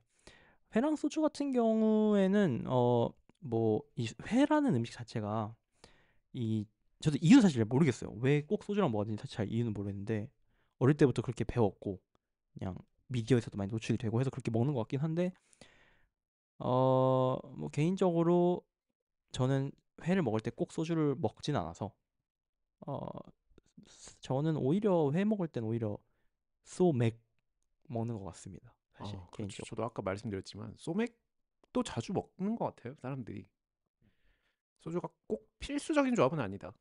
회랑 소주 같은 경우에는 뭐 이 회라는 음식 자체가 이 저도 이유는 사실 잘 모르겠어요. 왜 꼭 소주랑 먹어야 되는지 사실 잘 이유는 모르겠는데 어릴 때부터 그렇게 배웠고 그냥 미디어에서도 많이 노출이 되고 해서 그렇게 먹는 것 같긴 한데 뭐 개인적으로 저는 회를 먹을 때 꼭 소주를 먹진 않아서 어 저는 오히려 회 먹을 땐 오히려 소맥 먹는 것 같습니다. 사실 그렇죠. 개인적으로. 저도 아까 말씀드렸지만 소맥도 자주 먹는 것 같아요, 사람들이. 소주가 꼭 필수적인 조합은 아니다.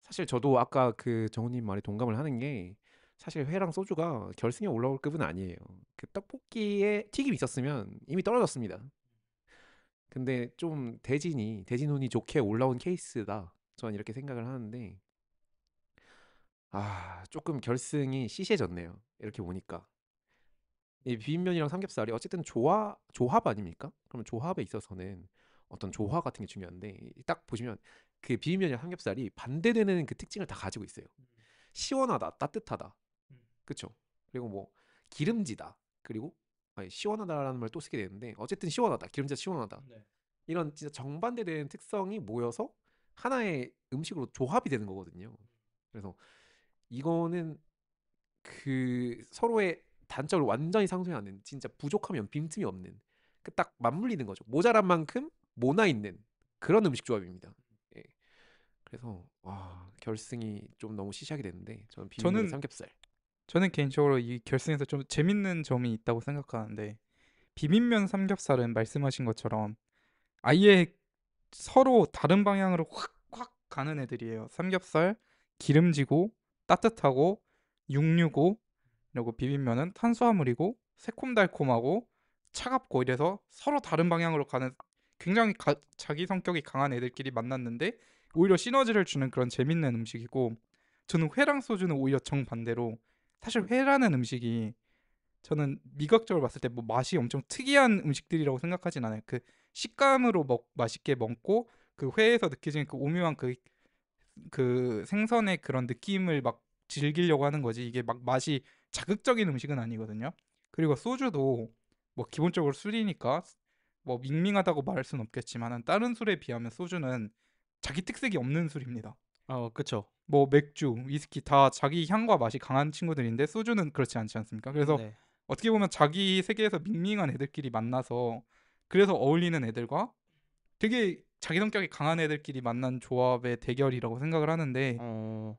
사실 저도 아까 그 정우님 말에 동감을 하는 게 사실 회랑 소주가 결승에 올라올 급은 아니에요. 그 떡볶이에 튀김 있었으면 이미 떨어졌습니다. 근데 좀 대진 운이 좋게 올라온 케이스다. 저는 이렇게 생각을 하는데 조금 결승이 시시해졌네요. 이렇게 보니까 이 비빔면이랑 삼겹살이 어쨌든 조합 아닙니까? 그러면 조합에 있어서는 어떤 조화 같은 게 중요한데 딱 보시면 그 비빔면이랑 삼겹살이 반대되는 그 특징을 다 가지고 있어요. 시원하다, 따뜻하다, 그쵸? 그리고 뭐 기름지다, 그리고 아니, 시원하다라는 말 또 쓰게 되는데 어쨌든 시원하다, 기름지다, 시원하다 네. 이런 진짜 정반대되는 특성이 모여서 하나의 음식으로 조합이 되는 거거든요. 그래서 이거는 그 서로의 단점을 완전히 상쇄하는 진짜 부족하면 빈틈이 없는 그 딱 맞물리는 거죠. 모자란 만큼 모나 있는 그런 음식 조합입니다. 예. 그래서 결승이 좀 너무 시시하게 됐는데 저는 비빔면에 저는 삼겹살. 저는 개인적으로 이 결승에서 좀 재밌는 점이 있다고 생각하는데 비빔면 삼겹살은 말씀하신 것처럼 아예 서로 다른 방향으로 확 가는 애들이에요. 삼겹살 기름지고 따뜻하고 육류고 그리고 비빔면은 탄수화물이고 새콤달콤하고 차갑고 이래서 서로 다른 방향으로 가는 굉장히 자기 성격이 강한 애들끼리 만났는데 오히려 시너지를 주는 그런 재밌는 음식이고 저는 회랑 소주는 오히려 정반대로 사실 회라는 음식이 저는 미각적으로 봤을 때 뭐 맛이 엄청 특이한 음식들이라고 생각하진 않아요. 그 식감으로 맛있게 먹고 그 회에서 느껴지는 그 오묘한 그 생선의 그런 느낌을 막 즐기려고 하는 거지 이게 막 맛이 자극적인 음식은 아니거든요. 그리고 소주도 뭐 기본적으로 술이니까 뭐 밍밍하다고 말할 수는 없겠지만 다른 술에 비하면 소주는 자기 특색이 없는 술입니다. 그쵸. 뭐 맥주, 위스키 다 자기 향과 맛이 강한 친구들인데 소주는 그렇지 않지 않습니까? 그래서 네. 어떻게 보면 자기 세계에서 밍밍한 애들끼리 만나서 그래서 어울리는 애들과 되게 자기 성격이 강한 애들끼리 만난 조합의 대결이라고 생각을 하는데 어,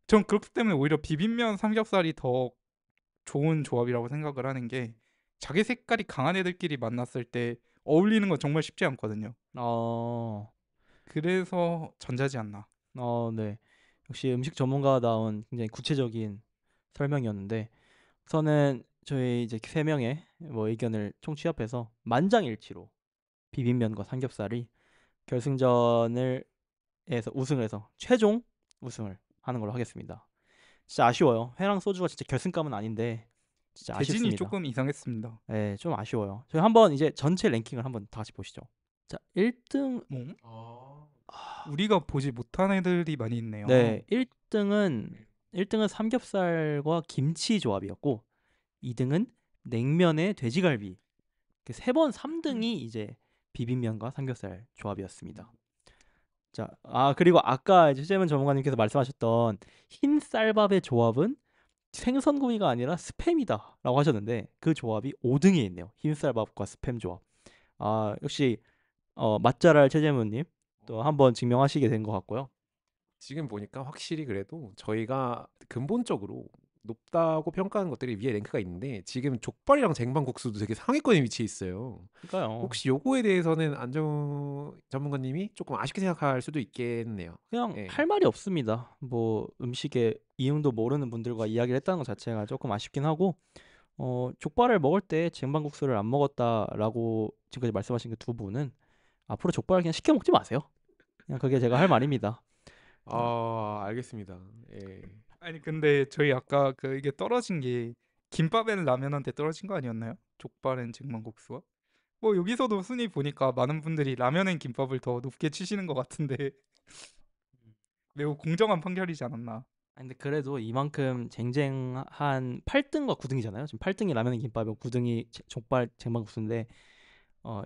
전 그렇기 때문에 오히려 비빔면 삼겹살이 더 좋은 조합이라고 생각을 하는 게 자기 색깔이 강한 애들끼리 만났을 때 어울리는 건 정말 쉽지 않거든요. 어, 그래서 전자지 않나. 네. 역시 음식 전문가다운 굉장히 구체적인 설명이었는데 우선은 저희 이제 세 명의 뭐 의견을 총취합해서 만장일치로 비빔면과 삼겹살이 결승전을 에서 우승을 해서 최종 우승을 하는 걸로 하겠습니다. 진짜 아쉬워요. 회랑 소주가 진짜 결승감은 아닌데 진짜 대진이 아쉽습니다. 조금 이상했습니다. 네, 좀 아쉬워요. 저희 한번 이제 전체 랭킹을 한번 다 같이 보시죠. 자, 1등 뭐? 우리가 보지 못한 애들이 많이 있네요. 네, 1등은 삼겹살과 김치 조합이었고 2등은 냉면에 돼지갈비. 3번 3등이 이제 비빔면과 삼겹살 조합이었습니다. 자, 그리고 아까 이제 최재문 전문가님께서 말씀하셨던 흰 쌀밥의 조합은 생선구이가 아니라 스팸이다라고 하셨는데 그 조합이 5등에 있네요. 흰 쌀밥과 스팸 조합. 역시 맛잘알 최재문님 또 한번 증명하시게 된 것 같고요. 지금 보니까 확실히 그래도 저희가 근본적으로 높다고 평가하는 것들이 위에 랭크가 있는데 지금 족발이랑 쟁반국수도 되게 상위권에 위치해 있어요. 그러니까요. 혹시 요거에 대해서는 안정 전문가님이 조금 아쉽게 생각할 수도 있겠네요. 그냥 예. 할 말이 없습니다. 뭐 음식의 이용도 모르는 분들과 이야기를 했다는 것 자체가 조금 아쉽긴 하고 족발을 먹을 때 쟁반국수를 안 먹었다라고 지금까지 말씀하신 그 두 분은 앞으로 족발을 그냥 시켜 먹지 마세요. 그냥 그게 제가 할 말입니다. 알겠습니다. 예. 아니 근데 저희 아까 그 이게 떨어진 게 김밥에는 라면한테 떨어진 거 아니었나요? 족발엔 쟁반국수와? 뭐 여기서도 순위 보니까 많은 분들이 라면엔 김밥을 더 높게 치시는 것 같은데 매우 공정한 판결이지 않았나? 근데 그래도 이만큼 쟁쟁한 8등과 9등이잖아요. 지금 8등이 라면 김밥이고 9등이 족발 쟁반국수인데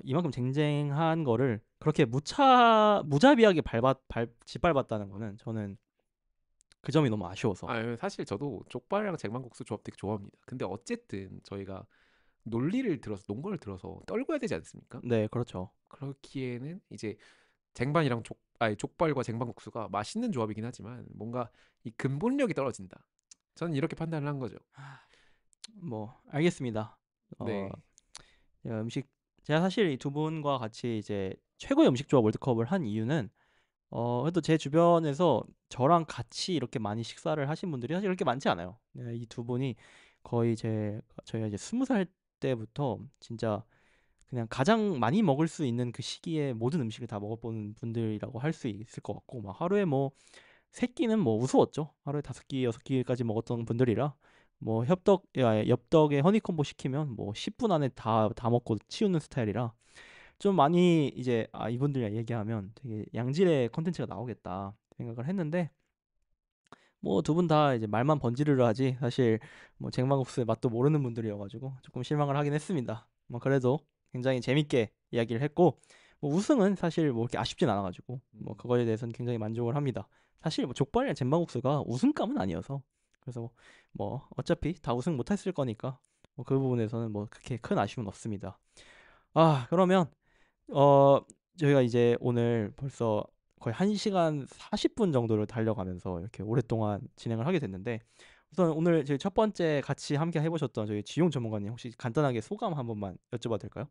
이만큼 쟁쟁한 거를 그렇게 무자비하게 짓밟았다는 거는 저는 그 점이 너무 아쉬워서. 사실 저도 족발이랑 쟁반국수 조합 되게 좋아합니다. 근데 어쨌든 저희가 논거를 들어서 떨궈야 되지 않습니까? 네, 그렇죠. 그렇기에는 이제 족발과 쟁반국수가 맛있는 조합이긴 하지만 뭔가 이 근본력이 떨어진다. 저는 이렇게 판단을 한 거죠. 뭐 알겠습니다. 어, 네. 제가 제가 사실 이 두 분과 같이 이제 최고의 음식 조합 월드컵을 한 이유는 그래도 제 주변에서 저랑 같이 이렇게 많이 식사를 하신 분들이 사실 그렇게 많지 않아요. 네, 이 두 분이 거의 저희가 이제 20살 때부터 진짜 그냥 가장 많이 먹을 수 있는 그 시기에 모든 음식을 다 먹어보는 분들이라고 할 수 있을 것 같고 막 하루에 뭐 3끼는 뭐 우스웠죠. 하루에 5끼, 6끼까지 먹었던 분들이라 뭐 엽떡에 허니콤보 시키면 뭐 10분 안에 다 먹고 치우는 스타일이라 좀 많이 이제 이분들이랑 얘기하면 되게 양질의 콘텐츠가 나오겠다 생각을 했는데 뭐 두 분 다 이제 말만 번지르르 하지 사실 뭐 쟁반국수의 맛도 모르는 분들이어가지고 조금 실망을 하긴 했습니다. 뭐 그래도 굉장히 재밌게 이야기를 했고 뭐 우승은 사실 뭐 이렇게 아쉽진 않아가지고 뭐 그거에 대해서는 굉장히 만족을 합니다. 사실 뭐 족발이랑 쟁반국수가 우승감은 아니어서 그래서 뭐 어차피 다 우승 못했을 거니까 뭐 그 부분에서는 뭐 그렇게 큰 아쉬움은 없습니다. 그러면 어 저희가 이제 오늘 벌써 거의 1시간 40분 정도를 달려가면서 이렇게 오랫동안 진행을 하게 됐는데 우선 오늘 저희 첫 번째 같이 함께 해보셨던 저희 지용 전문가님 혹시 간단하게 소감 한 번만 여쭤봐도 될까요?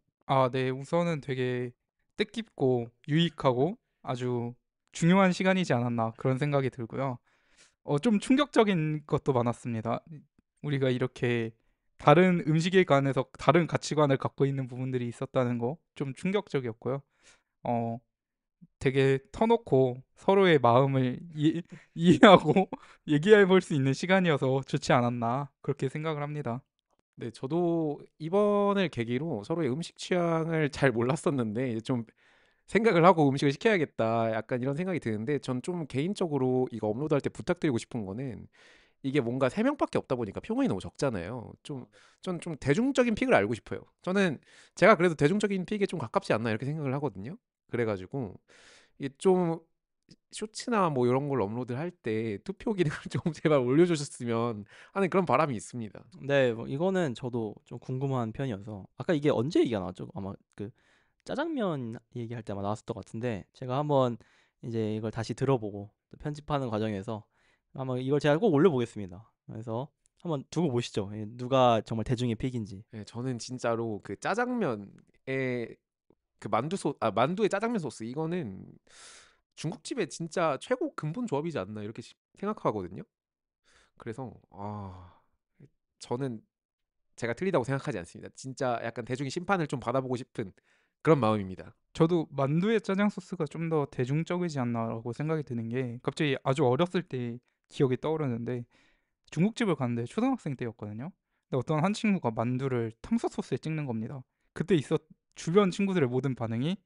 네. 우선은 되게 뜻깊고 유익하고 아주 중요한 시간이지 않았나 그런 생각이 들고요. 좀 충격적인 것도 많았습니다. 우리가 이렇게 다른 음식에 관해서 다른 가치관을 갖고 있는 부분들이 있었다는 거 좀 충격적이었고요. 어, 되게 터놓고 서로의 마음을 이해하고 얘기해 볼 수 있는 시간이어서 좋지 않았나 그렇게 생각을 합니다. 네, 저도 이번을 계기로 서로의 음식 취향을 잘 몰랐었는데 이제 좀 생각을 하고 음식을 시켜야겠다. 약간 이런 생각이 드는데 전 좀 개인적으로 이거 업로드할 때 부탁드리고 싶은 거는 이게 뭔가 3명밖에 없다 보니까 표본이 너무 적잖아요. 전 좀 대중적인 픽을 알고 싶어요. 저는 제가 그래도 대중적인 픽에 좀 가깝지 않나 이렇게 생각을 하거든요. 그래가지고 이게 좀 쇼츠나 뭐 이런 걸 업로드할 때 투표 기능을 좀 제발 올려주셨으면 하는 그런 바람이 있습니다. 네, 뭐 이거는 저도 좀 궁금한 편이어서 아까 이게 언제 얘기가 나왔죠? 아마 그 짜장면 얘기할 때 아마 나왔었던 것 같은데 제가 한번 이제 이걸 다시 들어보고 또 편집하는 과정에서 아마 이걸 제가 꼭 올려보겠습니다. 그래서 한번 두고 보시죠. 누가 정말 대중의 픽인지. 네, 저는 진짜로 그 짜장면에 그 만두에 짜장면 소스 이거는 중국집의 진짜 최고 근본 조합이지 않나 이렇게 생각하거든요. 그래서 저는 제가 틀리다고 생각하지 않습니다. 진짜 약간 대중의 심판을 좀 받아보고 싶은 그런 마음입니다. 저도 만두의 짜장 소스가 좀 더 대중적이지 않나라고 생각이 드는 게 갑자기 아주 어렸을 때 기억이 떠오르는데 중국집을 갔는데 초등학생 때였거든요. 근데 어떤 한 친구가 만두를 탐사 소스에 찍는 겁니다. 그때 주변 친구들의 모든 반응이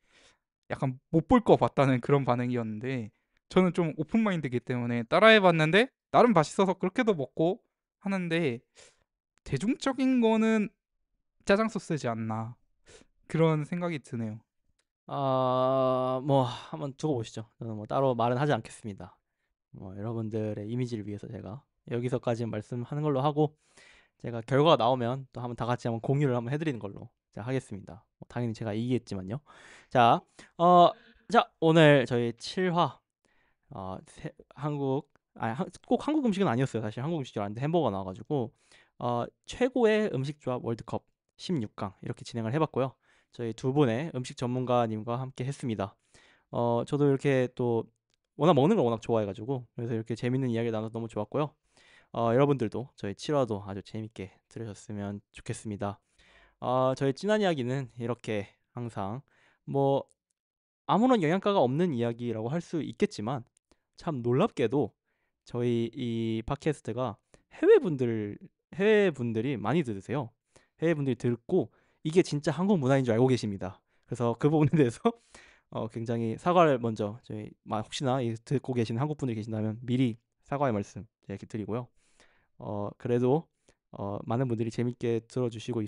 약간 못 볼 거 봤다는 그런 반응이었는데 저는 좀 오픈 마인드이기 때문에 따라해 봤는데 나름 맛있어서 그렇게도 먹고 하는데 대중적인 거는 짜장 소스지 않나 그런 생각이 드네요. 뭐 한번 두고 보시죠. 저는 뭐 따로 말은 하지 않겠습니다. 뭐 여러분들의 이미지를 위해서 제가 여기서까지 말씀하는 걸로 하고 제가 결과가 나오면 또 한번 다 같이 한번 공유를 한번 해드리는 걸로 제가 하겠습니다. 뭐 당연히 제가 이기겠지만요. 자, 오늘 저희 7화 꼭 한국 음식은 아니었어요. 사실 한국 음식 줄 알았는데 햄버거가 나와가지고 최고의 음식 조합 월드컵 16강 이렇게 진행을 해봤고요. 저희 두 분의 음식 전문가님과 함께 했습니다. 저도 이렇게 또 워낙 먹는 걸 워낙 좋아해가지고 그래서 이렇게 재밌는 이야기 나눠서 너무 좋았고요. 여러분들도 저희 7화도 아주 재밌게 들으셨으면 좋겠습니다. 저희 찐한 이야기는 이렇게 항상 뭐 아무런 영양가가 없는 이야기라고 할 수 있겠지만 참 놀랍게도 저희 이 팟캐스트가 해외 분들이 많이 들으세요. 해외 분들이 듣고 이게 진짜 한국 문화인 줄 알고 계십니다. 그래서 그 부분에 대해서 굉장히 사과를 먼저 저희 혹시나 듣고 계시는 한국 분들이 계신다면 미리 사과의 말씀 이렇게 드리고요. 그래도 많은 분들이 재밌게 들어주시고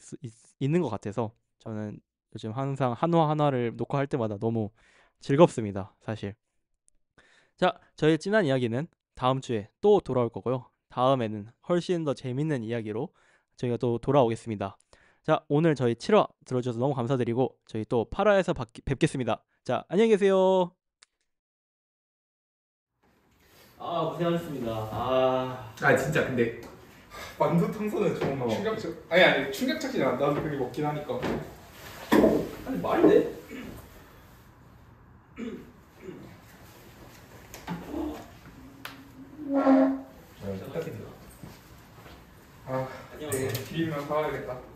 있는 것 같아서 저는 요즘 항상 한화 한화를 녹화할 때마다 너무 즐겁습니다. 사실. 자, 저희 찐한 이야기는 다음 주에 또 돌아올 거고요. 다음에는 훨씬 더 재밌는 이야기로 저희가 또 돌아오겠습니다. 자, 오늘 저희 7화 들어주셔서 너무 감사드리고 저희 또 8화에서 뵙겠습니다. 자, 안녕히 계세요. 고생하셨습니다. 아 진짜 근데 만두 탕수는 좀 충격적. 아니 충격적이지 않아. 나도 그게 먹긴 하니까. 아니 말이 돼? 아, 네, 비빔면 사와야겠다.